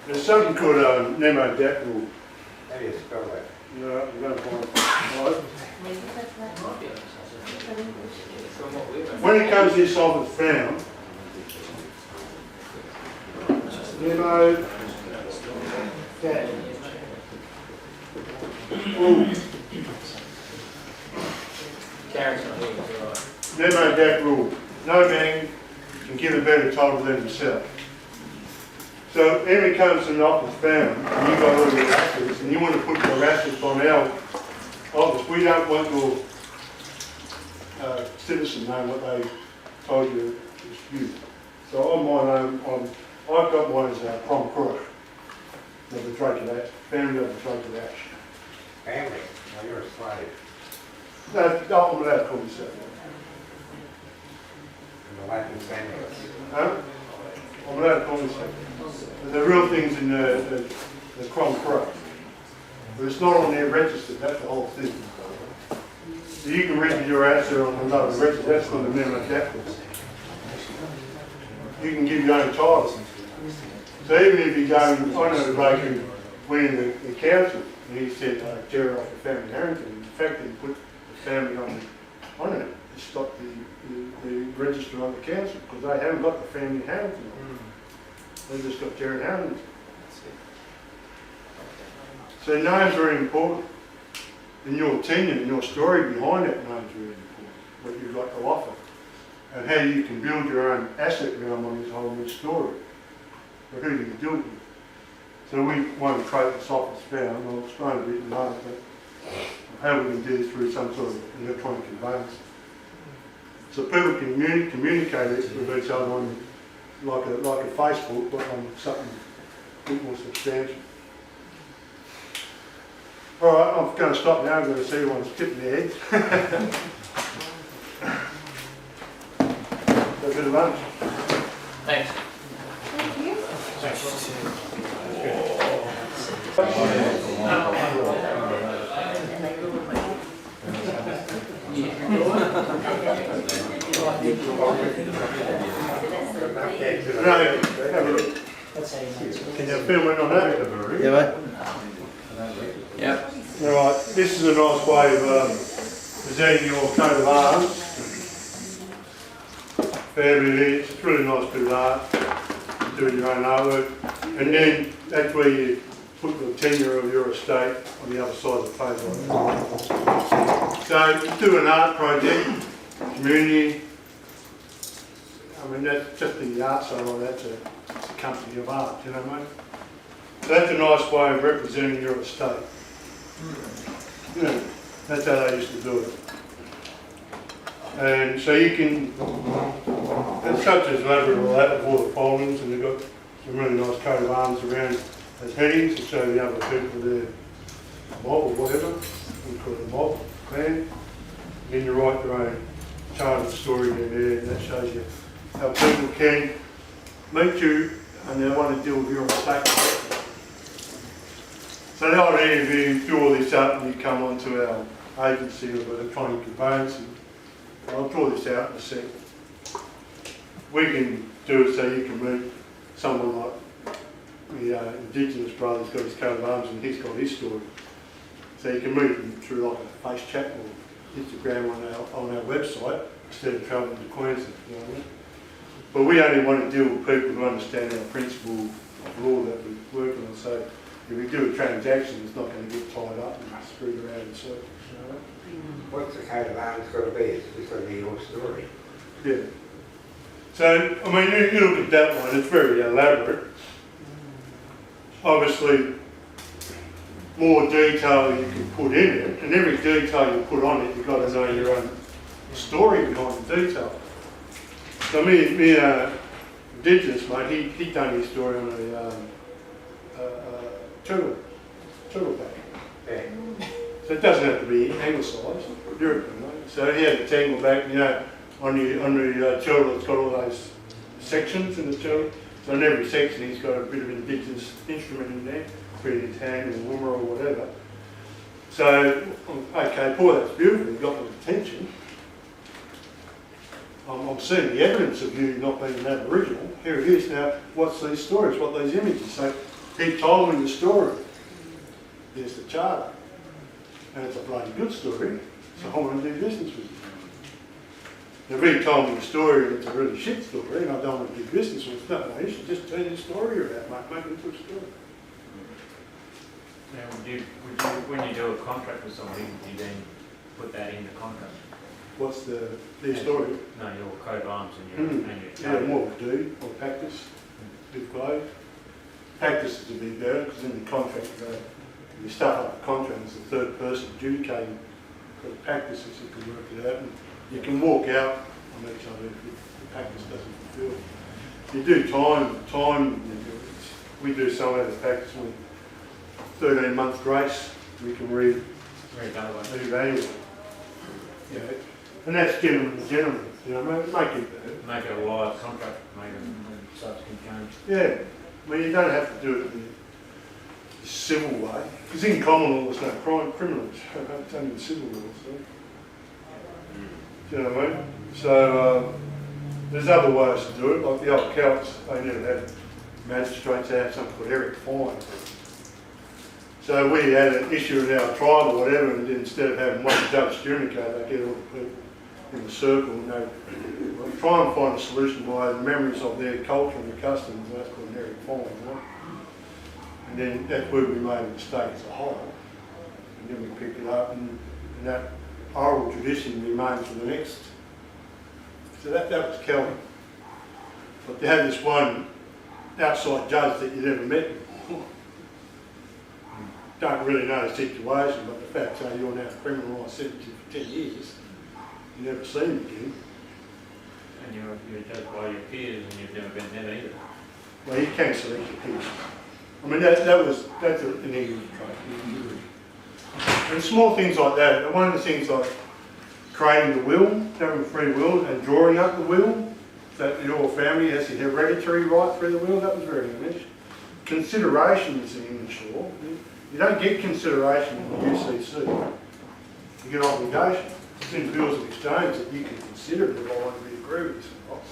There's something called Nemo Gat rule.
How do you spell that?
No, I'm going to find it. When it comes to this office found, Nemo Gat. Nemo Gat rule. No man can give a better title than himself. So when it comes to an office found, and you've got all your assets, and you want to put your assets on our office, we don't want your citizen know what they told you is you. So on my name, I've got mine as Prom Crook, of the Drake Ash, family of the Drake Ash.
Family? No, you're a slave.
No, I'm allowed to call myself that.
In the Latin family.
Huh? I'm allowed to call myself that. The real thing's in the Crom Crook. But it's not on their register, that's the whole thing. So you can register your asset on another register, that's not the minimum capital. You can give your own title. So even if you go, I know the bloke who went in the council, and he said, tear off the family Harrington. In fact, he put the family on it. It stopped the register on the council, because they haven't got the family Harrington on it. They just got Jared Harrington. So names are very important. And your tenure and your story behind that name is really important. What you've got to offer. And how you can build your own asset realm on this whole new story. But who do you do it with? So we want to create this office found. I'll explain a bit in a moment, but how we can do this through some sort of electronic conveyance. So people can communicate it with each other on like a Facebook, but on something a bit more substantial. Alright, I'm going to stop now. I'm going to see everyone's tipping their heads. Go to the lunch.
Thanks.
Thank you.
Thanks.
Can you film it on that?
Yeah, mate.
Yep.
Alright, this is a nice way of presenting your coat of arms. It's a really nice bit of art, doing your own artwork. And then that's where you put the tenure of your estate on the other side of the page. So you do an art project, community. I mean, that's just the art side of that's a company of art, you know what I mean? So that's a nice way of representing your estate. You know, that's how they used to do it. And so you can, and such as Labrador will have all the foldings, and they've got some really nice coat of arms around as headings to show the other people their mob or whatever, we call it a mob, clan. Then you write your own charted story in there, and that shows you how people can meet you and they want to deal with your estate. So the idea is you do all this up and you come onto our agency of electronic conveyancing. I'll draw this out in a sec. We can do it so you can meet someone like the Indigenous brother's got his coat of arms and he's got his story. So you can meet him through like a face chat or Instagram on our website instead of travelling to Queensland. You know what I mean? But we only want to deal with people who understand our principle of law that we're working on. So if we do a transaction, it's not going to get tied up and screwed around in circles. You know?
What's the coat of arms got to be? It's got to be your story.
Yeah. So, I mean, you look at that one, it's very elaborate. Obviously, more detail you can put in it, and every detail you put on it, you've got to know your own story behind the detail. So me Indigenous mate, he done his story on a turtle back.
Yeah.
So it doesn't have to be anglicised, European, right? So he had a tangle back, you know, on the turtle, it's got all those sections in the turtle. So in every section he's got a bit of Indigenous instrument in there, be it his hand or woomer or whatever. So, okay, boy, that's beautiful, you've got the attention. I'm seeing the evidence of you not being an Aboriginal. Here it is now, what's these stories, what these images? So he told me the story. There's the charter. And it's a bloody good story, so I want to do business with you. If he told me the story and it's a really shit story and I don't want to do business with you, no, you should just turn your story around, mate, make it a good story.
Now, would you, when you do a contract with somebody, would you then put that in the contract?
What's their story?
No, your coat of arms and your, and your
Yeah, what we do, or practice, with clothes. Practice is a bit better because in the contract, you start up the contract as the third person adjudicating. But the practice is you can work it out and you can walk out on each other if the practice doesn't fulfill. You do time, we do some of the practice with 13 month grace, we can reevaluate. Yeah. And that's gentleman to gentleman, you know, make it
make it a live contract, make it such can change.
Yeah, I mean, you don't have to do it the civil way, because in common law there's no criminals, it's only the civil law, so. Do you know what I mean? So, there's other ways to do it, like the old Celts, they never had magistrates, they had something called Eric Fine. So we had an issue in our trial or whatever, and instead of having one judge steering the case, they get all the people in the circle and they try and find a solution by the memories of their culture and their customs, and that's called an Eric Fine, right? And then that's where we made a mistake as a whole. And then we picked it up and that oral tradition remains for the next. So that was Kelvin. But to have this one outside judge that you never met before, don't really know the situation, but the fact that you're now criminalised sentence for 10 years, you never see him again.
And you're judged by your peers and you've never been there either.
Well, you can select your peers. I mean, that's an English trait. And small things like that, one of the things like creating the will, having a free will and drawing up the will, that your family has the hereditary right through the will, that was very English. Consideration is in English law. You don't get consideration in the UCC, you get obligation. It's in bills of exchange that you can consider it if I want to be agree with this or not.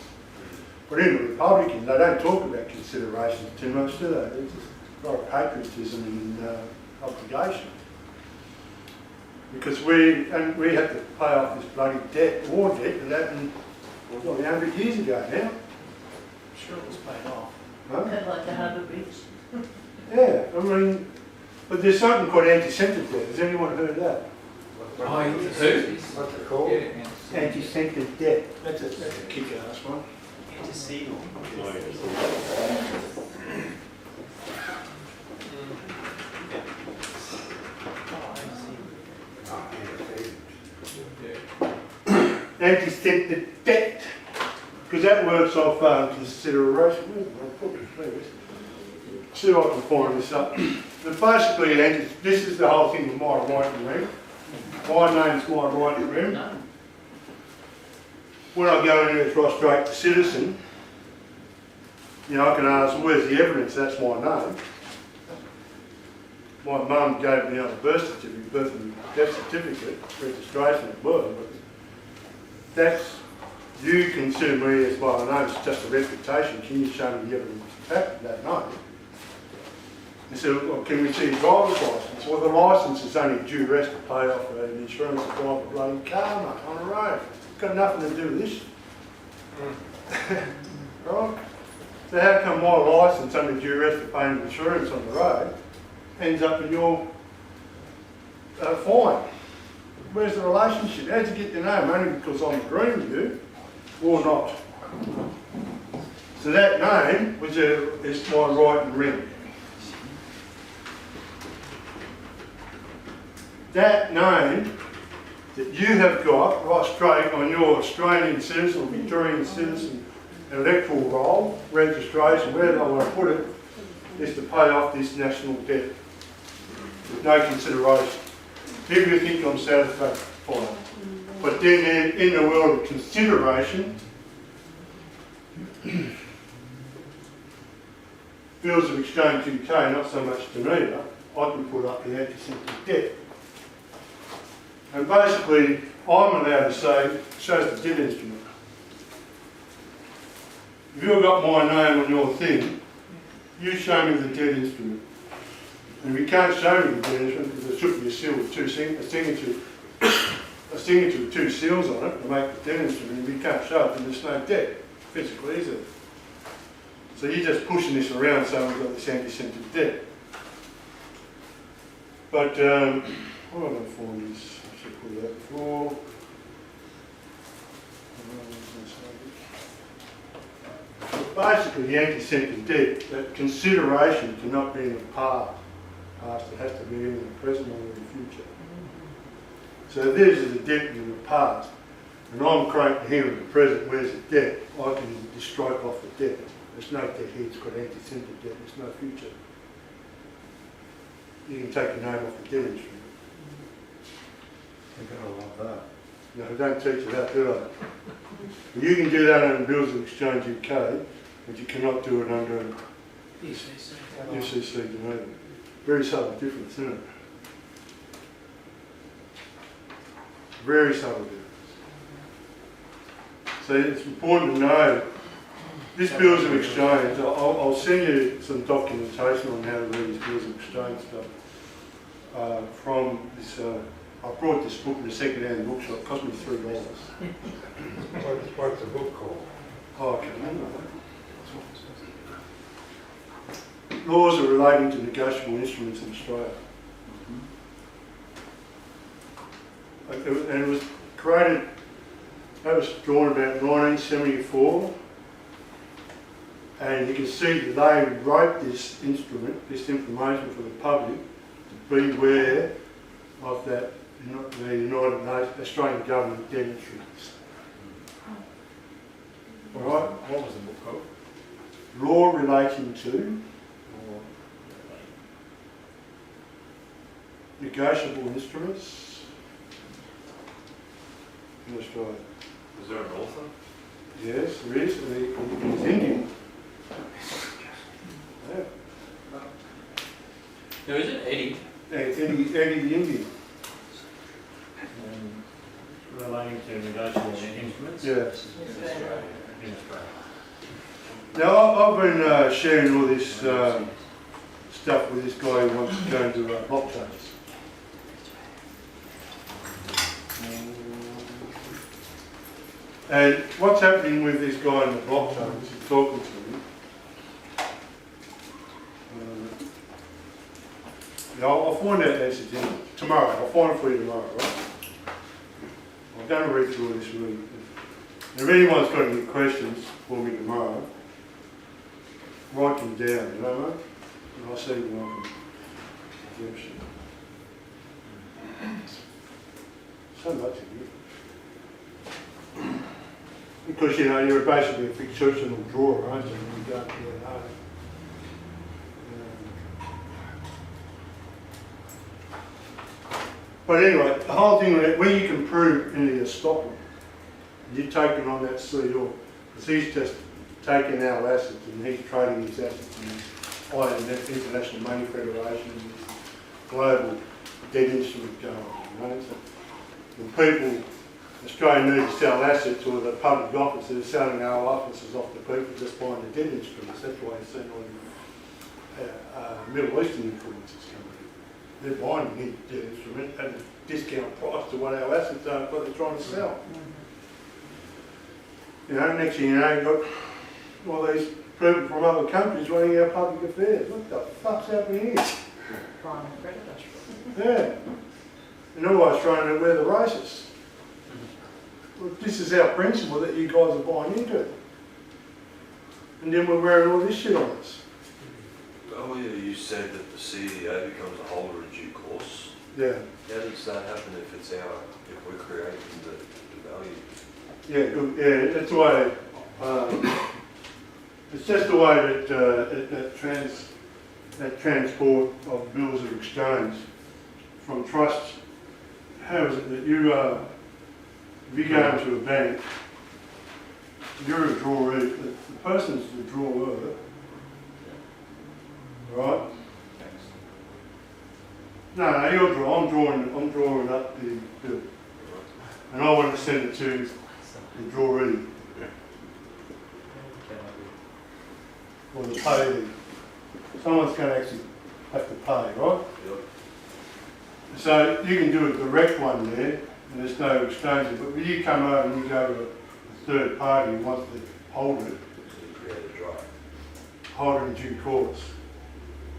But in the Republican, they don't talk about considerations too much, do they? It's just a lot of patriotism and obligation. Because we have to pay off this bloody debt, war debt, that happened, well, 100 years ago now.
Sure it was paid off.
Huh?
Kind of like the Harbour Bridge.
Yeah, I mean, but there's something called anti-centre debt. Has anyone heard of that?
Who?
What's it called?
Anti-centre debt. That's a kick-ass one.
Antecedent.
Anti-centre debt. Because that works off consideration. See if I can find this up. But basically, this is the whole thing with my right and rem. My name's my right and rem. When I go in and prostrate the citizen, you know, I can ask, where's the evidence that's my name? My mum gave me a birth certificate, birth and death certificate, registration as well, but that's, you consider me as my name, it's just a reputation. Can you show me the evidence of fact that name? They said, well, can we see your driver's licence? Well, the licence is only due rest to pay off an insurance to drive a bloody car, mate, on the road. It's got nothing to do with this. Right? So how come my licence under due rest to paying insurance on the road ends up in your fine? Where's the relationship? How'd you get your name? Only because I'm agreeing with you, or not? So that name is my right and rem. That name that you have got right straight on your Australian citizen or Victorian citizen electoral roll, registration, wherever I want to put it, is to pay off this national debt with no consideration. If you think I'm satisfied, fine. But then in the world of consideration, bills of exchange UK, not so much Geneva, I can put up the anti-centre debt. And basically, I'm allowed to say, shows the debt instrument. If you've got my name on your thing, you show me the debt instrument. And we can't show me the debt instrument because there should be a seal with a signature with two seals on it to make the debt instrument. And we can't show it, and there's no debt physically, is it? So you're just pushing this around so we've got this anti-centre debt. But what am I form this? I should put that before. But basically, the anti-centre debt, that consideration cannot be in the past. It has to be in the present or in the future. So if there's a debt in the past, and I'm creating here in the present, where's the debt? I can just strike off the debt. There's no debt here, it's got anti-centre debt, there's no future. You can take your name off the debt instrument.
You're gonna love that.
No, they don't teach you that, do they? But you can do that under Bills of Exchange UK, but you cannot do it under UCC Geneva. Very subtle difference, isn't it? Very subtle difference. So it's important to know, this Bills of Exchange, I'll send you some documentation on how to read this Bills of Exchange stuff from this, I brought this book in a second-hand bookshop, it cost me $3.
What's the book called?
Oh, I can't remember that. Laws are relating to negotiable instruments in Australia. And it was created, that was drawn about 1974. And you can see that they wrote this instrument, this information for the public to beware of that, the United Nations, Australian government debt instruments. All right?
What was the book called?
Law relating to negotiable instruments in Australia.
Is there an author?
Yes, there is. He's Indian. Yeah.
Who is it? Eddie?
Eddie the Indian. Yeah.
In Australia.
Now, I've been sharing all this stuff with this guy who wants to go into blockchains. And what's happening with this guy in the blockchains, he's talking to me. I'll find out the answer tomorrow. I'll find it for you tomorrow, right? I'm going to read through all this really. If anyone's got any questions for me tomorrow, write them down, you know, mate? And I'll see them on Gibson. So much of you. Because, you know, you're basically a fictional drawer, aren't you? You don't really know. But anyway, the whole thing with it, when you can prove any estoppel, you're taking on that CEO, because he's just taking our assets and he's trading his assets in this IMF, International Money Federation, and this global debt instrument going on, you know. So the people, Australia need to sell assets, or the public officers are selling our offices off to people just buying the debt instruments. That's why you're seeing all the Middle Eastern influences coming in. They're buying the debt instrument at a discount price to what our assets are, what they're trying to sell. You know, next thing you know, you've got all these people from other countries running our public affairs. What the fuck's happening here?
Prime predator.
Yeah. And always trying to wear the racists. Well, this is our principle that you guys are buying into. And then we're wearing all this shit on us.
Earlier you said that the CDA becomes a holder in due course.
Yeah.
How does that happen if we're creating the value?
Yeah, good. Yeah, that's the way. It's just the way that transport of bills of exchange from trusts. How is it that you if you go into a bank, you're a drawee. The person's the drawer, right? No, you're drawing. I'm drawing up the bill, and I want to send it to the drawee or the payee. Someone's going to actually have to pay, right?
Yep.
So you can do a direct one there, and there's no exchange. But when you come over and you go to a third party who wants to hold it,
So you create a drive.
hold it in due course.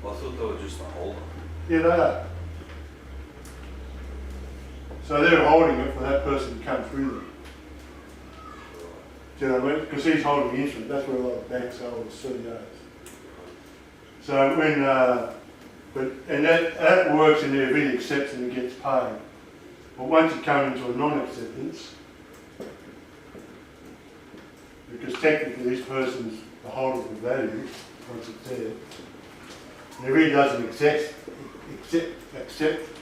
Well, I thought they were just a holder.
Yeah, they are. So they're holding it for that person to come through them. Do you know what I mean? Because he's holding the instrument. That's where a lot of banks are, or CEOs. So when, that works in there if he accepts and he gets paid. But once you come into a non-acceptance, because technically this person's the holder of the value, once it's there, and if he doesn't accept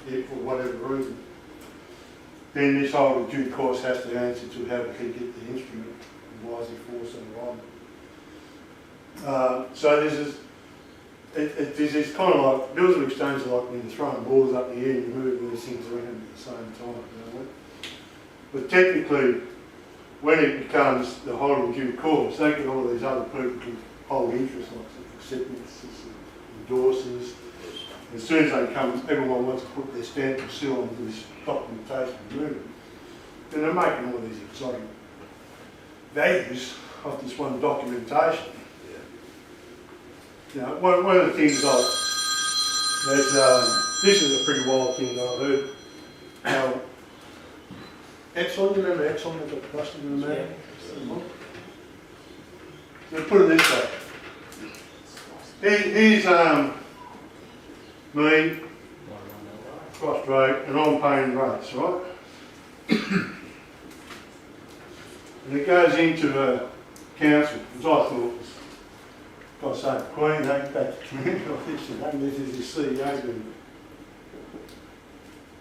it for whatever reason, then this holder of due course has to answer to how did he get the instrument and why is he forcing it on. So this is kind of like, bills of exchange are like when you're throwing balls up in the air and you're moving these things around at the same time. You know? But technically, when it becomes the holder of due course, they get all these other people who hold interest, like acceptances and endorsers. As soon as they come, everyone wants to put their stamp and seal onto this documentation and movement. Then they're making all these exotic values of this one documentation. You know, one of the things this is a pretty wild thing that I heard. Now, Exxon, you remember Exxon as a customer in there? So put it this way. He's me, cross-rate, and I'm paying rates, right? And it goes into the council, as I thought was, got to say, the Queen, they community like this, and this is his CEO doing it.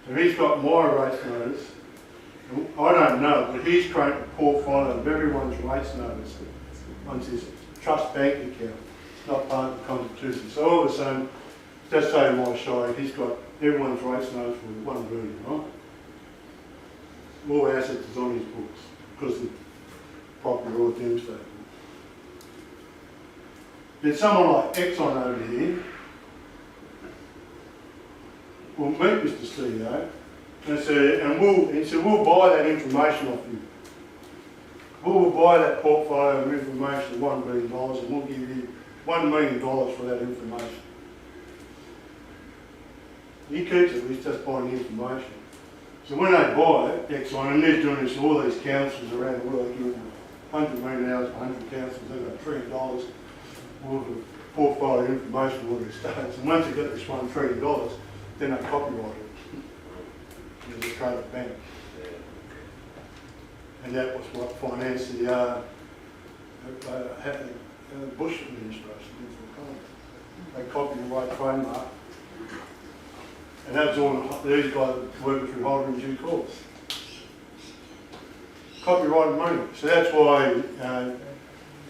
So he's got my rates notice. I don't know, but he's created a portfolio of everyone's rates notice onto his trust bank account. It's not part of the Constitution. So all of a sudden, just say my shire, he's got everyone's rates notice for one version, right? All assets is on his books because the property or dim statement. There's someone like Exxon over here will meet Mr. CEO and say, we'll buy that information off you. We'll buy that portfolio of information of $1 billion and we'll give you $1 million for that information. He keeps it, he's just buying the information. So when they buy it, Exxon, and they're doing this to all these councils around the world, they give them $100 million, 100 councils, they've got $1 trillion worth of portfolio information for all their states. And once they get this $1 trillion, then they copyright it. There's a private bank. And that was what financed the Bush administration. They copyright trademark. And that's all these guys working through holding in due course. Copyrighted money. So that's why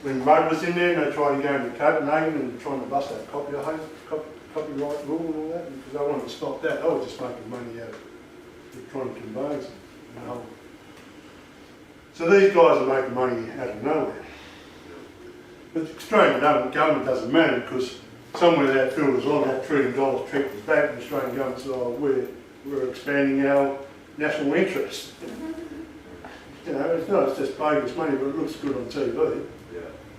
when Rudd was in there and they tried to go into Copenhagen and trying to bust that copyright rule and all that, because they wanted to stop that. They were just making money out of electronic conveyance. You know. So these guys are making money out of nowhere. But the Australian government doesn't matter because somewhere that filters on, that $1 trillion trickles back, and the Australian government says, oh, we're expanding our national interest. You know, it's just bogus money, but it looks good on TV.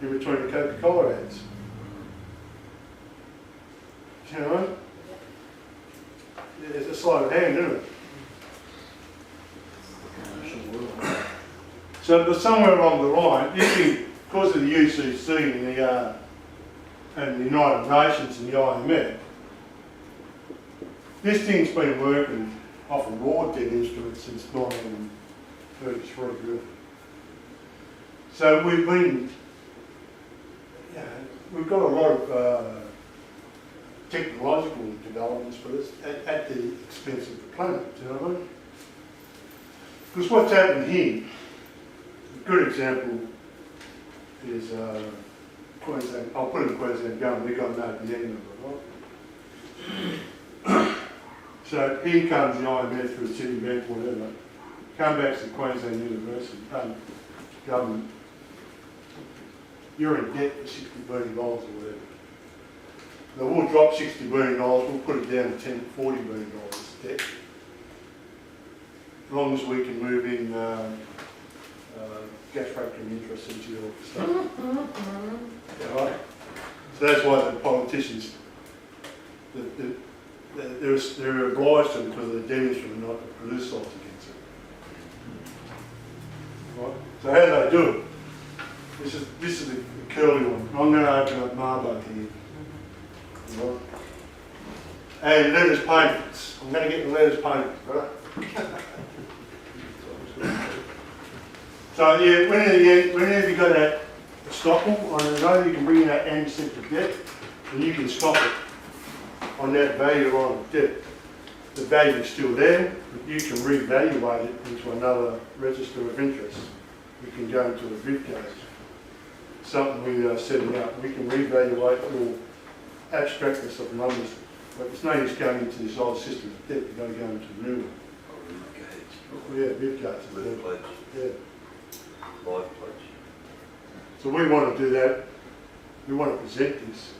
In between the Coca-Cola ads. You know? It's a sleight of hand, isn't it? So, but somewhere along the line, because of the UCC and the United Nations and the IMF, this thing's been working off a raw debt instrument since 1933, really. So we've got a lot of technological developments, but it's at the expense of the planet, do you know what I mean? Because what's happened here, a good example is Queensland. I'll put in Queensland government, they've got an APN number, right? So here comes the IMF through Citibank, whatever, come back to Queensland University, government, you're in debt for $60 billion or whatever. Now we'll drop $60 billion, we'll put it down to $40 billion debt. As long as we can move in gas factoring interest into your stuff. Yeah, right? So that's why the politicians, they're obliged to because of the debt instrument not to produce sites against it. Right? So how do they do it? This is a curly one. I'm going to open up Marbo here. Right? And letters payments. I'm going to get the letters payments, right? So yeah, whenever you got that stopple on the note, you can bring in that antecedent of debt and you can stop it on that value on the debt. The value is still there, but you can revaluate it into another register of interest. We can go into a VIF case. Something we are setting up. We can revaluate all abstractness of numbers, but it's no use going into this old system of debt. You've got to go into a new one. Yeah, VIF case.
Live pledge.
Yeah.
Live pledge.
So we want to do that. We want to present this.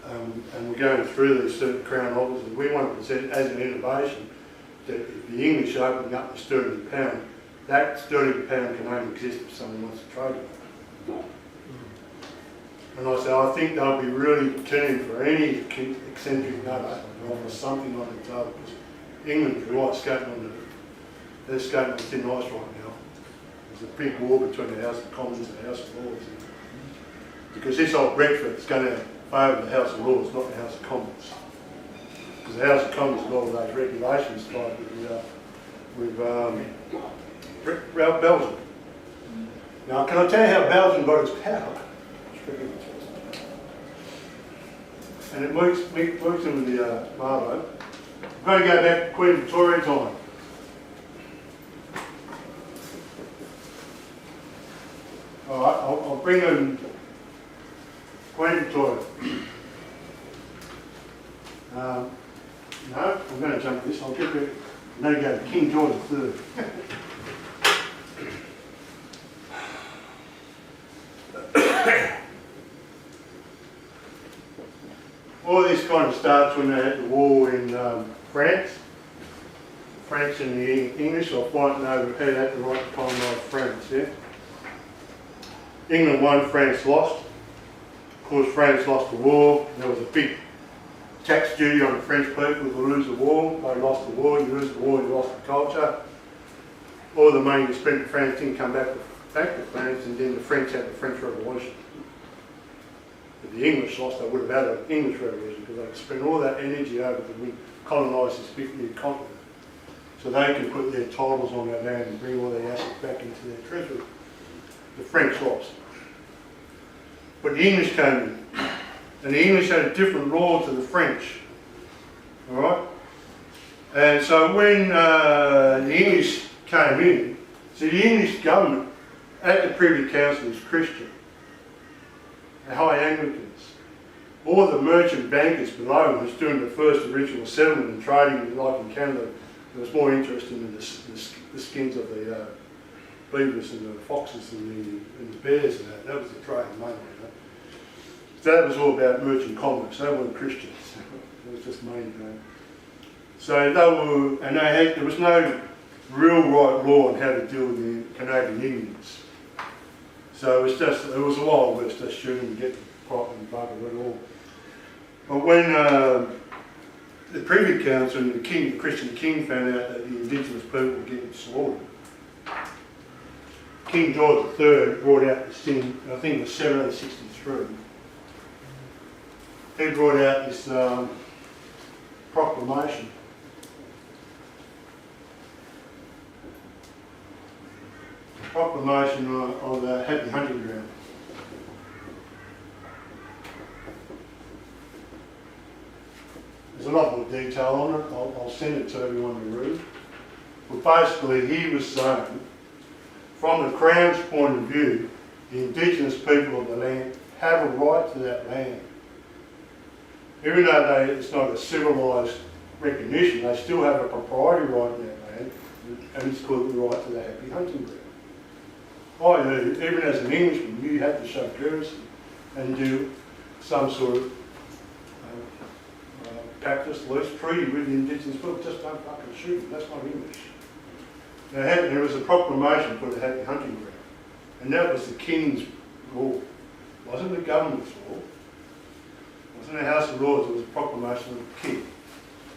And we're going through these certain Crown offices. We want to present it as an innovation that if the English are opening up the sterling pound, that sterling pound can only exist if someone wants to trade it. And I say, I think they'll be really keen for any eccentric nutter to offer something like the table. Because England's right skating on they're skating on thin ice right now. There's a big war between the House of Commons and the House of Lords. Because this old Brexit is going to favour the House of Lords, not the House of Commons. Because the House of Commons has got all those regulations tied with Belgium. Now, can I tell you how Belgium got its power? And it works in the Marlow. I'm going to go back to Queen Victoria time. All right, I'll bring in Queen Victoria. No, I'm going to jump this. I'll get rid. I'm going to go to King George III. All this kind of starts when they had the war in France. France and the English are fighting over who had the right to colonise France, yeah? England won, France lost. Of course, France lost the war. There was a big tax duty on the French people to lose the war. They lost the war, you lose the war, you lost the culture. All the money you spent in France didn't come back to France, and then the French had the French Revolution. If the English lost, they would have had an English Revolution because they spent all that energy over to colonise this big new continent. So they can put their titles on that land and bring all their assets back into their treasury. The French lost. But the English came in. And the English had a different law to the French. Alright? And so when the English came in, so the English government at the Privy Council was Christian. The High Anglicans. All the merchant bankers below them was doing the first original settlement and trading, like in Canada. There was more interest in the skins of the beavers and the foxes and the bears and that. That was the trade money, you know. So that was all about merchant commerce. They weren't Christians. It was just money, you know. So they were, and there was no real right law on how to deal with the Canadian Indians. So it was a Wild West, just shooting and getting caught and bugger it all. But when the Privy Council and the Christian king found out that the indigenous people were getting slaughtered, King George III brought out this thing, I think it was 1763. He brought out this proclamation. Proclamation of the Happy Hunting Ground. There's a lot more detail on it. I'll send it to everyone to read. But basically, he was saying, from the Crown's point of view, the indigenous people of the land have a right to that land. Even though it's not a civilised recognition, they still have a proprietary right in that land, and it's called the right to the Happy Hunting Ground. Even as an Englishman, you had to show courtesy and do some sort of practice, lease, treaty with the indigenous people. Just don't fucking shoot them. That's not English. There was a proclamation for the Happy Hunting Ground, and that was the King's law. It wasn't the government's law. It wasn't the House of Lords. It was a proclamation of the King.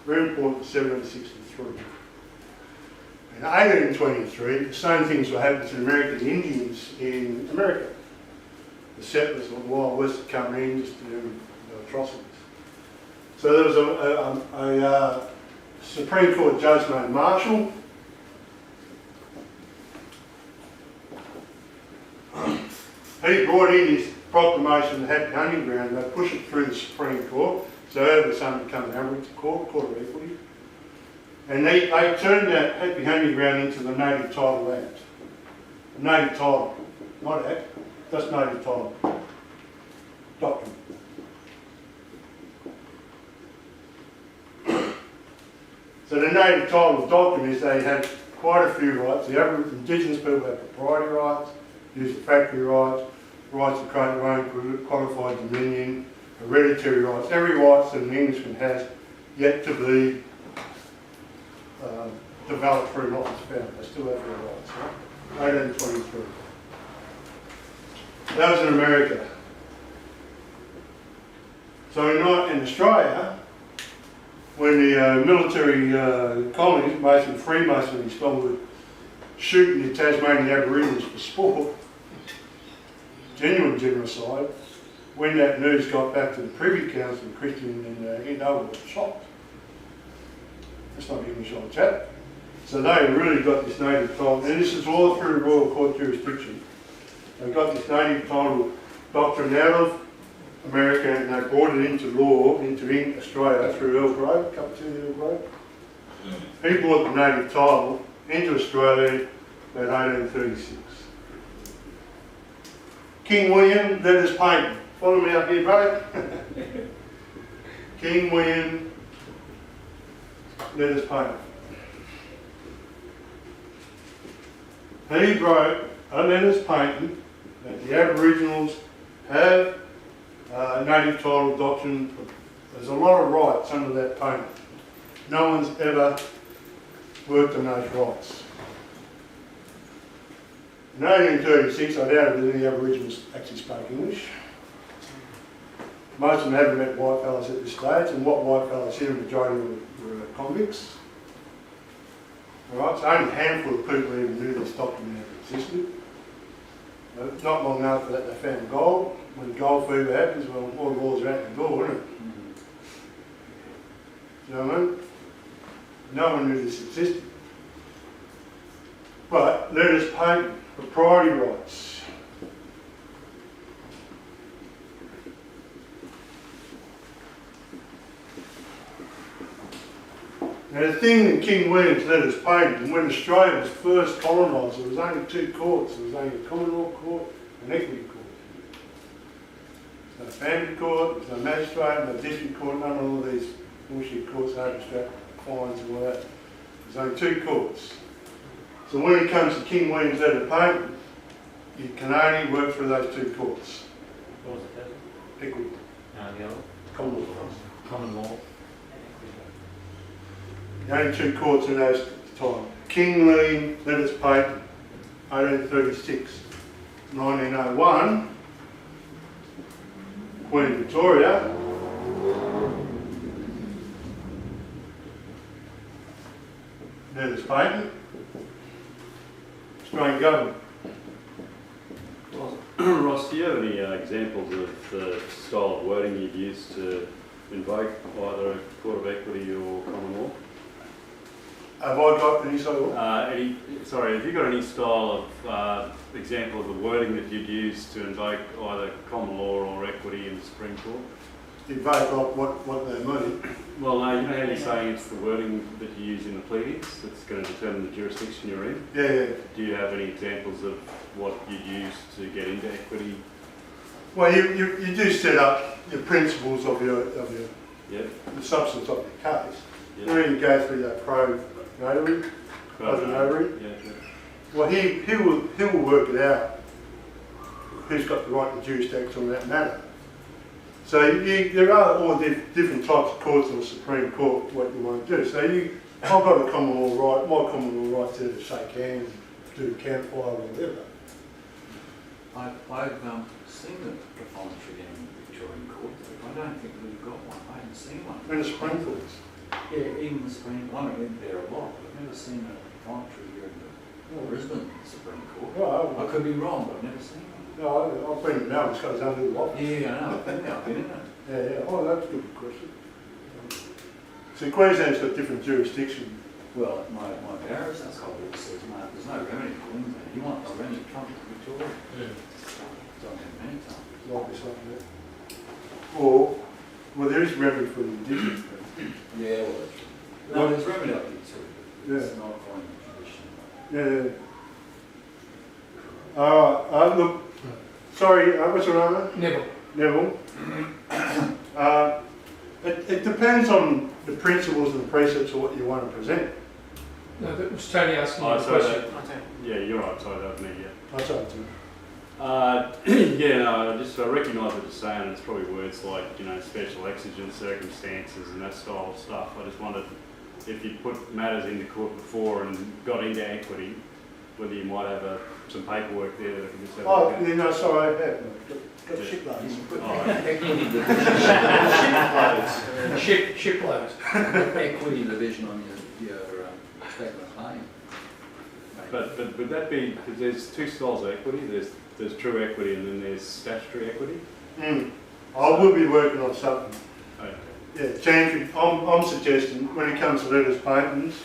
Very important, 1763. In 1823, the same things were happening to the American Indians in America. The settlers of the Wild West had come in just to do atrocities. So there was a Supreme Court judge named Marshall. He brought in his proclamation of the Happy Hunting Ground. They pushed it through the Supreme Court. So it was something to become an Aboriginal court of equity. And they turned that Happy Hunting Ground into the Native Title Act. Native Title, not Act, just Native Title document. So the Native Title document is they had quite a few rights. The indigenous people had proprietary rights, use of factory rights, rights to create their own qualified dominion, hereditary rights. Every right that an Englishman has yet to be developed through not his family. They still have their rights, right? 1823. That was in America. So in Australia, when the military colonies, basically Freemasonry, started shooting the Tasmanian Aborigines for sport, genuine genocide, when that news got back to the Privy Council, Christian and Indo were shocked. That's not English on chat. So they really got this native title, and this is all through Royal Court jurisdiction. They got this native title doctrine out of America and they brought it into law, into Australia through Earl Grey, cup of tea Earl Grey. He brought the native title into Australia about 1836. King William led us painting. Follow me up here, buddy. King William led us painting. He wrote a letters painting that the Aboriginals have native title doctrine There's a lot of rights under that payment. No one's ever worked on those rights. In 1836, I doubt if any Aboriginals actually spoke English. Most of them haven't met whitefellas at this stage, and what whitefellas here, the majority were convicts. Alright, so only a handful of people even knew this document ever existed. Not long after that, they found gold. When gold fever happens, well, all the laws are out the door, isn't it? You know what I mean? No one knew this existed. But letters patent, propriety rights. Now the thing that King William's letters patent, and when Australia was first colonised, there was only two courts. There was only a common law court and an equity court. No family court, there's no magistrate, no district court, none of all these bullshit courts, overstrap, fines and all that. There's only two courts. So when it comes to King William's letter patent, you can only work through those two courts.
What was it, David?
Equity.
The other?
Common law.
Common law.
The only two courts in those time. King William letters patent, 1836. 1901, Queen Victoria. Letters patent. Australian government.
Ross, do you have any examples of the style of wording you've used to invoke either a court of equity or common law?
Have I got any sort of?
Have you got any style of example of the wording that you'd use to invoke either common law or equity in the Supreme Court?
Invoke what they mean.
Well, no, you know how you're saying it's the wording that you use in the pleadings that's going to determine the jurisdiction you're in?
Yeah, yeah.
Do you have any examples of what you'd use to get into equity?
Well, you do set up your principles of your
Yep.
the substance of your case.
Yep.
Then you go through that pro notary, notary.
Yeah.
Well, he will work it out. Who's got the right to jurisdiction on that matter? So there are all different types of courts in the Supreme Court. What you want to do? So I've got a common law right. My common law right to shake hands, do campfire, or whatever.
I've seen the proprietary in Victorian court, but I don't think we've got one. I haven't seen one.
In the Supreme Courts.
Yeah, even the Supreme, I mean, there are a lot, but I've never seen a proprietary here in the Brisbane Supreme Court.
Well,
I could be wrong, but I've never seen one.
No, I've been in Melbourne, it's got its own little office.
Yeah, I know, I've been in it.
Yeah. Oh, that's a good question. So Queensland's got different jurisdiction.
Well, my barrister's colleague says, no, there's no remedy in Queensland. You want a remedy, come to Victoria. Don't have many times.
Like this, like that. Or, well, there is remedy for the Indigenous people.
Yeah, well, that's true. No, there's remedy up here too, but it's not following the tradition.
Yeah. Look, sorry, what's your name?
Neville.
It depends on the principles and the precepts of what you want to present.
No, that was Tony asking you a
so
question.
yeah, you're right, sorry, that was me, yeah.
That's up to you.
I recognise what you're saying. It's probably words like, special exigent circumstances and that style of stuff. I just wondered if you put matters into court before and got into equity, whether you might have some paperwork there that I can just have a look at.
Oh, no, sorry, I have. Got shiploads.
Shiploads.
Equity division on your statement of claim.
But would that be, because there's two styles of equity, there's true equity and then there's statutory equity?
I will be working on something.
Okay.
Yeah, Chancery, I'm suggesting when it comes to letters patents,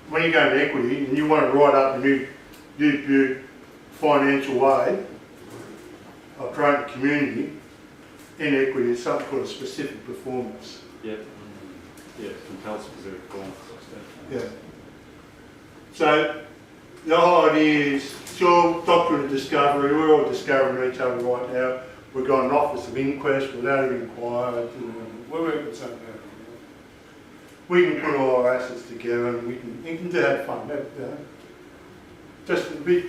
when you go into equity and you want to write up a new financial way of creating a community in equity, it's something called a specific performance.
Yep. Yeah, compel specific performance.
Yeah. So the whole idea is, sure, doctrine of discovery, we're all discovering each other right now. We've got an office of inquest, we've had an inquiry, we're working with something out. We can put all our assets together and we can do have fun. Just a bit,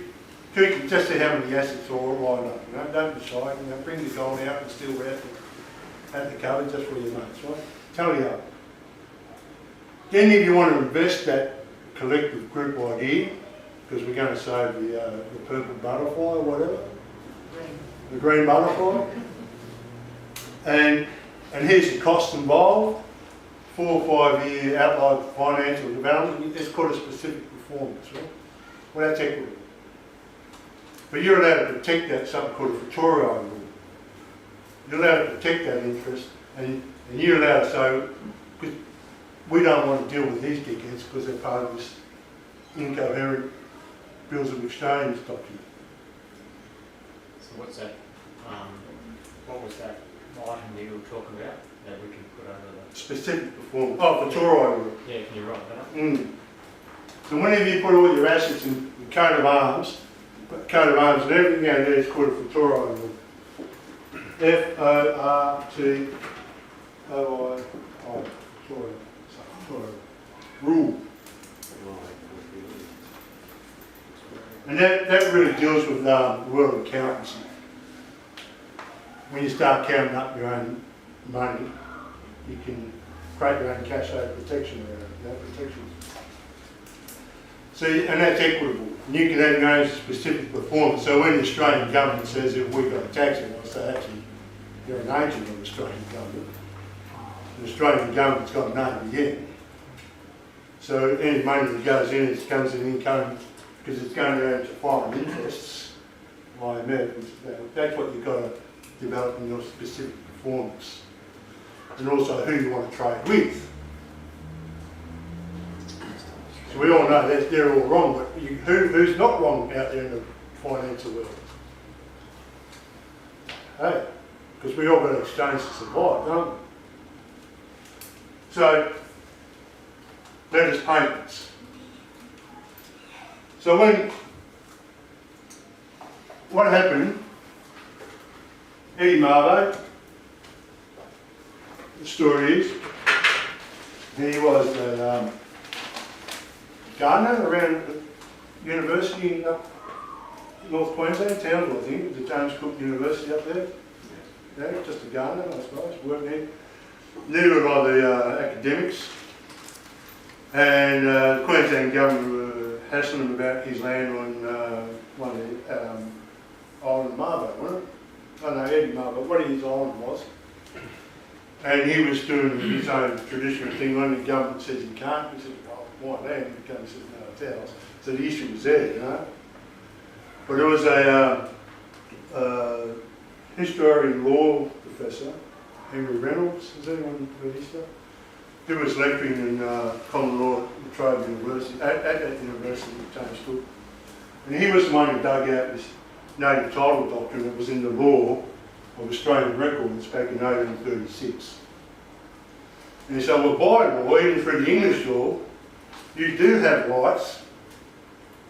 just see how many assets are all lined up. Don't be shy. Bring the gold out and steal out. at the cupboard just for your mates, right? Tally up. Then if you want to invest that collective group idea, because we're going to save the purple butterfly or whatever, the green butterfly, and here's the cost involved, 4 or 5 year outline financial development, it's called a specific performance, right? Well, that's equity. But you're allowed to protect that, something called a fortiori rule. You're allowed to protect that interest, and you're allowed to say, because we don't want to deal with these dickheads because they're part of this incoherent bills of exchange document.
So what's that, what was that item that you were talking about that we can put over the?
Specific performance. Oh, fortiori rule.
Yeah, can you write that up?
So whenever you put all your assets in the coat of arms and everything down there is called a fortiori rule. Fortiori rule. And that really deals with the world of accountancy. When you start counting up your own money, you can create your own cash flow protection around that protection. So, and that's equitable. And you can have your own specific performance. So when the Australian government says that we've got a tax, I say actually you're an agent of the Australian government. The Australian government's got none again. So any money that goes in, it comes in income because it's going down to foreign interests, IMF. That's what you've got to develop in your specific performance. And also who you want to trade with. So we all know that they're all wrong, but who's not wrong out there in the financial world? Hey, because we all got to exchange to survive, don't we? So, letters payments. So what happened, Eddie Marbo, the story is, he was a gardener around the university in North Queensland, Townsville I think, the James Cook University up there. Yeah, just a gardener I suppose, working there. Knew a lot of the academics, and the Queensland government were hassling him about his land on one of the island of Marbo, wasn't it? I don't know, Eddie Marbo, what his island was. And he was doing his own traditional thing. When the government says he can't, he says, oh, my land. The government says, no, it's ours. So the issue was there, you know. But there was a historian law professor, Henry Reynolds, has anyone heard his stuff? He was lecturing in common law at La Trobe University, at that university, James Cook. And he was the one who dug out this native title doctrine that was in the law of Australian records back in 1836. And he said, well, by law, even through the English law, you do have rights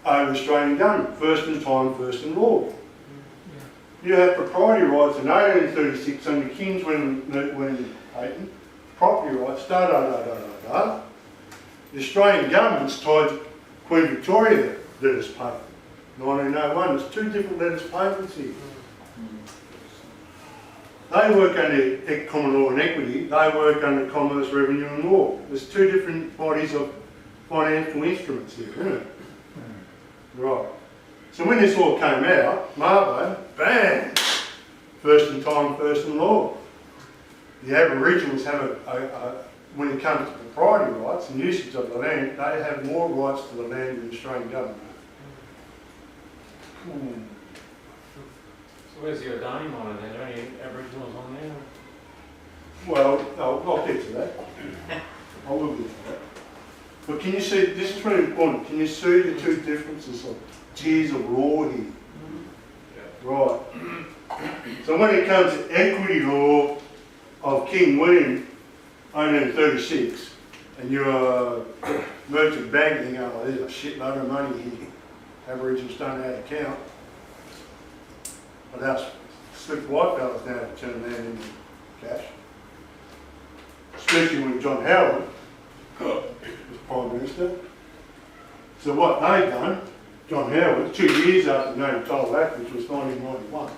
over Australian government, first in time, first in law. You have propriety rights in 1836 under King's when patent, property rights, The Australian government's tied to Queen Victoria letters patent, 1901. There's 2 different letters patents here. They work under common law and equity, they work under commerce, revenue and law. There's 2 different bodies of financial instruments here, isn't it? Right. So when this all came out, Marbo, bang! First in time, first in law. The Aboriginals have when it comes to propriety rights and usage of the land, they have more rights to the land than the Australian government.
So where's the Adani mine? Are there any Aboriginals on there?
Well, I'll get to that. I will get to that. But can you see, this is really important, can you see the 2 differences of tiers of law here? Right. So when it comes to equity law of King William, 1836, and you're a merchant bank, you go, oh, there's a shitload of money here. Aboriginals don't know how to count. But us slick white fellas know how to turn that into cash. Especially when John Howard was Prime Minister. So what they've done, John Howard, 2 years after the Native Title Act, which was 1991,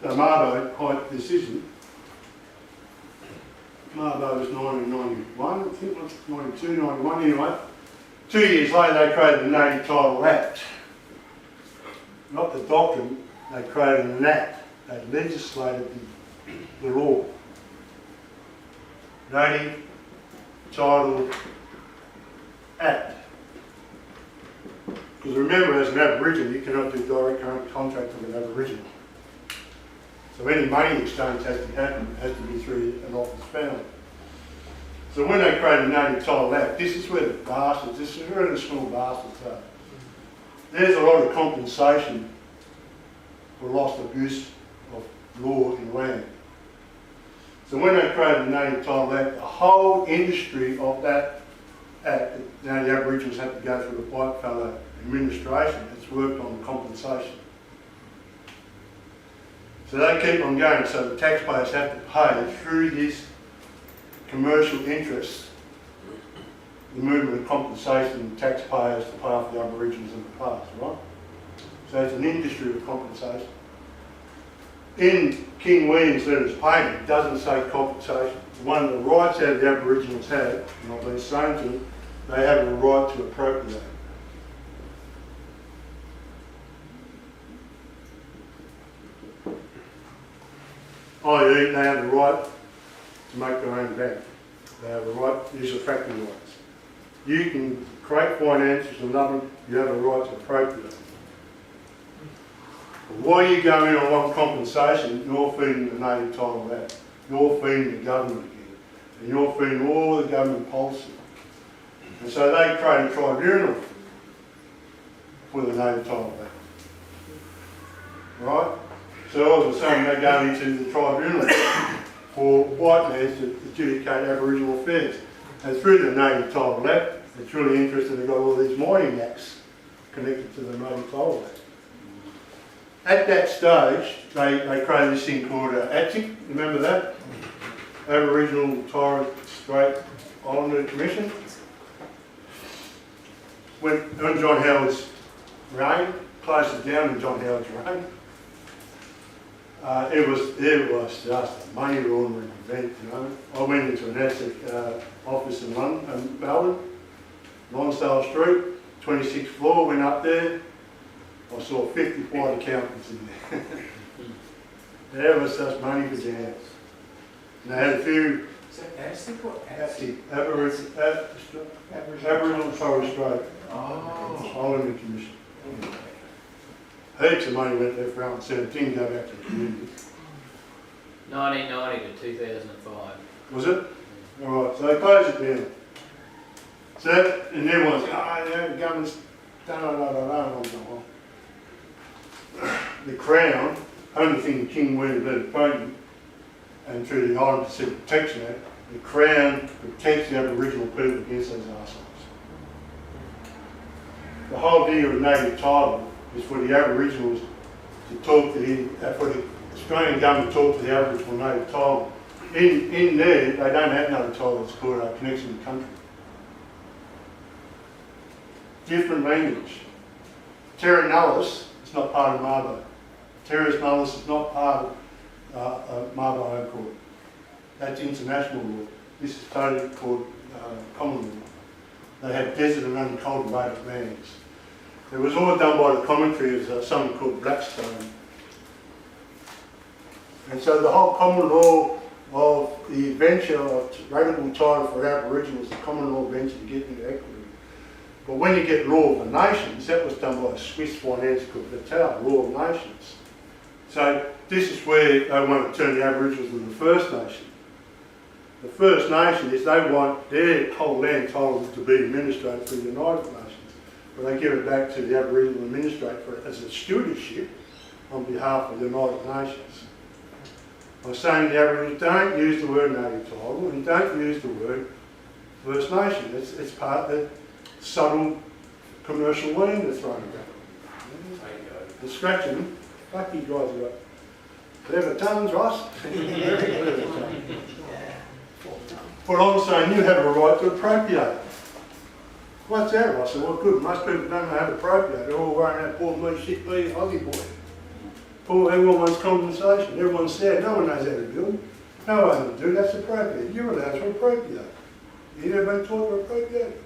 Mabo Height decision. Mabo was 1991, I think it was 92, 91 anyway. 2 years later they created the Native Title Act. Not the doctrine, they created an act. They legislated the law. Native Title Act. Because remember, as an Aboriginal, you cannot do direct contract with an Aboriginal. So any money exchange has to happen, has to be through an office family. So when they created the Native Title Act, this is where the bastards, this is where the small bastards are. There's a lot of compensation for lost abuse of law in land. So when they created the Native Title Act, the whole industry of that act, now the Aboriginals had to go through the whitefellow administration, it's worked on compensation. So they keep on going, so the taxpayers have to pay through this commercial interest, the movement of compensation and taxpayers to pay off the Aborigines in the past, right? So it's an industry of compensation. In King William's letters patent, it doesn't say compensation. One of the rights that the Aboriginals have, and I've been saying to them, they have a right to appropriate. i.e. they have the right to make their own bank. They have a right to use the factoring rights. You can create finances and nothing, you have a right to appropriate. But while you go in on one compensation, you're feeding the Native Title Act. You're feeding the government again. And you're feeding all the government policy. And so they create a tribunal for the Native Title Act. Right? So all of a sudden they go into the tribunal for white men to adjudicate Aboriginal affairs. And through the Native Title Act, it's really interesting they've got all these mining acts connected to the Native Title Act. At that stage, they created this thing called ATSIC, remember that? Aboriginal Torres Strait Islander Commission. When John Howard's reign, closed it down in John Howard's reign, it was just a money laundering event, you know. I went into an ASIC office in Melbourne, Lonsdale Street, 26th floor, went up there. I saw 50 white accountants in there. There was just money for jams. And they had a few...
Is that ASIC or
ASIC? Aboriginal Torres Strait Islander Commission. Heaps of money went there for Alan said it didn't go back to the community.
1990 to 2005.
Was it? Alright, so they closed it down. So, and everyone's, the government's da-da-da-da-da. The Crown, only thing King William let it patent, and through the Island Pacific Protection Act, the Crown protects the Aboriginal people against those arseholes. The whole deal of native title is for the Aboriginals to talk to for the Australian government to talk to the Aboriginal native title. In there, they don't have native title, it's called a connection to country. Different language. Terra nullis is not part of Mabo. Terra nullis is not part of Mabo Home Court. That's international law. This is totally called common law. They have desert and uncultivated lands. It was all done by the commentary of someone called Blackstone. And so the whole common law of the venture of radical title for Aboriginals, the common law venture to get into equity. But when you get law of the nations, that was done by a Swiss financier called Vattel, law of nations. So this is where they want to turn the Aboriginals into the First Nation. The First Nation is they want their whole land title to be administered through the United Nations. But they give it back to the Aboriginal administrator as a stewardship on behalf of the United Nations. By saying the Aboriginals don't use the word native title and don't use the word First Nation. It's part of the subtle commercial land they're throwing about. They're scratching them. Fuck you guys got clever tongues, Ross. Very clever tongues. But I'm saying you have a right to appropriate. What's that, Ross? Well, good. Most people don't know how to appropriate. They're all worrying about poor me, shit, me, Aussie boy. Paul, everyone wants compensation. Everyone's sad. No one knows how to build. No one will do. That's appropriate. You're allowed to appropriate. You've never been taught to appropriate.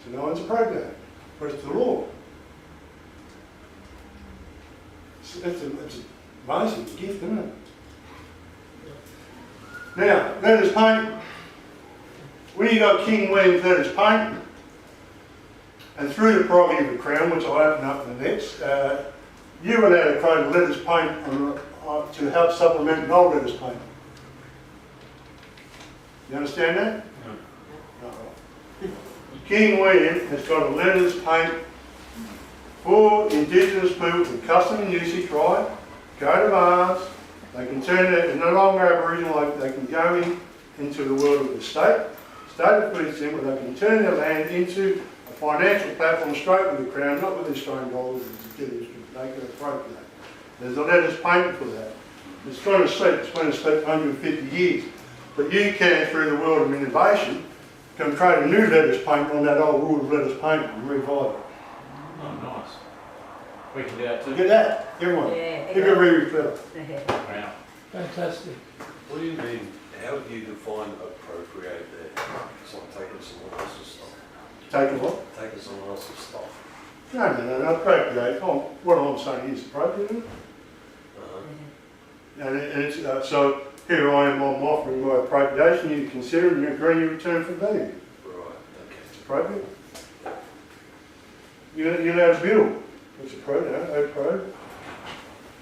So no one's appropriate. But it's the law. It's an amazing gift, isn't it? Now, letters paint. When you got King William's letters paint, and through the prerogative of the Crown, which I'll open up in the next, you were allowed to create a letters paint to help supplement an old letters paint. You understand that? No. King William has got a letters paint for Indigenous people with custom and usage, right? Go to Mars, they can turn it, they're no longer Aboriginal, they can go into the world of the state of pretty simple, they can turn their land into a financial platform straight with the Crown, not with Australian dollars, they can appropriate. There's a letters paint for that. It's going to sleep, it's going to sleep 150 years. But you can, through the world of innovation, can create a new letters paint on that old rule of letters paint and revive it.
Oh, nice. We can do that too.
Look at that, everyone.
Yeah,
Give it really clever.
Wow.
Fantastic.
What do you mean, how do you define appropriate there? It's like taking someone else's stuff.
Taking what?
Taking someone else's stuff.
No, appropriate. What I'm saying is appropriate. And it's, so here I am, I'm offering my appropriation, you consider and you agree you return for value.
Right, okay.
It's appropriate. You're allowed to build. It's appropriate.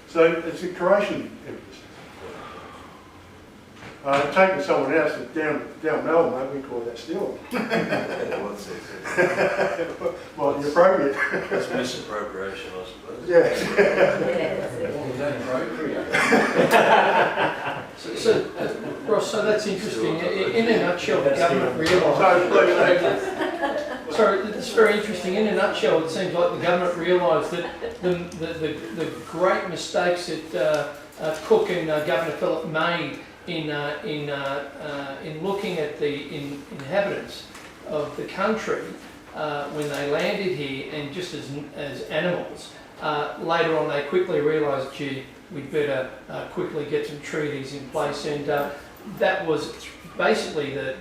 So it's a creation emphasis. Taking someone else down Melbourne, mate, we call that stealing. Well, the appropriate.
That's misappropriation, I suppose.
Yeah.
So, Ross, so that's interesting. In a nutshell, the government realised. Sorry, it's very interesting. In a nutshell, it seems like the government realised that the great mistakes that Cook and Governor Phillip made in looking at the inhabitants of the country when they landed here, and just as animals, later on they quickly realised, gee, we'd better quickly get some treaties in place, and that was basically the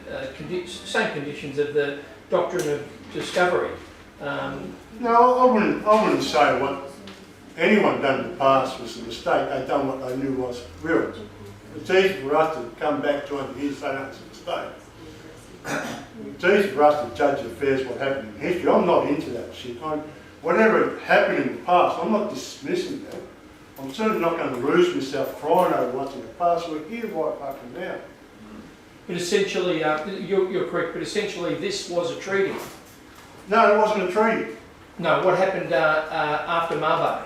same conditions of the doctrine of discovery.
No, I wouldn't say what anyone done in the past was a mistake. They done what they knew was real. It's easy for us to come back 200 years and say that's a mistake. It's easy for us to judge affairs what happened in history. I'm not into that shit. Whatever happened in the past, I'm not dismissing that. I'm certainly not going to lose myself crying over what's in the past. We're here right fucking now.
But essentially, you're correct, but essentially this was a treaty.
No, it wasn't a treaty.
No, what happened after Mabo?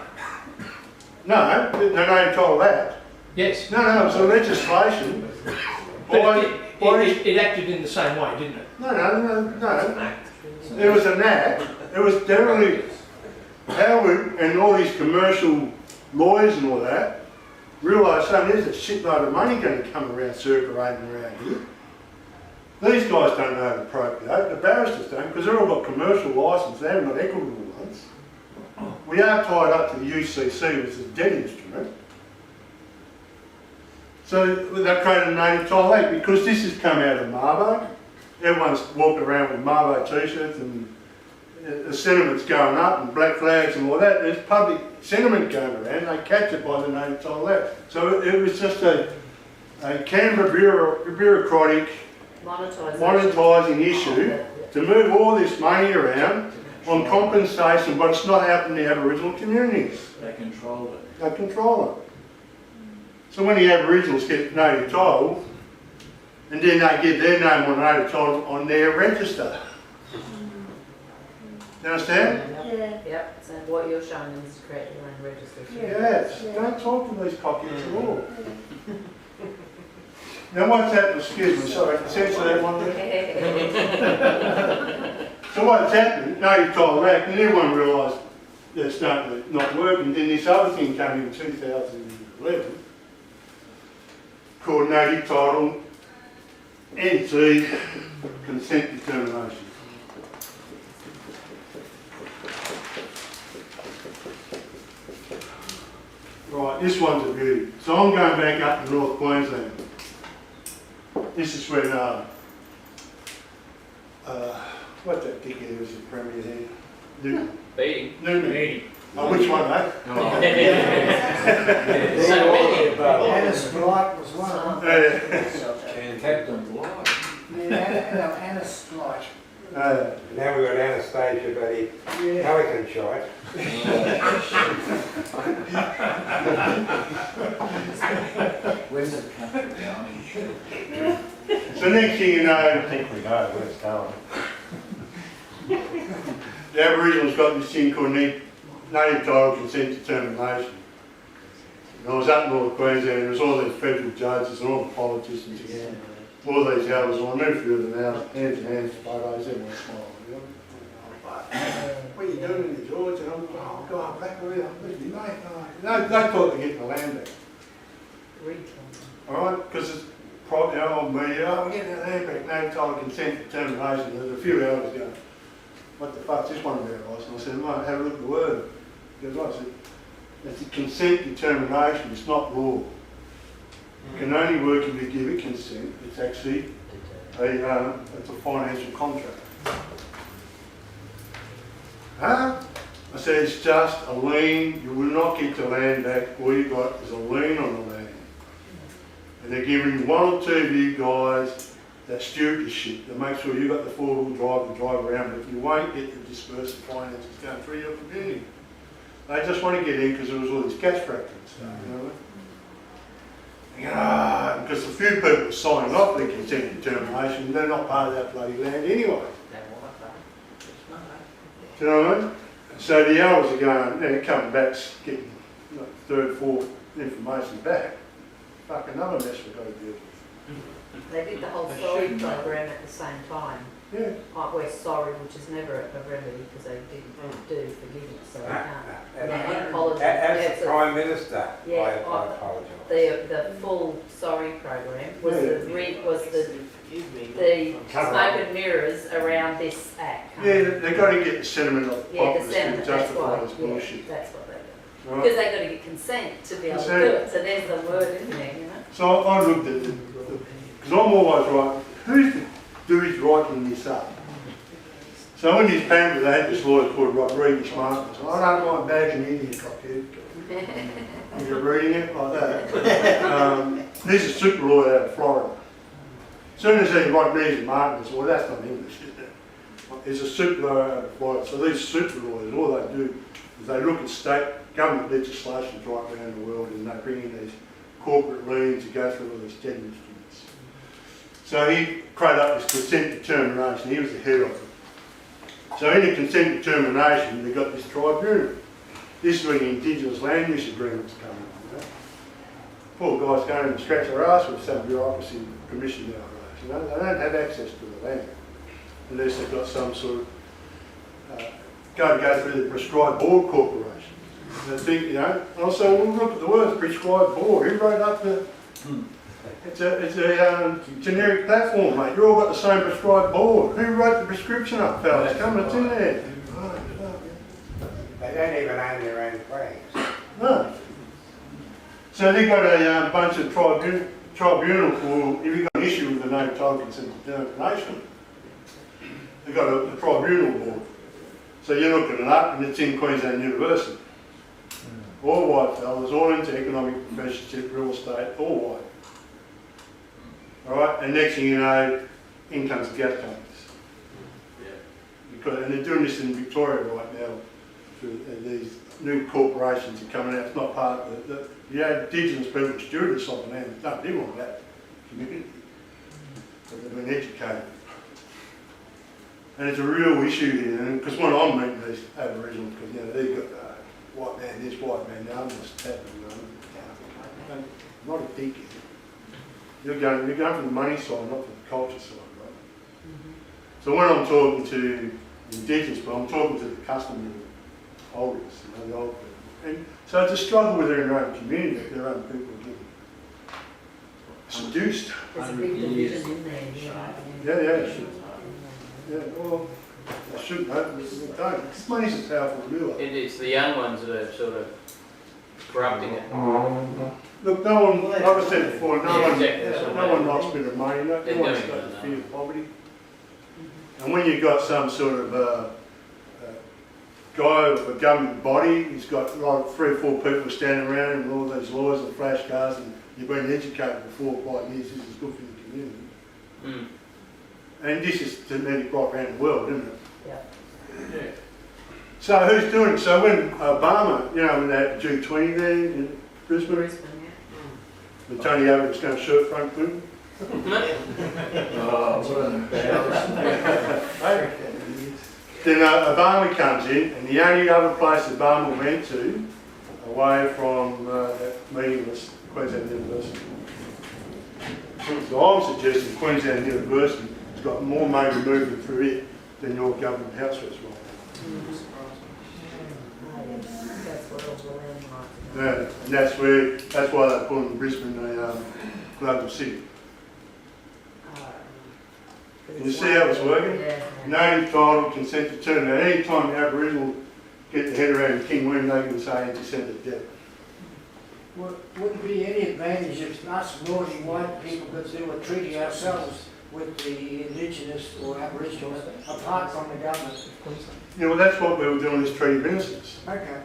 No, they don't told that.
Yes.
No, it was a legislation.
But it acted in the same way, didn't it?
No. It was an act. It was generally Howard and all these commercial lawyers and all that realised there's a shitload of money going to come around circulating around here. These guys don't know how to appropriate. The barristers don't, because they're all got commercial licence. They haven't got equitable ones. We are tied up to the UCC, which is a debt instrument. So they created a native title act because this has come out of Mabo. Everyone's walking around with Mabo t-shirts and the sentiment's going up and black flags and all that. There's public sentiment going around. They catch it by the native title act. So it was just a Canberra bureaucratic monetising issue to move all this money around on compensation, but it's not helping the Aboriginal communities.
They control it.
They control it. So when the Aboriginals get native title, and then they give their name on native title on their register. You understand?
Yeah.
Yep, so what you're showing them is to create your own register.
Yes. Don't talk to these cockies at all. Now what's happened, excuse me, sorry, I can censor that one there. So what's happened, native title act, and everyone realised they're starting to not work, and then this other thing came in 2011 called native title NT consent determination. Right, this one's a beauty. So I'm going back up to North Queensland. This is when, what that dickhead was the premier there? Newton.
Beating.
Oh, which one, eh?
So many.
Anna's Blight was one of them.
Captain Blight.
Yeah, Anna's Blight.
Now we've got Anastasia, buddy. Pelican shot.
Where's the country going?
So next thing you know,
I think we know where it's going.
the Aboriginals got this thing called native title consent determination. And I was up in North Queensland and there was all these federal judges and all the politicians again. All these others, and I met a few of them out, hands in hands, photos, everyone smiling. You know? What are you doing in George? And I'm like, oh God, back away, I'm with you, mate. They thought they're getting the land back. Alright, because it's probably old media, oh, we're getting the land back, native title consent determination. There's a few hours ago. What the fuck's this one about, Ross? And I said, mate, have a look at the word. He goes, I said, it's a consent determination, it's not law. It can only work if you give a consent. It's actually it's a financial contract. Huh? I said, it's just a lien. You will not get the land back. All you got is a lien on the land. And they're giving one or two of you guys that stewardship to make sure you got the four-wheel drive to drive around, but you won't get the dispersed finances going through your community. They just want to get in because there was all this cash fracking stuff, you know. Because a few people are signing off the consent determination, they're not part of that bloody land anyway. Do you know what I mean? So the hours are going, and coming back, getting third, fourth information back. Fuck, another mess we've got to deal with.
They did the whole sorry program at the same time.
Yeah.
Like we're sorry, which is never a remedy because they didn't do forgiveness, so they can't. Apologize.
As the Prime Minister,
Yeah,
I apologise.
The full sorry program was the smoke and mirrors around this act.
Yeah, they've got to get the sentiment of the
Yeah, the
populace to
sentiment, that's
justify
why,
this bullshit.
yeah, that's what they do.
Right?
Because they've got to get consent to be able to do it, so there's the word in there, you know.
So I looked at it, because I'm always right, who's the dude writing this up? So in this pamphlet they had this lawyer called Rodriguez Martin. So I don't mind badging in here, cockhead. You're reading it like that. He's a super lawyer out of Florida. As soon as he Rodriguez Martin said, well that's not English, is it? He's a super lawyer out of Florida. So these super lawyers, all they do is they look at state government legislations right around the world and they bring in these corporate liens to go through all these debt instruments. So he created up this consent determination, he was the head of it. So in the consent determination, they got this tribunal. This is where the Indigenous land use agreements come in. You know? Poor guys going and scratch their ass with some bureaucracy permission nowadays. You know? They don't have access to the land unless they've got some sort of go through the prescribed board corporation. And they think, you know, and I say, well look at the words prescribed board. Who wrote up the? It's a generic platform, mate. You all got the same prescribed board. Who wrote the prescription up, fellas? Come on, it's in there.
They don't even own their own flags.
No. So they've got a bunch of tribunal for, if you've got an issue with the native title consent determination, they've got a tribunal board. So you're looking it up and it's in Queensland University. All white fellas, all into economic professorship, real estate, all white. Alright, and next thing you know, in comes the gap companies. And they're doing this in Victoria right now. These new corporations are coming out. It's not part of the Indigenous people stewards of the land. Don't live on that community. But they've been educated. And it's a real issue here. Because when I'm meeting these Aboriginals, because you know, they've got white man this, white man that, just happening. Not a dickhead. You're going from the money side, not from the culture side, right? So when I'm talking to Indigenous people, I'm talking to the customary holders, you know, the old people. And so it's a struggle within their own community, that their own people are getting seduced.
There's a big division in there,
Yeah, yeah, well, they shouldn't, they don't. Money's a powerful lure.
It's the young ones that are sort of
corrupting it.
Look, no one, like I said before, no
Yeah,
one,
exactly, that's what I
no one
mean.
likes spending money, no
They're
one's
doing
got
it,
the
no.
fear of poverty. And when you've got some sort of guy of a government body, he's got like 3 or 4 people standing around him with all those laws and flashcards, and you've been educated for 4 or 5 years, this is good for the community.
Mm.
And this is to me right around the world, isn't it?
Yeah.
So who's doing it? So when Obama, you know, when they had the G20 there in Brisbane,
Brisbane, yeah.
when Tony Abbott was going to shirt front Clinton,
Oh, what an embarrassment.
then Obama comes in, and the only other place Obama went to, away from that meeting, was Queensland University. So I'm suggesting Queensland University has got more money moving through it than your government house was right
That's what all the landmarks
now. Yeah, and that's why they're calling Brisbane a global city. Can you see how it's working?
Yeah.
Native title, consent to term. Now, any time the Aboriginal get their head around King William, they can say anti-Semitic debt.
Wouldn't be any advantage if us naughty white people could do a treaty ourselves with the Indigenous or Aboriginals, apart from the government.
Yeah, well, that's what we were doing this Treaty of Innocence.
Okay.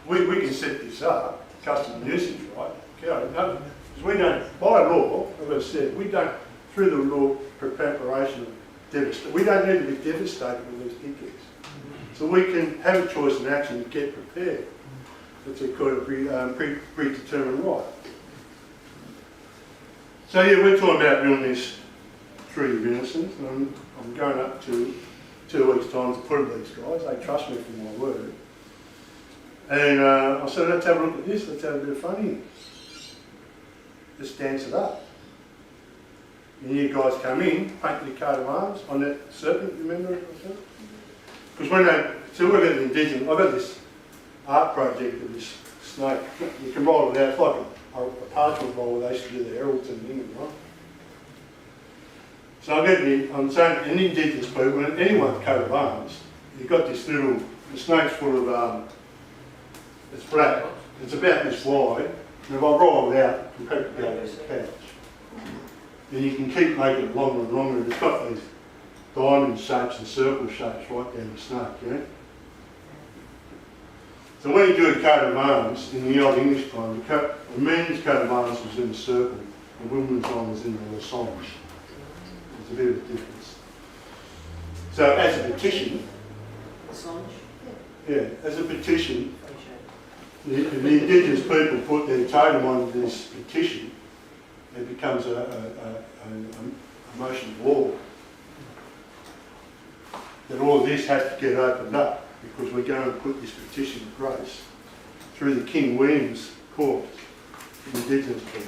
We can set this up, custom and usage, right? Okay, no, because we don't, by law, as I said, we don't, through the law, preparation of devastation, we don't need to be devastated with these dickheads. So we can have a choice in action to get prepared. That's a kind of predetermined right. So yeah, we're talking about doing this Treaty of Innocence, and I'm going up to 2 weeks' time to put it to these guys. They trust me for my word. And I said, let's have a look at this, let's have a bit of fun here. Just dance it up. And you guys come in, paint your coat of arms on that serpent, remember it? Because when they, so we've got the Indigenous, I've got this art project of this snake. You can roll it out, it's like a parchment roll where they used to do the heralds in England, right? So I'm saying an Indigenous people, when anyone coat of arms, you've got this little, the snake's full of, it's flat, it's about this wide, and if I roll it out, you can go to this pouch. Then you can keep making it longer and longer, and it's got these diamond shapes and circle shapes right down the snake, you know? So when you do a coat of arms, in the Old English time, the men's coat of arms was in a circle, the women's one was in the losange. There's a bit of a difference. So as a petition, yeah, as a petition, the Indigenous people put their totem on this petition, it becomes a motion of law. That all this has to get opened up because we're going to put this petition of grace through the King William's court for the Indigenous people.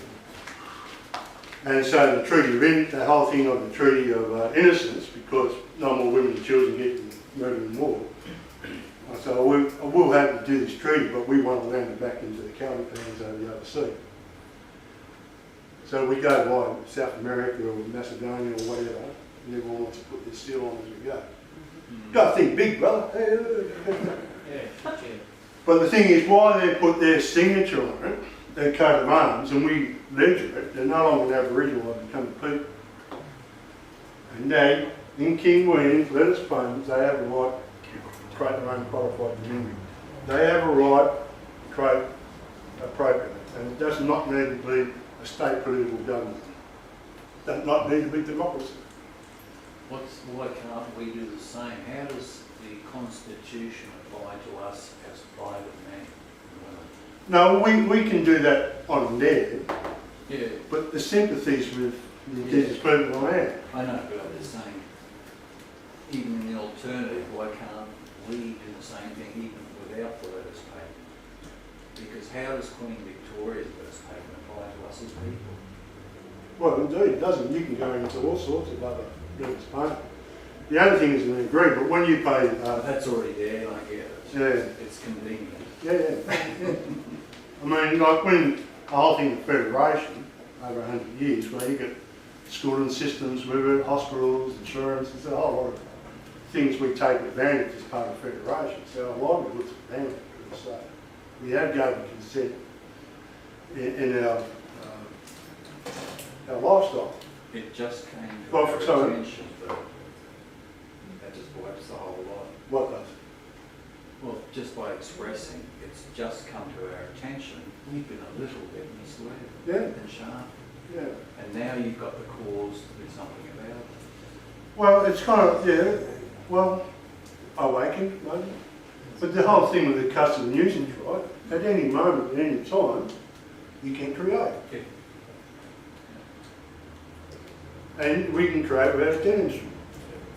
And so the the whole thing of the Treaty of Innocence, because no more women and children get murdered in war. So I will have to do this treaty, but we want to land it back into the county plans over the other sea. So we go by South America or Macedonia or whatever, and everyone wants to put their seal on as we go. Got to think big, brother.
Yeah.
But the thing is, why they put their signature on it, their coat of arms, and we ledger it, they're no longer an Aboriginal, they become a people. And they, in King William's letters payments, they have a right to create their own qualified community. They have a right to create appropriate, and it does not need to be a state political government. It does not need to be democracy.
Why can't we do the same? How does the Constitution apply to us as private men and women?
No, we can do that on there,
Yeah,
but the sympathies with the Indigenous people I am.
I know, but I'm just saying, even in the alternative, why can't we do the same thing even without the letters patent? Because how does Queen Victoria's letters patent apply to us as people?
Well, indeed, it doesn't. You can go into all sorts of other letters patent. The only thing is an agreement. When you pay,
That's already there, and I get it.
yeah,
It's convenient.
yeah. I mean, like when the whole thing of federation over 100 years, where you get schooling systems with it, hospitals, insurance, there's a whole lot of things we take advantage as part of federation. So a lot of it's advantage, I would say. We have given consent in our lifestyle.
It just came to
Well,
our
sorry.
attention, but that just wipes the whole lot.
What does?
Well, just by expressing, it's just come to our attention, we've been a little bit misled
Yeah.
and sharp.
Yeah.
And now you've got the cause to do something about it.
Well, it's kind of, yeah, well, awakened, maybe. But the whole thing with the custom nuisance, right, at any moment, at any time, you can create.
Yeah.
And we can create without a dead instrument.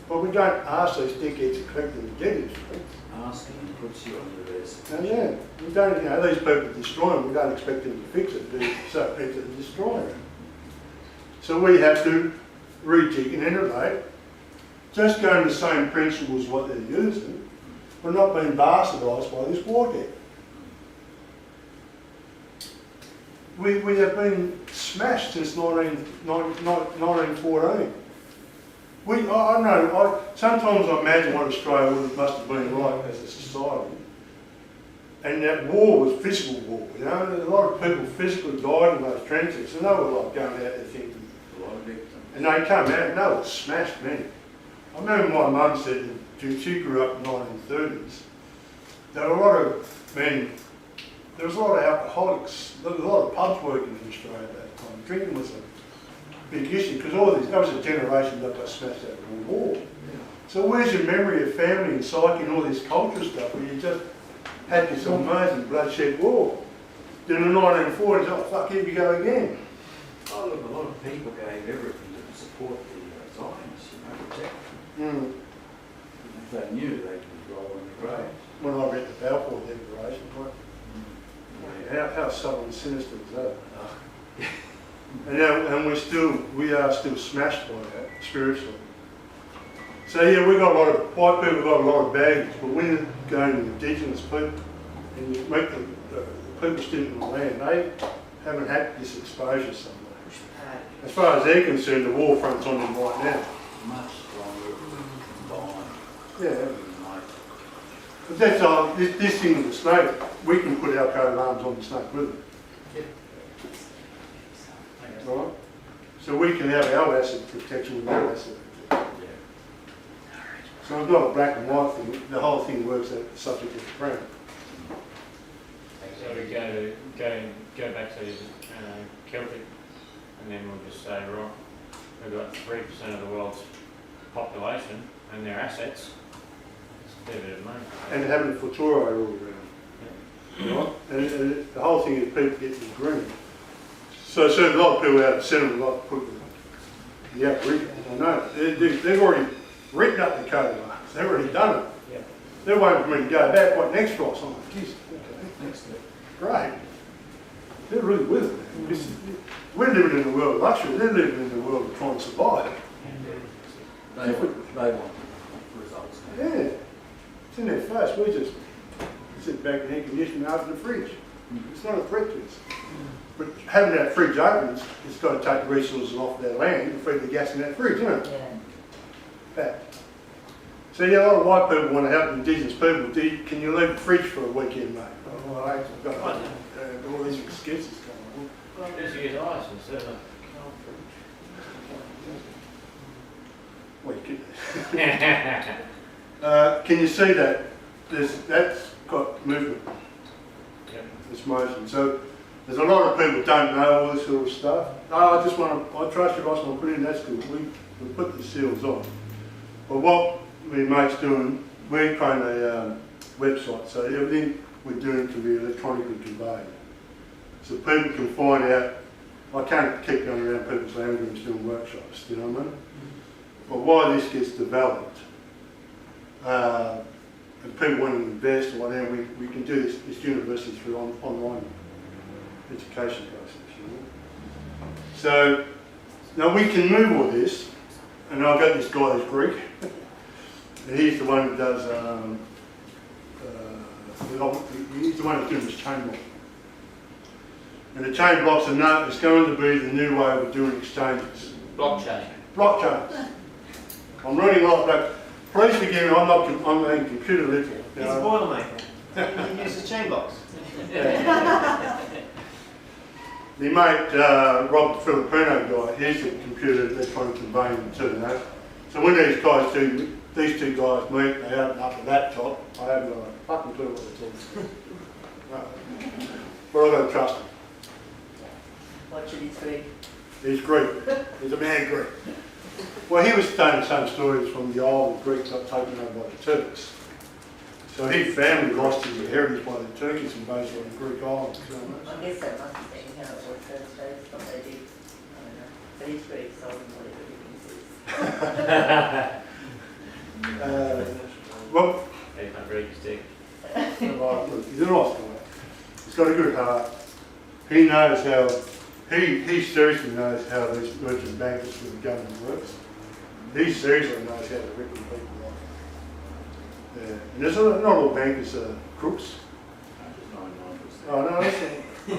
But we don't ask those dickheads to collect the dead instruments.
Asking puts you on the list.
And yeah, we don't, you know, these people destroy them, we don't expect them to fix it, so people to destroy it. So we have to rejig and iterate, just going the same principles what they're using, but not being bastardised by this war debt. We have been smashed since 1914. I know, sometimes I imagine what Australia must have been like as a society. And that war was physical war, you know, a lot of people physically died in those trenches, and they were like going out there thinking,
A lot of victims.
and they come out and they were smashed men. I remember my mum said that she grew up in the 1930s. There were a lot of men, there was a lot of alcoholics, there was a lot of pubs working in Australia at that time. Drinking was a big issue because that was a generation that got smashed out of the war. So where's your memory of family and psyche and all this culture stuff where you just had this amazing bloodshed war? Then in the 1940s, oh fuck, here we go again.
Oh, look, a lot of people gave everything to support the Zionists, you know, protect them. If they knew they could roll in the grave.
When I read the Balfour Declaration, what? How subtle and sinister was that? And we are still smashed by that spiritually. So yeah, we got a lot of white people got a lot of baggage, but when you go to indigenous people and you make the people still in the land, they haven't had this exposure so much. As far as they're concerned, the war front's on them right now.
Much stronger combined.
Yeah. But that's this thing with the snake, we can put our coat of arms on the snake with it. Right? So we can have our asset protection with their asset protection. So it's not a black and white thing, the whole thing works out subject to the crown.
So we go back to Celtic, and then we'll just say, right, we've got 3% of the world's population and their assets. It's a fair bit of money.
And having the Futuro all around. Right? And the whole thing is people get the green. So a lot of people out of settlement like to put the Aboriginals. I know. They've already written up the coat of arms. They've already done it.
Yeah.
They're waiting for me to go back. What next for? So I'm like, geez, okay.
Next step.
Great. They're really with it. We're living in the world of luxury. They're living in the world of trying to survive.
They want results.
Yeah. It's in their face. We just sit back in air conditioning and open the fridge. It's not a threat to us. But having that fridge open, it's got to take the resources off that land to feed the gas in that fridge, isn't it?
Yeah.
Fact. So yeah, a lot of white people want to help indigenous people. Can you leave the fridge for a weekend, mate? Oh, well, I've got all these excuses coming
Well, just use ice instead of cold
on. Well, you could. Can you see that? That's got movement.
Yep.
This motion. So there's a lot of people don't know all this sort of stuff. Oh, I trust you, I just want to put in, that's good. We put the seals on. But what my mate's doing, we're creating a website, so everything we're doing can be electronically conveyed. So people can find out, I can't keep going around people's land rooms doing workshops, you know what I mean? But while this gets developed, and people want to invest or whatever, we can do this university through online education process. You know? So now we can move all this, and I've got this guy who's Greek, and he's the one who does. He's the one who's doing this chain block, and the chain blocks are now it's going to be the new way of doing exchanges.
Blockchain.
Blockchains. I'm reading a lot of that. Please forgive me. I'm computer literate.
He's a Boilermaker. You use the chain box.
The mate, Rob the Filipino guy, he's the computer they're trying to convey them to, you know. So when these two guys meet, they open up a laptop, I haven't got a fucking clue what they're talking about. But I've got to trust him.
What should he speak?
He's Greek. He's a man Greek. Well, he was telling some stories from the old Greeks got taken over by the Turks. So his family lost his heritage by the Turkish invasion on the Greek islands. You know?
I guess that must have been how it was those days, what they did. I don't know. But he's Greek, so I don't know whatever he thinks.
Well,
They can't break his dick.
look, he's a nice guy. He's got a good heart. He knows how, he seriously knows how these merchant bankers for the government works. He seriously knows how to rip people off. Yeah. And there's not all bankers are crooks. Oh, no,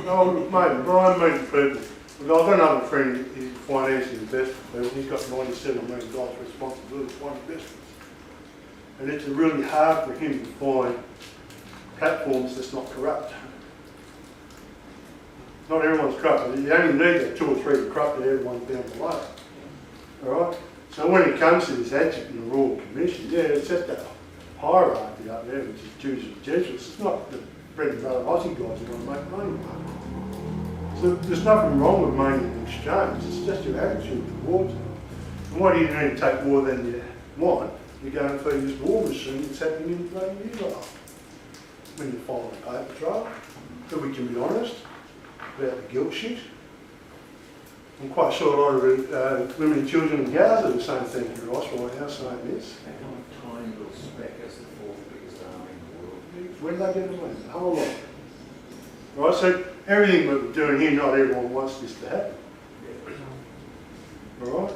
no, mate, Brian meeting people. Look, I've got another friend, he's financially invested people. He's got $97 million responsibility for investments. And it's really hard for him to find platforms that's not corrupt. Not everyone's corrupt. You only need that 2 or 3 corrupted, everyone's down below. Alright? So when it comes to this adjunct in the Royal Commission, yeah, it's just that hierarchy up there, which is Jews and Jesuits. It's not the bread and butter Aussie guys who want to make money. So there's nothing wrong with money in exchange. It's just your attitude towards it. And why do you need to take more than you want? You're going through this war machine that's happening in bloody Israel. When you follow the paper trail, that we can be honest about the guilt shit. I'm quite sure a lot of women and children in Gaza are saying thank you, Ross, right now, saying this.
Tiny little speck as the 4th biggest army in the world.
Where did they get away? A whole lot. Right, so everything we're doing here, not everyone wants this to happen. Alright?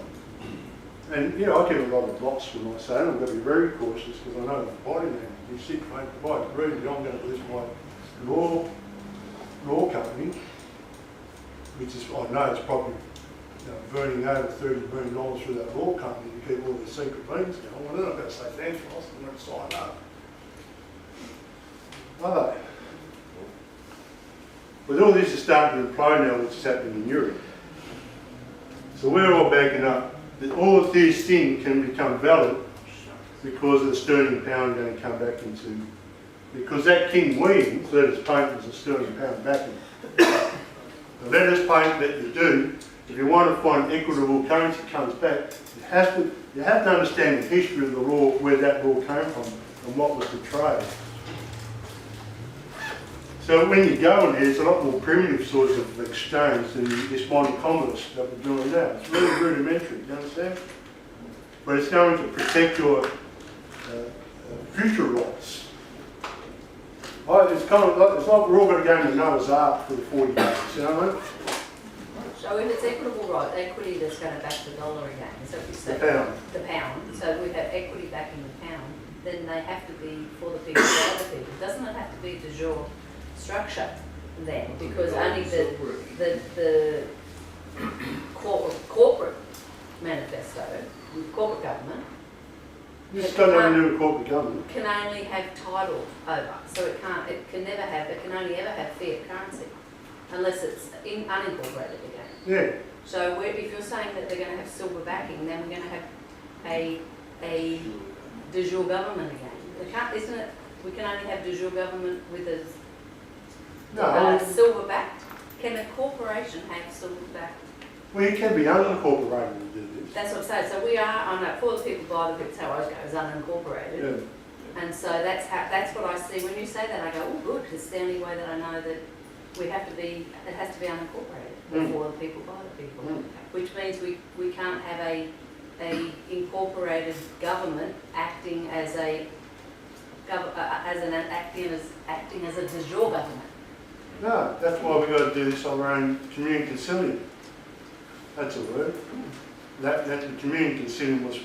And, you know, I get a lot of blocks when I say it. I've got to be very cautious because I know the body language. You sit, mate, if I agree with you, I'm going to lose my law company, which is, I know it's probably burning over $30 million through that law company to keep all the secret meetings going. Well, they're not going to say thanks, Ross, I'm going to sign up. Are they? But all this is starting to implode now, which is happening in Europe. So we're all backing up that all of these things can become valid because of the sterling pound going to come back into, because that King William's letters patent was a sterling pound backing. The letters patent that you do, if you want to find equitable currency comes back, you have to understand the history of the law, where that law came from and what was the trade. So when you go in there, it's a lot more primitive sorts of exchange than this modern commerce that we're doing now. It's really rudimentary, you understand? But it's going to protect your future rights. It's kind of like, it's like we're all going to go into Noah's Ark for the 40 years, you know what I mean?
So if it's equitable right, equity that's going to back the dollar again, so if you say
The pound.
the pound, so we have equity backing the pound, then they have to be for the people, for other people. Doesn't it have to be de jure structure then? Because only the corporate manifesto, corporate government,
This has got nothing to do with corporate government.
can only have title over. So it can only ever have fiat currency unless it's unincorporated again.
Yeah.
So if you're saying that they're going to have silver backing, then we're going to have a de jure government again. Isn't it? We can only have de jure government with a silver backed. Can a corporation have silver backed?
Well, you can be unincorporated to do this.
That's what I'm saying. So we are, I know, for the people by the bits how I go, is unincorporated.
Yeah.
And so that's what I see. When you say that, I go, oh good, because it's the only way that I know that we have to be, it has to be unincorporated for the people by the people. Which means we can't have a incorporated government acting as acting as a de jure government.
No, that's why we've got to do this on our own community concilium. That's a word. That the community concilium was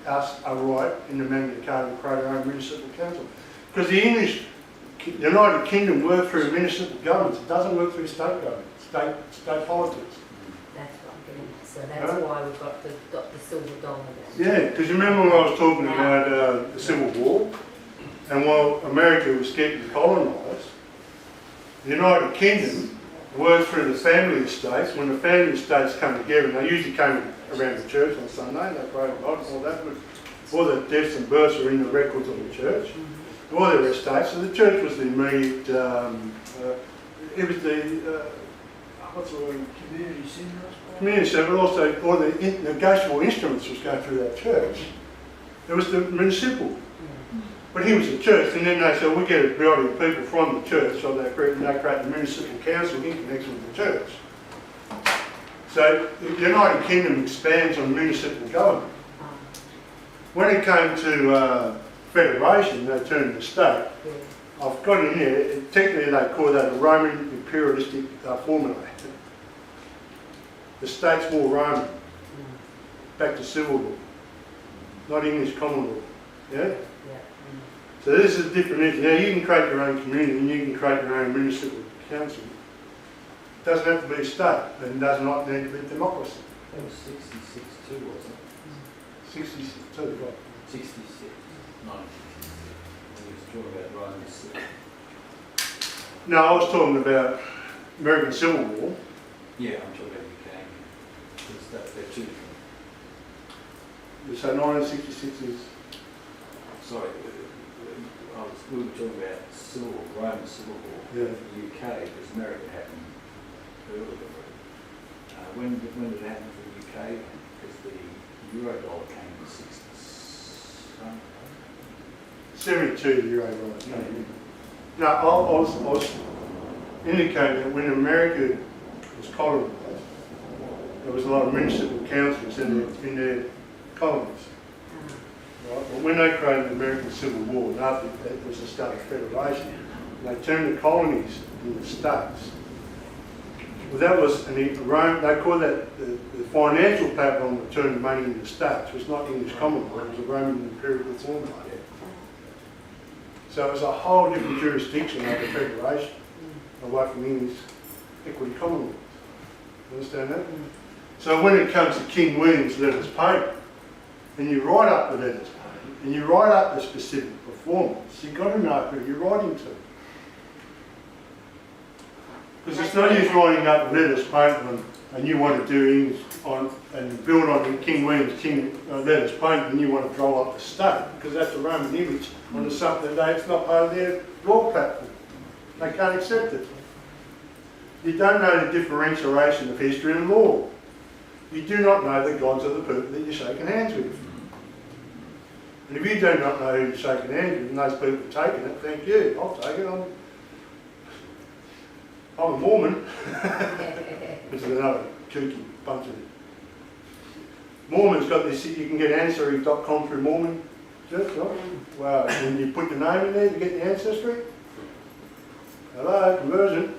us a right in the Magna Carta to create our own municipal council. Because the United Kingdom worked through municipal governments. It doesn't work through state government, state politics.
That's what I'm getting at. So that's why we've got the silver dollar there.
Yeah, because you remember when I was talking about the Civil War? And while America was getting colonised, the United Kingdom worked through the family estates. When the family estates come together, and they usually came around the church on Sunday, they prayed a lot and all that, but all the deaths and births are in the records of the church, all their estates. So the church was the immediate, it was the, what's the word?
Community centre, I suppose.
Community centre, but also all the negotiable instruments was going through that church. There was the municipal. But he was a church, and then they said, we get a body of people from the church, so they create the municipal council in connection with the church. So the United Kingdom expands on municipal government. When it came to federation, they turned to state. I've got it in here, technically they call that a Roman imperialistic formula. The state's more Roman, back to civil law, not English common law. Yeah? So this is different. Now you can create your own community and you can create your own municipal council. It doesn't have to be a state and it does not need to be democracy.
That was 66 too, wasn't it?
62, right.
66, 1966. He was talking about Roman civil.
No, I was talking about American Civil War.
Yeah, I'm talking about UK. Because they're two different.
So 1966 is...
Sorry, we were talking about Roman Civil War in the UK, because America happened earlier. When did it happen for the UK? Because the euro dollar came in
72 euro dollar. No, I was indicating that when America was colonised, there was a lot of municipal councils in their colonies. Right? But when they created the American Civil War, and after that was the start of federation, they turned the colonies into states. Well, that was, they call that the financial platform that turned money into states. It was not English Commonwealth, it was a Roman imperial formula. So it was a whole different jurisdiction under federation, away from English equity Commonwealth. You understand that? So when it comes to King William's letters patent, and you write up the letters patent, and you write up the specific performance, you've got to know who you're writing to. Because it's no use writing up the letters patent and you want to do English and build on King William's letters patent and you want to draw up the state, because that's a Roman image onto something that it's not part of their law platform. They can't accept it. You don't know the differentiation of history and law. You do not know the gods of the people that you're shaking hands with. And if you do not know who you're shaking hands with and those people are taking it, thank you, I'll take it. I'm a Mormon, which is another kooky bunch of it. Mormon's got this, you can get Chancery.com through Mormon Church, right? Wow, and you put your name in there to get the ancestry. Hello, conversion.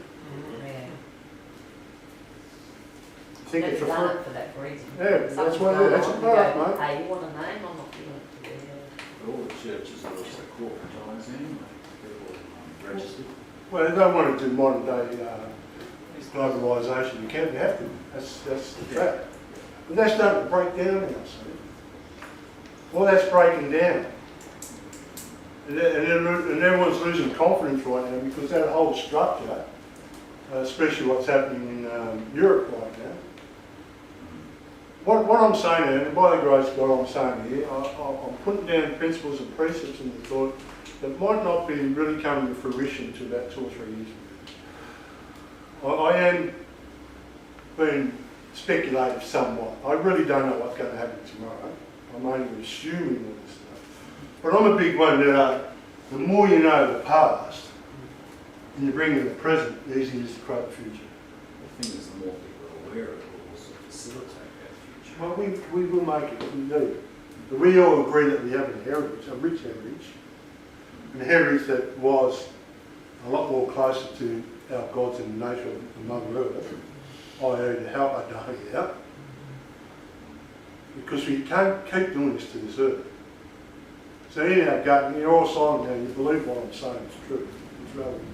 I think it's a
done it for that reason.
Yeah, that's what it is. That's a product, mate.
Hey, you want a name? I'm not giving it to you.
All the churches are also corporatised anyway. They're all registered.
Well, they don't want to do modern day globalisation. You can't have to. That's the fact. But that's starting to break down now, see. All that's breaking down. And everyone's losing confidence right now because that whole structure, especially what's happening in Europe right now. What I'm saying here, and by the grace of God I'm saying here, I'm putting down principles and precepts in the thought that might not be really coming to fruition to about 2 or 3 years. I am being speculative somewhat. I really don't know what's going to happen tomorrow. I'm only assuming all this stuff. But I'm a big one that the more you know the past and you bring in the present, the easier it is to create the future.
The thing is, the more people are aware of it, will also facilitate that future.
Well, we will make it, we do. But we all agree that we have an heritage, a rich heritage, and a heritage that was a lot more closer to our gods and the nature of the Mother Earth, i.e. to help our dying out. Because we can't keep doing this to this earth. So in our gut, you're all silent now, you believe what I'm saying is true, it's relevant.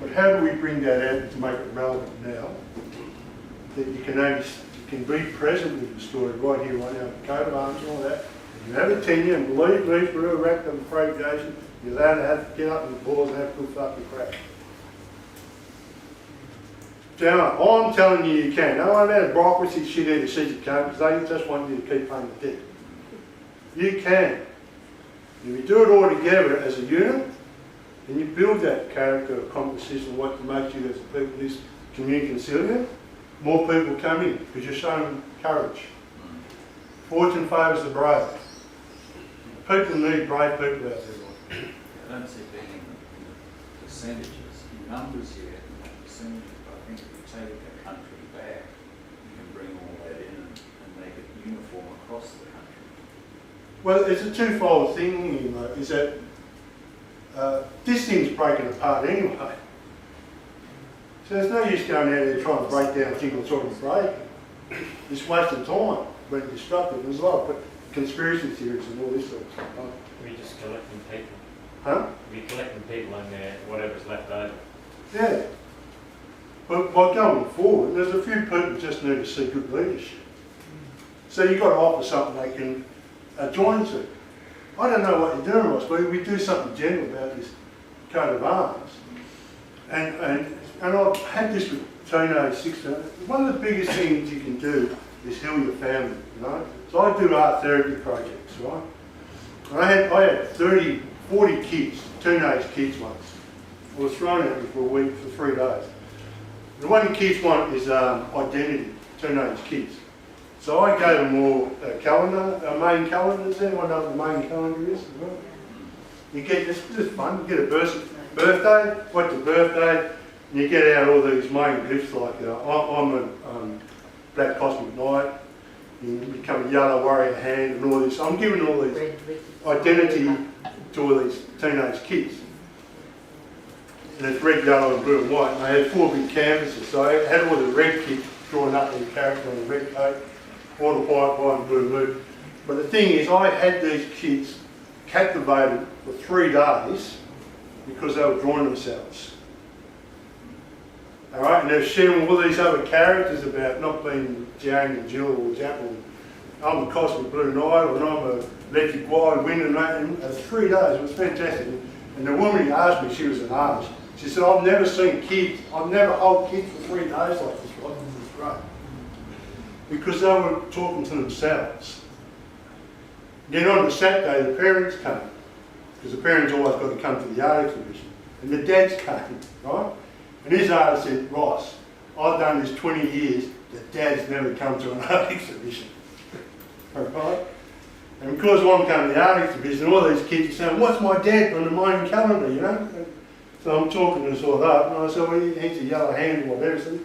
But how do we bring that out to make it relevant now? That you can be present with the story right here, right now, the coat of arms and all that. You have a tenure and believe me, through a rack of accreditation, You're allowed to have, get up in the balls and have a good fucking crack. Now, I'm telling you, you can. No one about a bureaucracy shit here to see you can't, because they just want you to keep paying the debt. You can. If you do it all together as a unit, and you build that character of composition, what makes you as a people, this community conciliant, more people come in, because you're showing courage. Fortune favours the brave. People need brave people out there.
I don't see it being in the percentages, in numbers yet, in the percentages, but I think if you take a country back, you can bring all that in and make it uniform across the country.
Well, it's a twofold thing, you know, is that this thing's breaking apart anyway. So there's no use going out there trying to break down things that's already breaking. It's wasting time when destructive. There's a lot of conspiracy theories and all this sort of stuff.
We're just collecting people.
Huh?
We're collecting people and whatever's left over.
Yeah. But by going forward, there's a few people just need to see good leadership. So you've got to offer something they can join to. I don't know what you're doing, Ross, but we do something general about this coat of arms. And I've had this with teenage 16. One of the biggest things you can do is heal your family, you know. So I do art therapy projects, right? And I had 30, 40 kids, teenage kids once. I was thrown at me for a week, for 3 days. And one of the kids want is identity, teenage kids. So I gave them all a calendar, a main calendar. Does anyone know what the main calendar is? You get, it's just fun, you get a birthday, what's your birthday, and you get out all these main gifts like I'm a Black Cosmic Knight, you become a Yellow Warrior Hand and all this. I'm giving all these identity to all these teenage kids. And it's red, yellow and blue and white. And I had 4 big canvases, so I had all the red kids drawing up their character on the red coat, all the white and blue. But the thing is, I had these kids captivated for 3 days because they were drawing themselves. Alright, and they're sharing all these other characters about not being Jane and Jill or Jack, or I'm a Cosmic Blue Knight, or I'm a Electric Wild Wind, and that. And 3 days, it was fantastic. And the woman who asked me, she was an artist, she said, I've never seen kids, I've never held kids for 3 days like this, right? This is great. Because they were talking to themselves. Then on the Saturday, the parents came, because the parents always got to come to the art exhibition, and the dads came, right? And his artist said, Ross, I've done this 20 years, the dad's never come to an art exhibition. Right? And because I'm coming to the art exhibition, all these kids are saying, what's my dad on the main calendar, you know? So I'm talking to sort of up, and I said, well, he's a yellow hand or whatever. So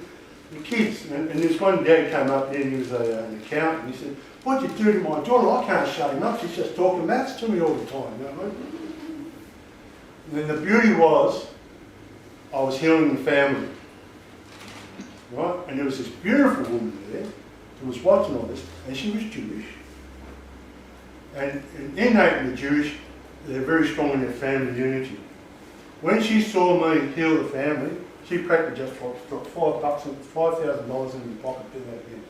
the kids, and this one dad came up there and he was an accountant, and he said, what'd you do to my daughter? I can't shut him up, she's just talking maths to me all the time, you know what I mean? And then the beauty was, I was healing the family, right? And there was this beautiful woman there who was watching all this, and she was Jewish. And innately Jewish, they're very strong in their family unity. When she saw me heal the family, she practically just dropped $5,000 in the pocket to that end.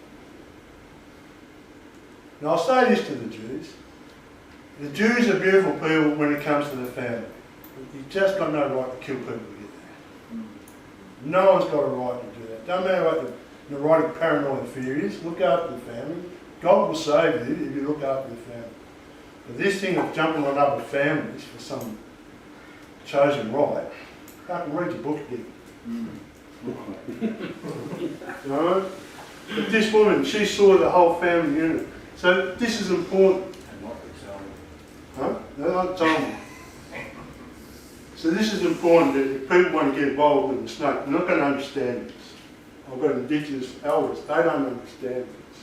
Now I'll say this to the Jews. The Jews are beautiful people when it comes to the family. You've just got no right to kill people to get there. No one's got a right to do that. Don't matter what the neurotic paranoid fear is, look after the family. God will save you if you look after the family. But this thing of jumping on other families for some chosen right, I can read your book again. No? But this woman, she saw the whole family unit. So this is important.
And what they tell me.
Huh? No, don't tell me. So this is important that if people want to get involved with the snake, they're not going to understand this. I've got indigenous elders, they don't understand this.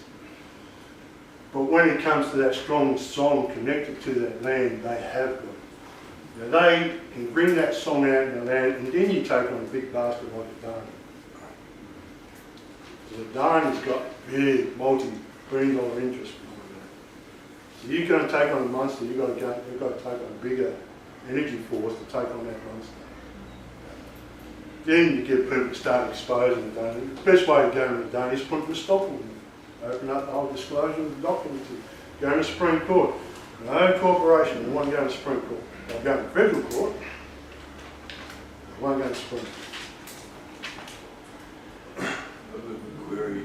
But when it comes to that strong song connected to that land, they have got it. Now they can bring that song out in the land, and then you take on a big basket like the Darn. So the Darn has got big, multi-billion dollar interest behind that. So you're going to take on a monster, you've got to take on a bigger energy force to take on that monster. Then you get people to start exposing the Darn. The best way to go into the Darn is put the stop on them. Open up the whole disclosure of the documents. Go to the Supreme Court. No corporation, they want to go to the Supreme Court. I'll go to federal court. I won't go to Supreme.
A query,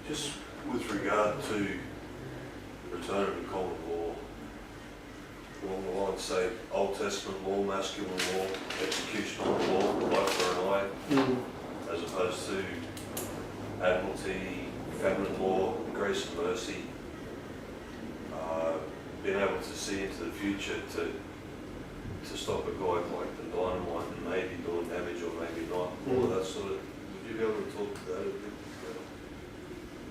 just with regard to return of the common law, along the lines, say, Old Testament law, masculine law, executional law, eye for an eye, as opposed to admiralty, feminine law, grace and mercy, being able to see into the future to stop a guy like the dynamite and maybe doing damage or maybe not, all of that sort of, would you be able to talk to that a bit?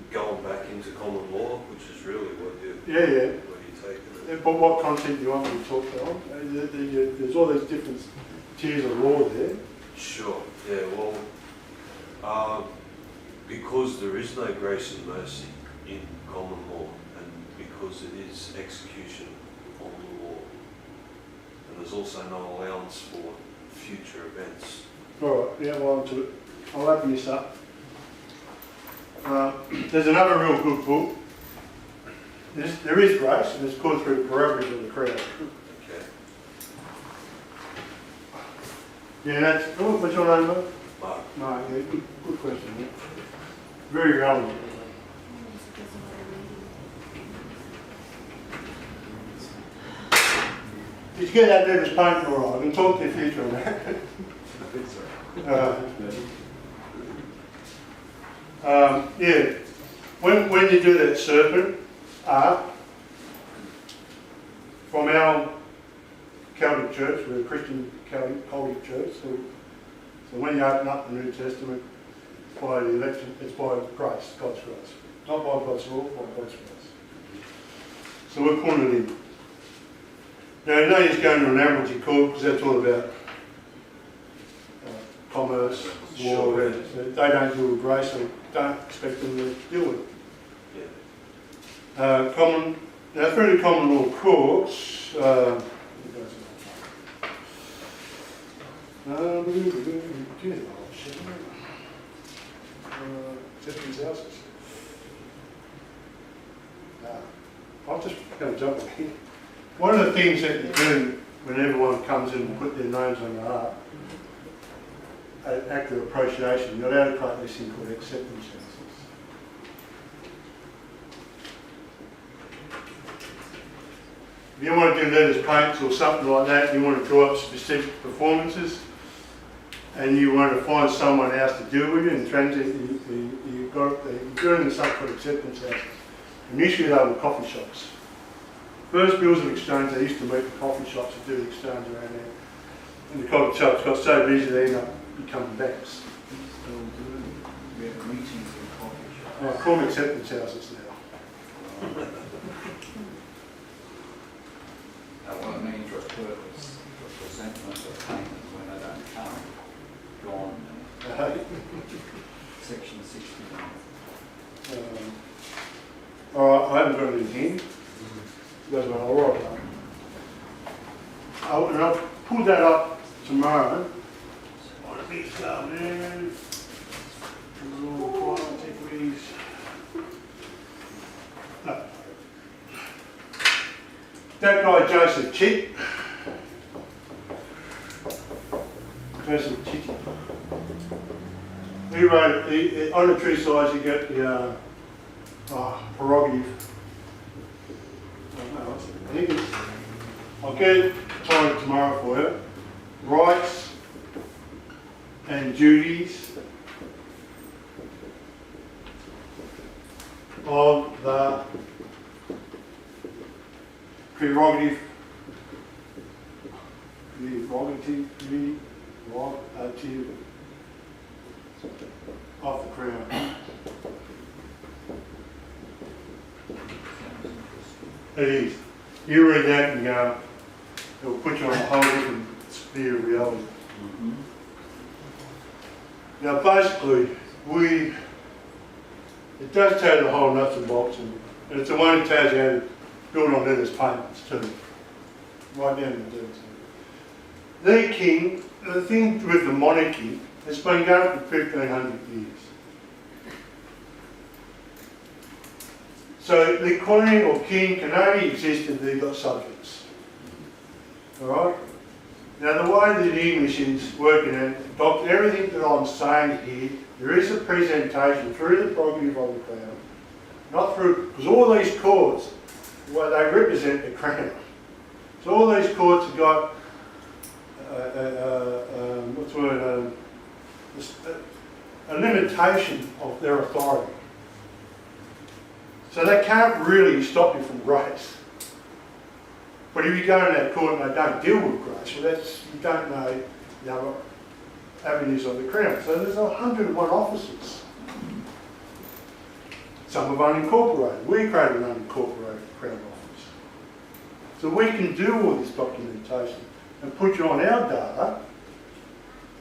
Going back into common law, which is really what you take it.
Yeah, but what content do you want me to talk about? There's all these different tiers of law there.
Sure, yeah, well, because there is no grace and mercy in common law, and because it is execution on the law, and there's also no allowance for future events.
All right, yeah, well, I'll open this up. There's another real good book. There is grace, and it's called Through the Prerogative of the Crown.
Okay.
Yeah, that's, what's your name, mate?
Mark.
No, yeah, good question. Yeah. Very relevant. Did you get that nervous paint all right? I can talk to your future on that. Yeah, when you do that serpent art, from our Celtic church, we're a Christian Celtic church, so when you open up the New Testament, it's by the election, it's by grace, God's grace. Not by God's law, by God's grace. So we're putting it in. Now, you know you're going to an admiralty court because that's all about commerce, law, they don't deal with grace, so don't expect them to deal with it. Yeah. Now through the common law courts, I'm just going to jump on here. One of the things that you do when everyone comes in and put their names on the art, an act of appreciation, you're allowed to create this thing called acceptance chances. If you want to do letters, paints or something like that, you want to draw up specific performances and you want to find someone else to deal with you and transit, you're doing this up for acceptance houses. Initially they were coffee shops. First bills of exchange, they used to meet the coffee shops to do the exchange around there. And the coffee shops got so busy they end up becoming banks.
We have meetings in coffee shops.
I call them acceptance houses now.
What I mean for a purpose, for presentment of payment when they don't come, gone. Section 69.
Alright, I haven't got it in here. You guys went alright. And I'll pull that up tomorrow. What a big stuff, man. No. That guy Joseph Chick. Joseph Chick. He wrote, on the true size you get the prerogative. I'll get it timed tomorrow for you. Rights and duties of the prerogative of the Crown. It is. You read that and go, it'll put you on a whole different sphere of reality.
Mm-hmm.
Now basically, it does tell you the whole nuts and bolts, and it's the one that tells you how to build on letters payments too. Right down to the details. The king, the thing with the monarchy, it's been going for 1500 years. So the queen or king can only exist if they've got subjects. Alright? Now the way the English is working out, Doctor, everything that I'm saying here, there is a presentation through the prerogative of the Crown, not through, because all these courts, well, they represent the Crown. So all these courts have got, what's the word, a limitation of their authority. So they can't really stop you from grace. But if you go in that court and they don't deal with grace, well that's, you don't know the other avenues of the Crown. So there's 101 officers. Some have unincorporated. We created an unincorporated Crown office. So we can do all this documentation and put you on our data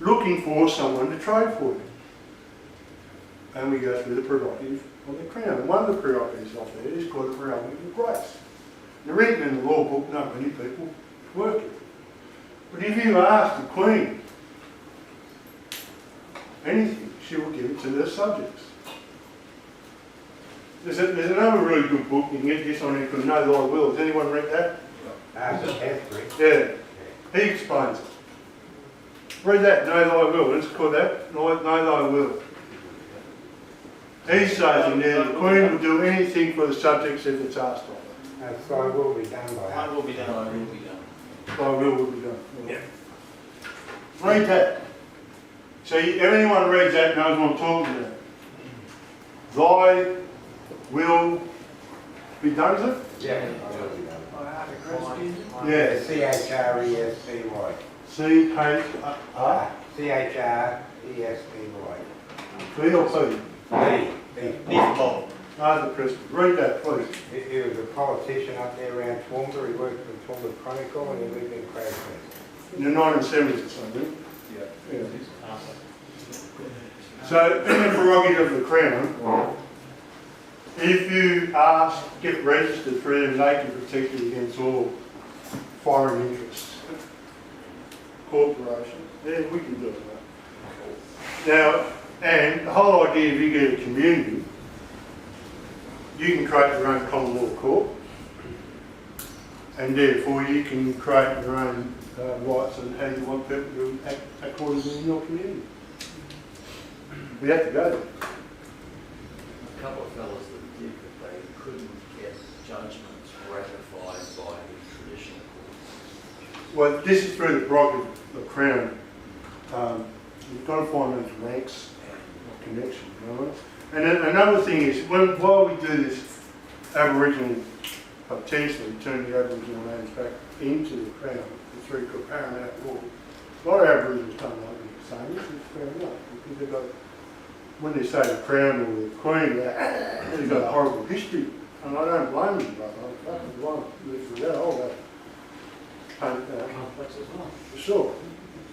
looking for someone to trade for you. And we go through the prerogative of the Crown. And one of the prerogatives of there is called the prerogative of grace. They're written in the law book, not many people work it. But if you ask the Queen anything, she will give it to their subjects. There's another really good book, you can get this on it called Know Thy Will. Has anyone read that?
Chancery.
Yeah. He explains it. Read that, Know Thy Will. It's called that, Know Thy Will. He says in there, the Queen will do anything for the subjects if it's asked of her.
And so will be done by
I
us.
will be done. I will be done.
Thy will be done. Yeah. Read that. See, if anyone reads that knows what I'm talking about. Thy will be done, is it?
Yeah, will be done.
I have a question.
Yeah.
C-H-R-E-S-P-Y.
C-H-R.
C-H-R-E-S-P-Y.
B or P?
B.
No, the President. Read that, please.
He was a politician up there around Toowoomba. He worked for the Toowoomba Chronicle and he lived in Craigsnest.
In the 1970s or something.
Yeah.
Yeah. So, in the prerogative of the Crown, if you ask, get registered through them, they can protect you against all foreign interests. Corporations. Yeah, we can do it. Now, and the whole idea, if you get a community, you can create your own common law court, and therefore you can create your own rights and how you want people to act accordingly in your community. We have to go there.
A couple of fellows that did, but they couldn't get judgments ratified by the traditional courts.
Well, this is through the prerogative of the Crown. You've got to find those ranks of connection, right? And then another thing is, while we do this Aboriginal, potentially turn the Aboriginal lands back into the Crown through paramount law, a lot of Aboriginals don't like me saying this, it's fair enough, because they've got, when they say the Crown or the Queen, they've got a horrible history, and I don't blame them, but I fucking want to live through that, all that
Complex as well.
for sure.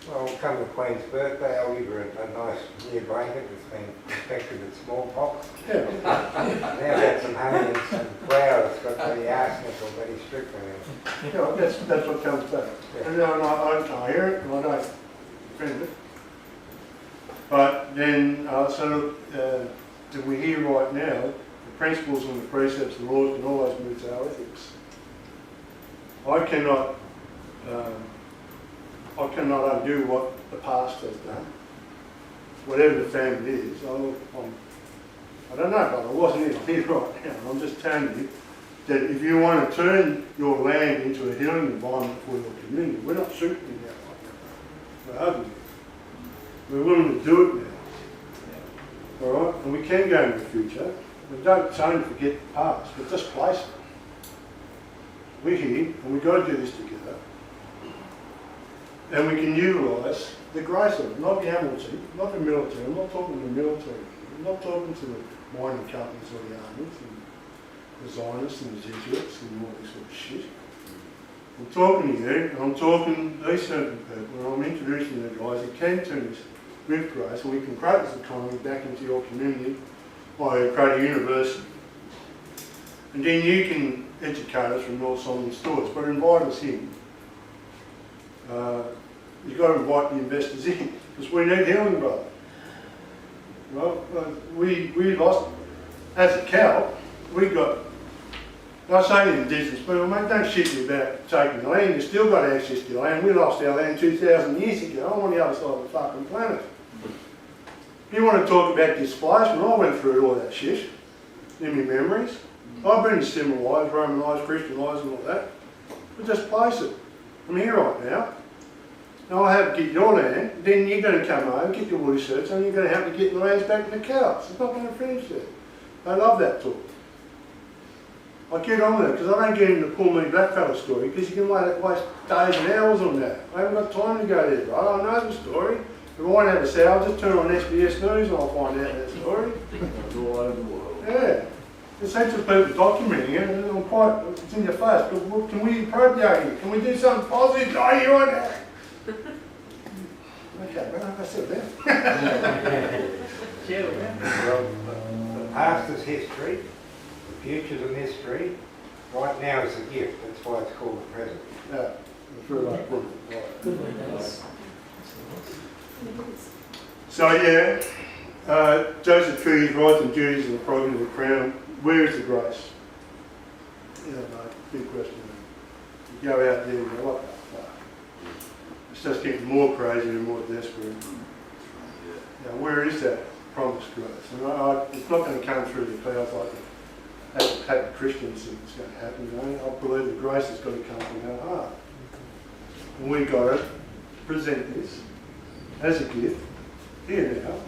Well, come the Queen's birthday, I'll give her a nice new blanket that's been infected with smallpox.
Yeah.
Now that's some honey and some flour that's got the arsenic or very strict in it.
Yeah, that's what comes back.
Yeah.
And I hear it and I don't defend it. But then, that we hear right now, the principles and the precepts, the laws can always move to our ethics. I cannot undo what the past has done. Whatever the family is, I don't know, but I wasn't here right now. I'm just telling you that if you want to turn your land into a healing environment for your community, we're not shooting you out right now. We're ugly. We're willing to do it now. All right? And we can go in the future. We don't only forget the past, but just place it. We're here, and we've got to do this together. And we can utilise the grace of it, not the amnesty, not the military. I'm not talking to the military. I'm not talking to the mining companies or the armies and the Zionists and the Jesuits and all this sort of shit. I'm talking to you, and I'm talking to these certain people, and I'm introducing the guys who can turn this with grace, and we can create this economy back into your community by creating a university. And then you can educate us from North Solomon Stores, but invite us in. You've got to invite the investors in, because we need healing, brother. Well, we lost, as a cow, we got I say to the indigenous people, mate, don't shit me about taking the land. You've still got access to your land. We lost our land 2,000 years ago. I'm on the other side of the fucking planet. If you want to talk about displacement, I went through all that shit in my memories. I've been assimilised, Romanised, Christianised and all that. But just place it. I'm here right now. Now I have to get your land, then you're going to come home, get your woolly shirts, and you're going to have to get the lands back to the cows. It's not going to finish there. I love that talk. I get on with it because I don't get into the poor me blackfellow story because you can waste days and hours on that. I haven't got time to go there, right? I know the story. If I want to have a say, I'll just turn on SBS News and I'll find out that story.
It's all over the world.
Yeah. There's heaps of people documenting it and I'm quite, it's in your face, but what, can we appropriate it? Can we do something positive? Oh, you're on that. Okay, well, I said that.
Well, the past is history, the future's a mystery, right now is a gift, that's why it's called the present.
Yeah, that's really like good. Right. So yeah, Joseph Treatise, rights and duties of the prerogative of the Crown. Where is the grace? Yeah, mate, big question. You go out there and go, what the fuck? It's just getting more crazy and more desperate. Now, where is that promised grace? And it's not going to come through the clouds like a happy Christians think it's going to happen. You know? I believe the grace has got to come from our heart. And we got to present this as a gift here now.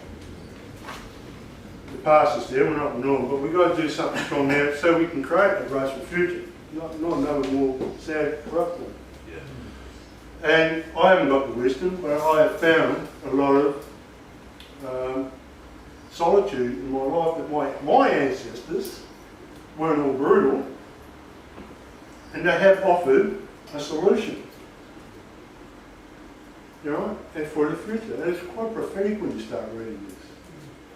The past is there, we're not normal, but we've got to do something from now so we can create a graceful future, not another more sad, corrupt one. Yeah. And I haven't got the wisdom, but I have found a lot of solitude in my life that my ancestors weren't all brutal, and they have offered a solution. You know, and for the future. And it's quite prophetic when you start reading this.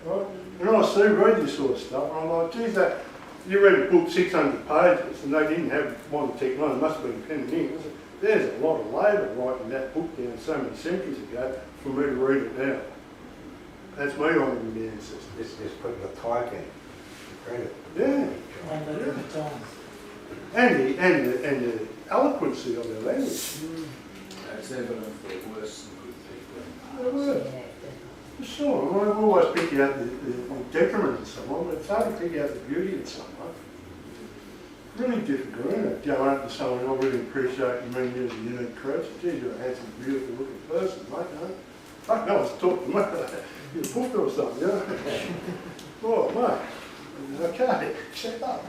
Right? And I read this sort of stuff, and I'm like, geez, you read a book 600 pages, and they didn't have modern technology, it must have been pen and ink. There's a lot of labour writing that book down so many centuries ago for me to read it now. That's me honouring the ancestors.
It's just putting the type in, the credit.
Yeah. And the eloquency of their language.
That's evidence they're worse than good people.
They were. For sure. I've always picked out the detriment in someone, but it's hard to pick out the beauty in someone. Really difficult, isn't it? Going up to someone, I really appreciate you mean you as a unique creature. Geez, you're a handsome, beautiful looking person, mate, no? Fuck no, it's talk to me. You're a book or something, you know? Oh, mate. Okay, shut up.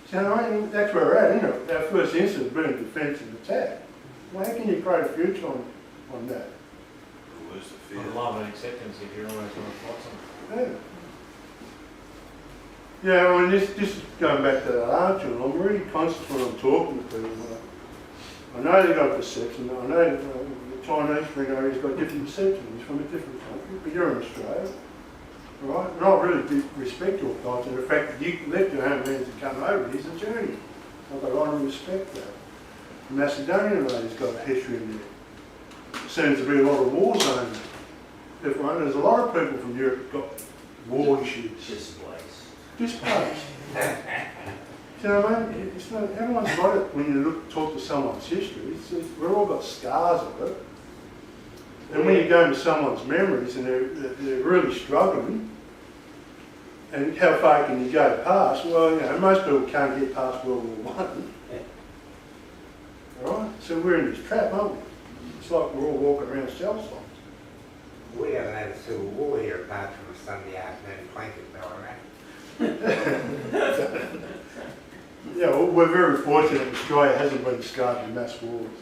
So I mean, that's where we're at, isn't it? Our first instinct being defence and attack. Well, how can you create a future on that?
Where's the fear?
Love and acceptance if you're always on the flotsam.
Yeah. Yeah, I mean, this is going back to that article. I'm really conscious when I'm talking to people. I know they've got a perception. I know the Chinese figure has got different perceptions. He's from a different country, but you're in Australia, right? And I really respect your culture. The fact that you left your homeland to come over here is a journey. I've got a lot of respect for that. The Macedonian lady's got a history in there. Seems to be a lot of war zones. There's a lot of people from Europe got war issues. Displaced. You know what I mean? It's not, everyone's got it when you talk to someone's history. We've all got scars of it. And when you go into someone's memories and they're really struggling, and how far can you go past? Well, you know, most people can't get past World War I. All right? So we're in this trap, aren't we? It's like we're all walking around cell sites.
We haven't had a civil war here apart from a Sunday afternoon blanket Ballarat.
Yeah, well, we're very fortunate Australia hasn't been scarred in mass wars.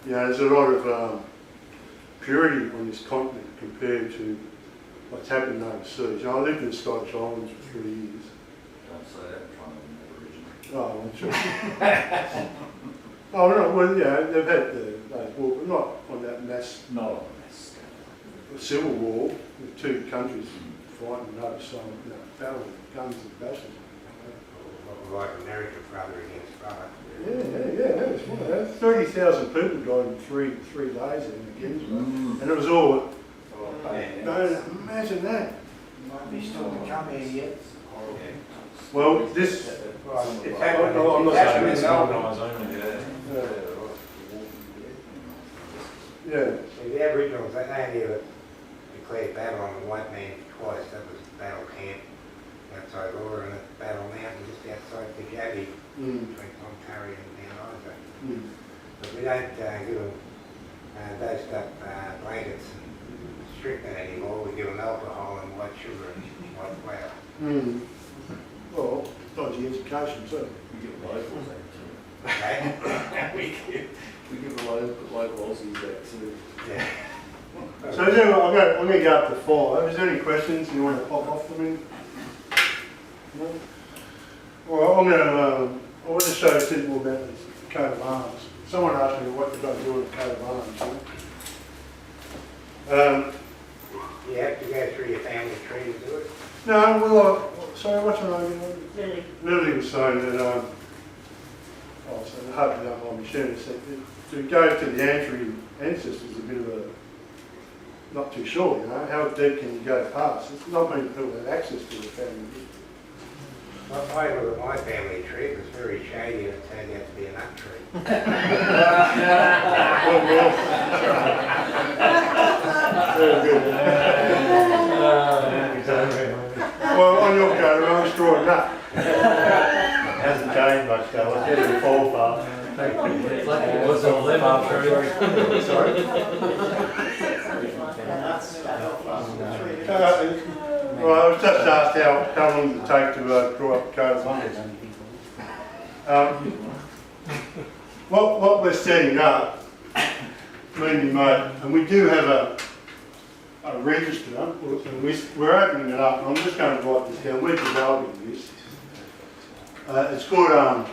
You know, there's a lot of purity on this continent compared to what's happened overseas. You know, I lived in the Scottish Islands for 3 years.
Don't say that in front of an Aboriginal.
Oh, I'm sure. Oh, no, well, yeah, they've had those wars, but not on that mass.
Not on a mass scale.
Civil war with two countries fighting over some, battling guns and bashes.
Like America, brother against brother.
Yeah, that was fun. 30,000 people died in three days in Gibson. And it was all, imagine that.
Might be still to come here yet.
Well, this,
Well, it's
I'm
happening,
I'm not
it's
saying
happening
it's
in Melbourne.
organised only.
yeah,
See, the Aboriginals, they only ever declared battle on the white man twice. That was Battle Camp outside Laura and at Battle Mountain just outside the Gabby between Cloncurry and Mount Isa. But we don't give them dosed up blankets and strychnine anymore. We give them alcohol and white sugar and white flour.
Well, dodgy education too.
We give locals that too.
Okay?
We give the local Aussies that too.
Yeah.
So is there, I'm going to go up to 5. Is there any questions you want to pop off for me? No? Well, I want to show you something more about this coat of arms. Someone asked me what you've got to do with a coat of arms. You know?
You have to go through your family tree to do it.
No, well, sorry, what's your name?
Lily.
Lily was saying that, so I hope you don't mind me sharing this, that to go to the ancestors is a bit of a, not too sure, you know, how deep can you go past? It's not many people have access to the family history.
Well, I look at my family tree, it was very shady and it turned out to be a nut tree.
Very good. Well, on your coat, I'm straw nut.
Hasn't changed much, though. It's getting fall far.
It's like it was a lemon tree.
Sorry? Well, I was just asked how long does it take to draw up a coat of arms. What we're setting up, me and my mate, and we do have a register, and we're opening it up, and I'm just going to write this down. We're developing this. It's called,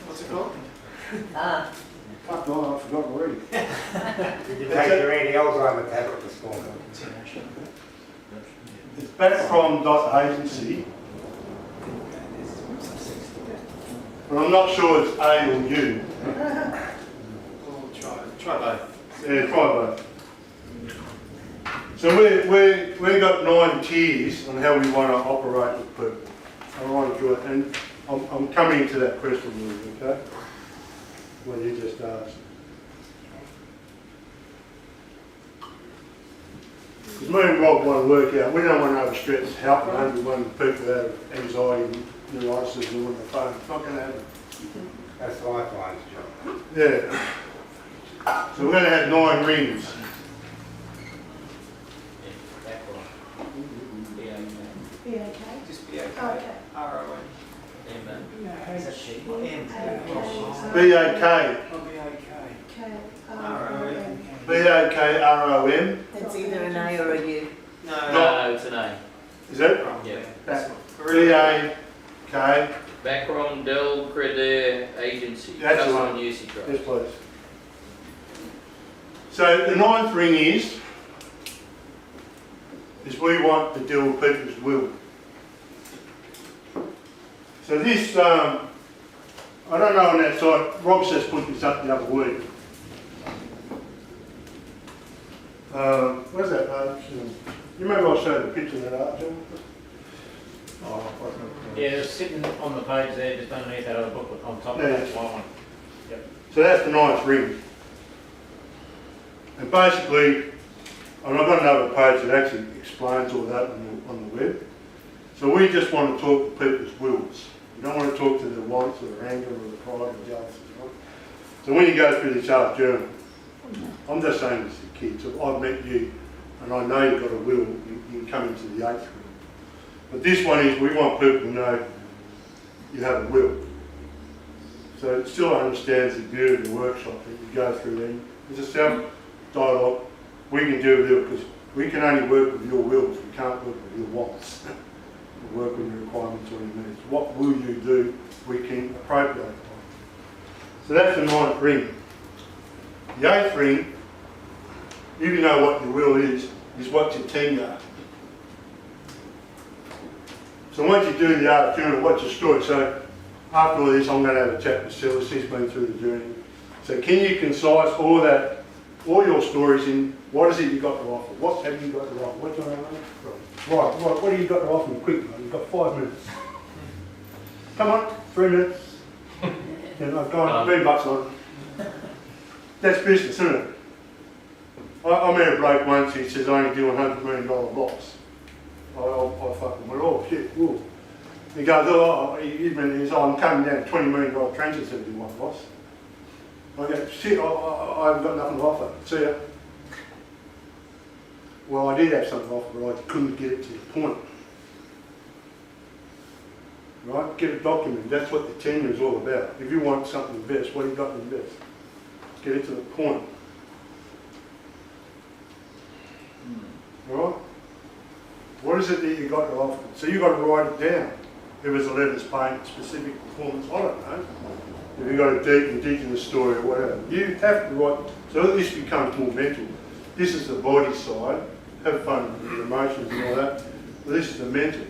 What's it called?
fuck no, I've forgotten already.
Did you take your anti-Alzheimer tablet this morning?
It's backfrom.agency, but I'm not sure it's A or U.
We'll try both.
Yeah, try both. So we've got 9 tiers on how we want to operate with people. I want to do it, and I'm coming to that question with you, okay? What you just asked. Because me and Rob want to work out, we don't want to overstretch help and only one people out of anxiety and neurosis and on the phone. It's not going to happen.
That's Lifeline's job.
Yeah. So we're going to have 9 rings.
Be okay?
Just be okay.
Okay.
R-O-N.
B-A-K.
K-R-O-M.
B-A-K-R-O-M.
It's either an A or a U.
No,
it's an A.
Is it?
Yeah.
B-A-K.
Background Del Crede Agency.
That's the
Customer
one.
Usage Rights.
Yes, please. So the 9th ring is we want to deal with people's will. So this, I don't know on that side, Rob says put this up the other week. Where's that arch? You remember I showed the picture of that arch?
Yeah, it's sitting on the page there, just underneath that other booklet on top of
Yeah.
that white one.
So that's the 9th ring. And basically, and I've got another page that actually explains all that on the web. So we just want to talk to people's wills. We don't want to talk to their wants or their anger or the pride or the jealousy. Right? So when you go through this art journal, I'm just saying this to kids. If I've met you and I know you've got a will, you can come into the 8th ring. But this one is, we want people to know you have a will. So it still understands the beauty of the workshop that you go through there. It's a self-dialogue. We can do with it because we can only work with your wills. We can't work with your wants. We work with your requirements or your needs. What will you do? We can appropriate. So that's the 9th ring. The 8th ring, if you know what your will is what your tenure. So once you do the art journal, what's your story? So after all this, I'm going to have a chat with Silas. She's been through the journey. So can you concise all your stories in What is it you got to offer? What have you got to offer? What's your name? Right, what have you got to offer me? Quick, mate. You've got 5 minutes. Come on, 3 minutes. And I've gone $3 on it. That's business, isn't it? I met a bloke once, he says, I only do $100 million blocks. I fucking went, oh shit, whoa. He goes, I'm coming down to $20 million trenches to do one boss. I go, shit, I've got nothing to offer. See ya. Well, I did have something to offer, but I couldn't get it to the point. Right? Get a document. That's what the tenure is all about. If you want something to invest, what have you got to invest? Get it to the point. Right? What is it that you got to offer? So you got to write it down. If it's a letters paint, specific performance, I don't know. If you've got a deep indigenous story or whatever, you have to write. So this becomes more mental. This is the body side. Have fun with your emotions and all that. But this is the mental.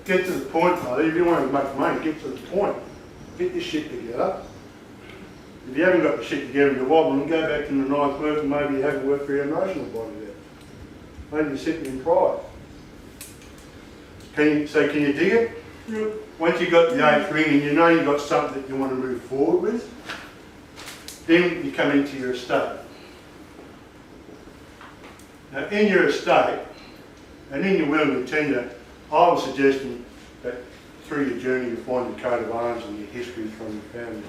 Get to the point, brother. If you want to make money, get to the point. Get your shit together. If you haven't got the shit together and you're wobbling, go back to the ninth work and maybe you haven't worked for your emotional body yet. Maybe you're sitting in pride. Can you dig it? Yep. Once you've got the 8th ring and you know you've got something that you want to move forward with, then you come into your estate. Now in your estate, and in your will and your tenure, I was suggesting that through your journey you find your coat of arms and your history from your family.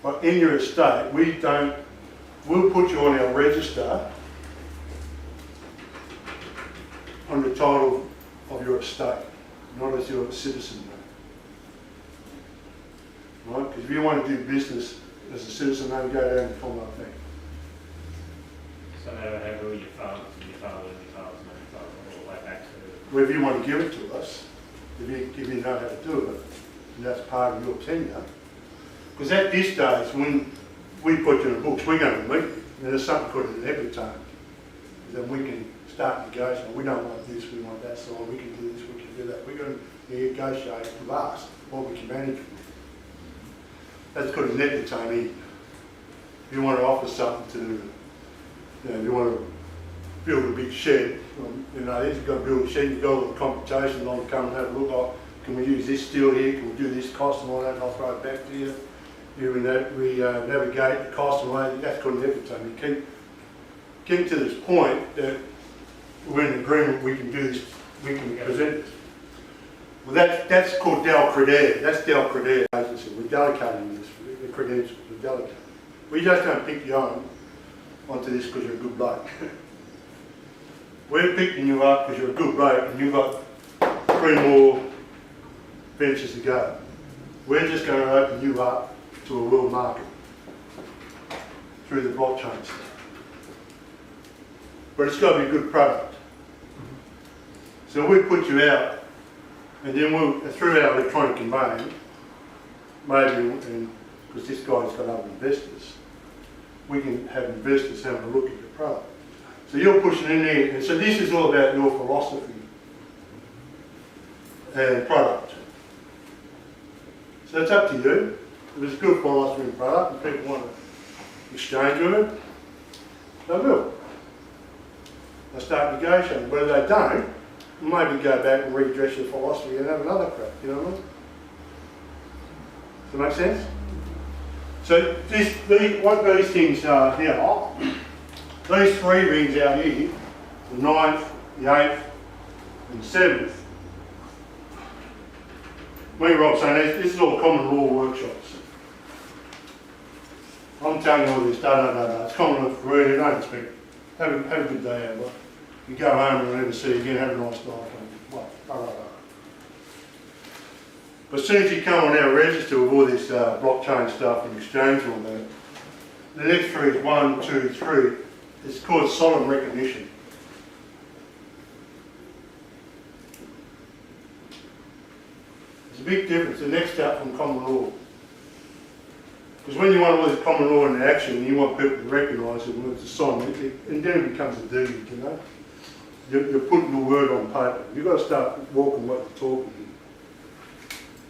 But in your estate, we'll put you on our register on the title of your estate, not as your citizen. Right? Because if you want to do business as a citizen, then go down and form that thing.
So they would have all your fathers and your fathers and your fathers and your fathers all the way back to...
Well, if you want to give it to us, if you know how to do it, and that's part of your tenure. Because at this stage, when we put you in the books, we're going to meet you. And there's something called an epitome. Then we can start negotiating. We don't want this, we want that side, we can do this, we can do that. We're going to negotiate with us what we can manage with. That's called an epitome. If you want to offer something to, if you want to build a big shed, you've got to build a shed, you've got all the computation, I'll come and have a look, can we use this steel here, can we do this cost and all that, and I'll throw it back to you. We navigate the cost and all that, that's called an epitome. You keep to this point that we're in agreement, we can do this, we can present this. Well, that's called Del Credere. That's Del Credere agency. We're delegating this, the credentials, we're delegating. We just don't pick you on onto this because you're a good bloke. We're picking you up because you're a good bloke and you've got 3 more ventures to go. We're just going to open you up to a world market through the blockchain stuff. But it's got to be a good product. So we put you out, and then we'll, through our electronic conveying, maybe, because this guy's got other investors, we can have investors having a look at your product. So you're pushing in there, and so this is all about your philosophy and product. So it's up to you. If it's a good philosophy and product, and people want to exchange with it, they will. They start negotiating. But if they don't, maybe go back and redress your philosophy and have another crack, you know what I mean? Does that make sense? So what these things are here, these 3 rings out here, the 9th, the 8th and the 7th, me and Rob saying this is all common law workshops. I'm telling you all this, no, it's common law for real, don't expect it. Have a good day out, but you go home and never see you again, have a nice life. But as soon as you come on our register with all this blockchain stuff and exchange and all that, the next 3 is 1, 2, 3. It's called solemn recognition. There's a big difference, the next step from common law. Because when you want all this common law in action, you want people to recognise it when it's a sign, and then it becomes a deed, you know. You're putting your word on paper. You've got to start walking what you're talking.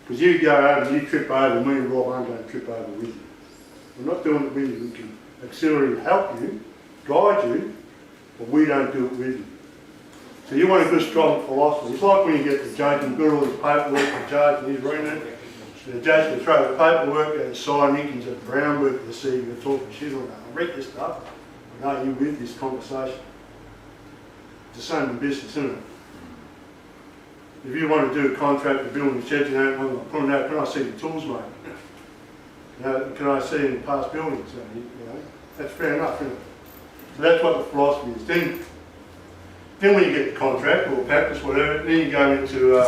Because you go over and you trip over, me and Rob aren't going to trip over with you. We're not doing it with you. We can auxiliary help you guide you, but we don't do it with you. So you want a good, strong philosophy. It's like when you get the judge and got all this paperwork, the judge, and he's reading it, and the judge can throw the paperwork and sign it into the groundwork to see you're talking shit on that. I read this stuff, and are you with this conversation? It's the same in business, isn't it? If you want to do a contract for building sheds, you don't want to put them out, can I see the tools, mate? You know, can I see in past buildings? You know, that's fair enough, isn't it? So that's what the philosophy is. Then when you get the contract or practice, whatever, then you go into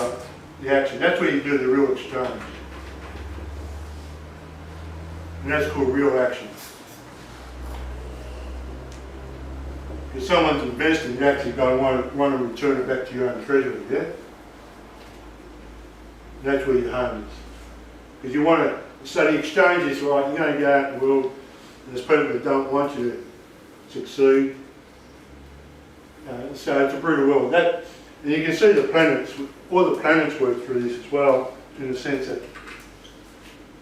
the action. That's where you do the real exchange. And that's called real action. If someone's investing, you actually go and want to return it back to your own treasury, yeah? That's where your home is. Because you want to, so the exchange is right, you're going to go out in the world, and there's people that don't want you to succeed. So it's a brutal world. And you can see the planets, all the planets work through this as well, in the sense that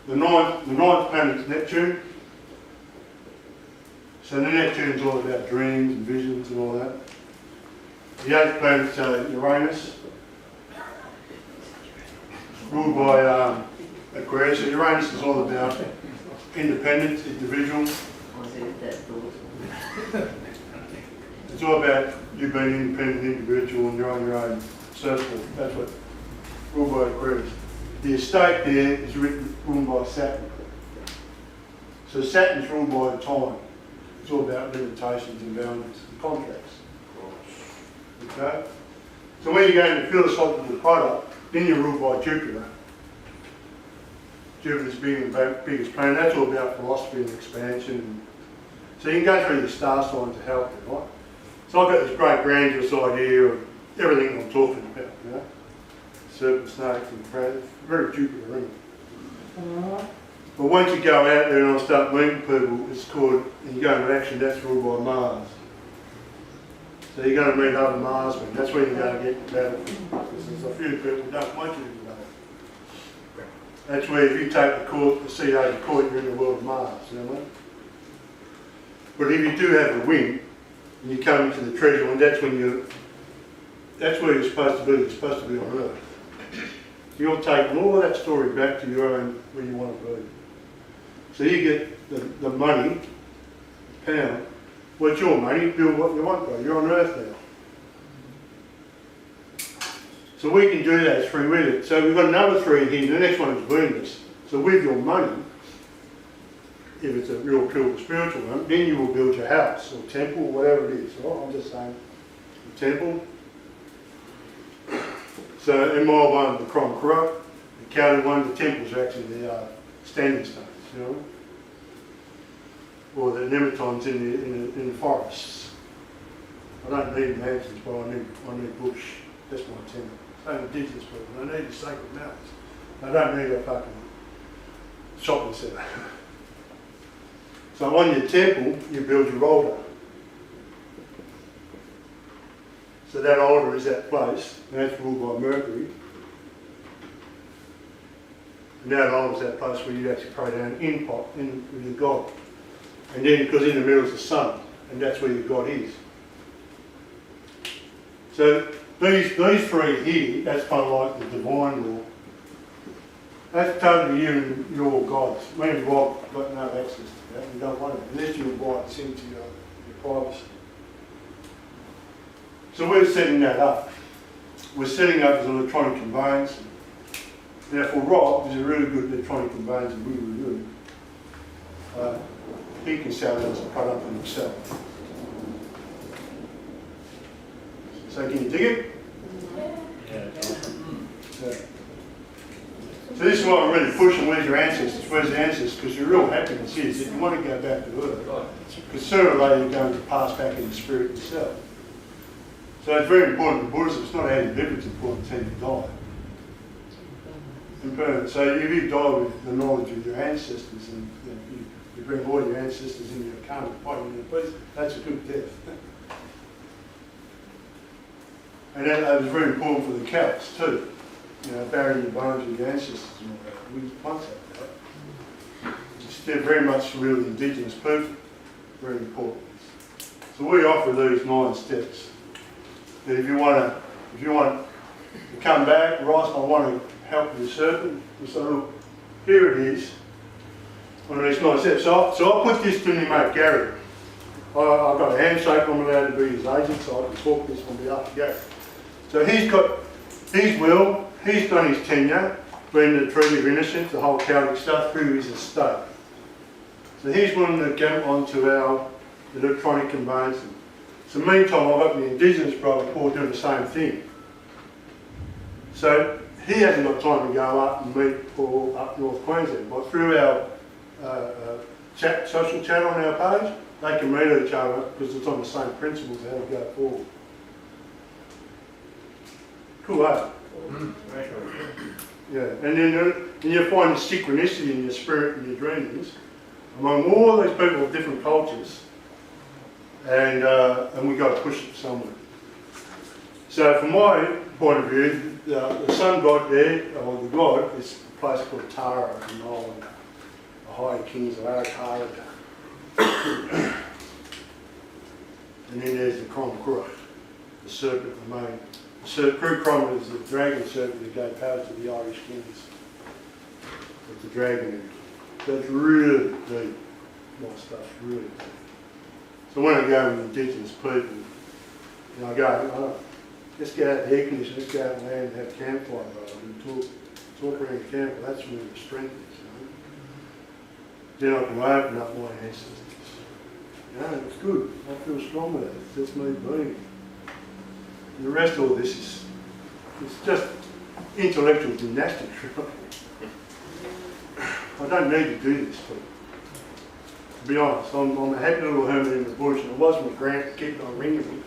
the ninth planet is Neptune. So the Neptune's all about dreams and visions and all that. The 8th planet's Uranus, ruled by Aquarius. So Uranus is all about independence, individual. It's all about you being an independent individual and you're on your own circle. That's what ruled by Aquarius. The estate there is ruled by Saturn. So Saturn's ruled by the time. It's all about limitations and boundaries and contracts. Okay? So when you go into philosophical product, then you're ruled by Jupiter. Jupiter's the biggest planet. That's all about philosophy and expansion. So you can go through the star signs to help you, right? So I've got this great grandiose idea of everything I'm talking about, you know? Serpent, snakes and planets. Very Jupiter, isn't it? But once you go out there and I start meeting people, it's called, and you go into action, that's ruled by Mars. So you're going to meet other Marsmen. That's where you're going to get into battle. Because there's a few people who don't want you to do that. That's where if you take the CA to court, you're in the world of Mars, you know what I mean? But if you do have a win, and you come into the treasure, and that's where you're supposed to be. You're supposed to be on Earth. You're taking all of that story back to your own, where you want to be. So you get the money, pound. Well, it's your money, build what you want, bro. You're on Earth now. So we can do that as free will. So we've got another 3 here. The next one is Venus. So with your money, if it's a real pure spiritual one, then you will build your house or temple or whatever it is. Right? I'm just saying, the temple. So in my one, the Cronkruk, the Celtic one, the temples are actually the standing stones, you know, or the nematons in the forests. I don't need mansions, but I need bush. That's my temple. Same indigenous people. I need the sacred mountains. I don't need a fucking shopping centre. So on your temple, you build your altar. So that altar is that place, and that's ruled by Mercury. And that altar is that place where you actually pray down in with your God. And then, because in the middle is the sun, and that's where your God is. So these 3 here, that's kind of like the divine law. That's totally you and your gods. Me and Rob got no access to that. You don't want it, unless you invite us into your privacy. So we're setting that up. We're setting up as an electronic conveyance. Now for Rob, who's a really good electronic conveyance and really good, he can sell it as a product for himself. So can you dig it?
Yeah.
So this is what I'm really pushing, where's your ancestors? Where's the ancestors? Because your real happiness is that you want to go back to Earth. Because sooner or later you're going to pass back in the spirit yourself. So it's very important in Buddhism. It's not how you live, it's important how you die. Impermanent. So if you die with the knowledge of your ancestors and you bring all your ancestors into your karma, fighting in the place, that's a good death. And that was very important for the Celts too. You know, burying the bones of your ancestors and all that. We once had that. They're very much really indigenous people. Very important. So we offer these 9 steps. That if you want to come back, Ross, I want to help the serpent. So look, here it is. One of these 9 steps. So I put this to my mate Gary. I've got a handshake, I'm allowed to be his agent, so I can talk this on behalf of Gary. So he's got his will, he's done his tenure, been the Treaty of Innocence, the whole Celtic stuff, through his estate. So he's willing to get onto our electronic conveyancing. So meantime, I've got the Indigenous brother Paul doing the same thing. So he hasn't got time to go up and meet Paul up North Queensland, but through our social chat on our page, they can meet each other because it's on the same principles how we go forward. Cool, eh? Yeah, and then you find the synchronicity in your spirit and your dreams among all these people of different cultures, and we got to push it somewhere. So from my point of view, the sun god there, or the god, is a place called Tara in Ireland, the High Kings of Arakara. And then there's the Crom, the serpent, the main. Crom is the dragon serpent that gave power to the Irish kings. It's the dragon. So it's really deep, my stuff, really deep. So when I go with Indigenous people, I go, let's get out the air conditioner, let's go out and land and have campfire, brother, and talk around the campfire. That's where the strength is, Then I can open up my ancestors. It's good. I feel strong with it. It's just me being. And the rest of all this is, it's just intellectual gymnastics, really. I don't need to do this, but to be honest, I'm a happy little hermit in the bush, and it was my grant to keep on ringing me.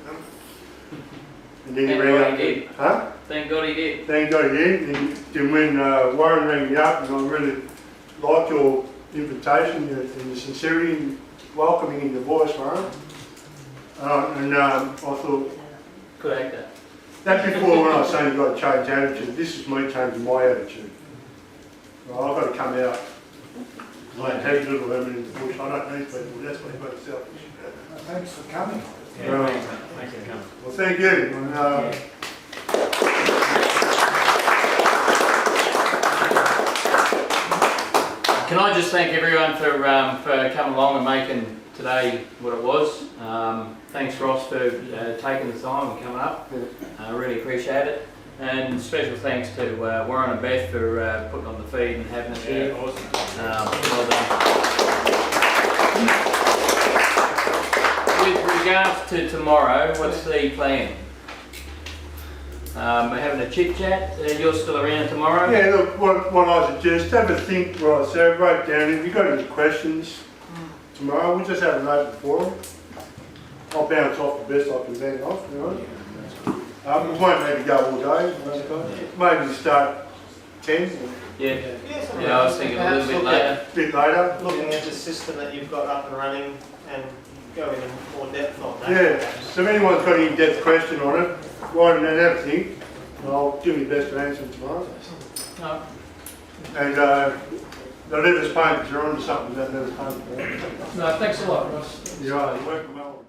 And then he rang up.
Did.
Huh?
Thank God he did.
Thank God he did. And then when Warren rang me up, and I really liked your invitation and your sincerity and welcoming in your voice, Warren. I thought,
Good actor.
that before when I was saying you've got to change attitude, this is me changing my attitude. Well, I've got to come out. I ain't happy little hermit in the bush. I don't need people. That's me being selfish.
Thanks for coming.
Yeah, thanks for coming.
Well, thank you. And,
Can I just thank everyone for coming along and making today what it was. Thanks Ross for taking the time and coming up. I really appreciate it. And special thanks to Warren and Beth for putting on the feed and having us here.
Awesome.
Well done. With regards to tomorrow, what's the plan? We're having a chit chat. You're still around tomorrow?
yeah, look, what I suggest, have a think, right, so write down, if you've got any questions tomorrow, we'll just have an open forum. I'll bounce off the best I can bounce off, we won't maybe go all day, maybe start 10.
Yeah. Yeah, I was thinking a little bit later.
Bit later.
Looking at the system that you've got up and running and going in more depth on that.
Yeah, so if anyone's got any in-depth question on it, write it down, have a think, and I'll do my best to answer them tomorrow.
No.
And they'll let us paint, because you're on to something that let us paint.
No, thanks a lot, Ross.
Yeah, you work well.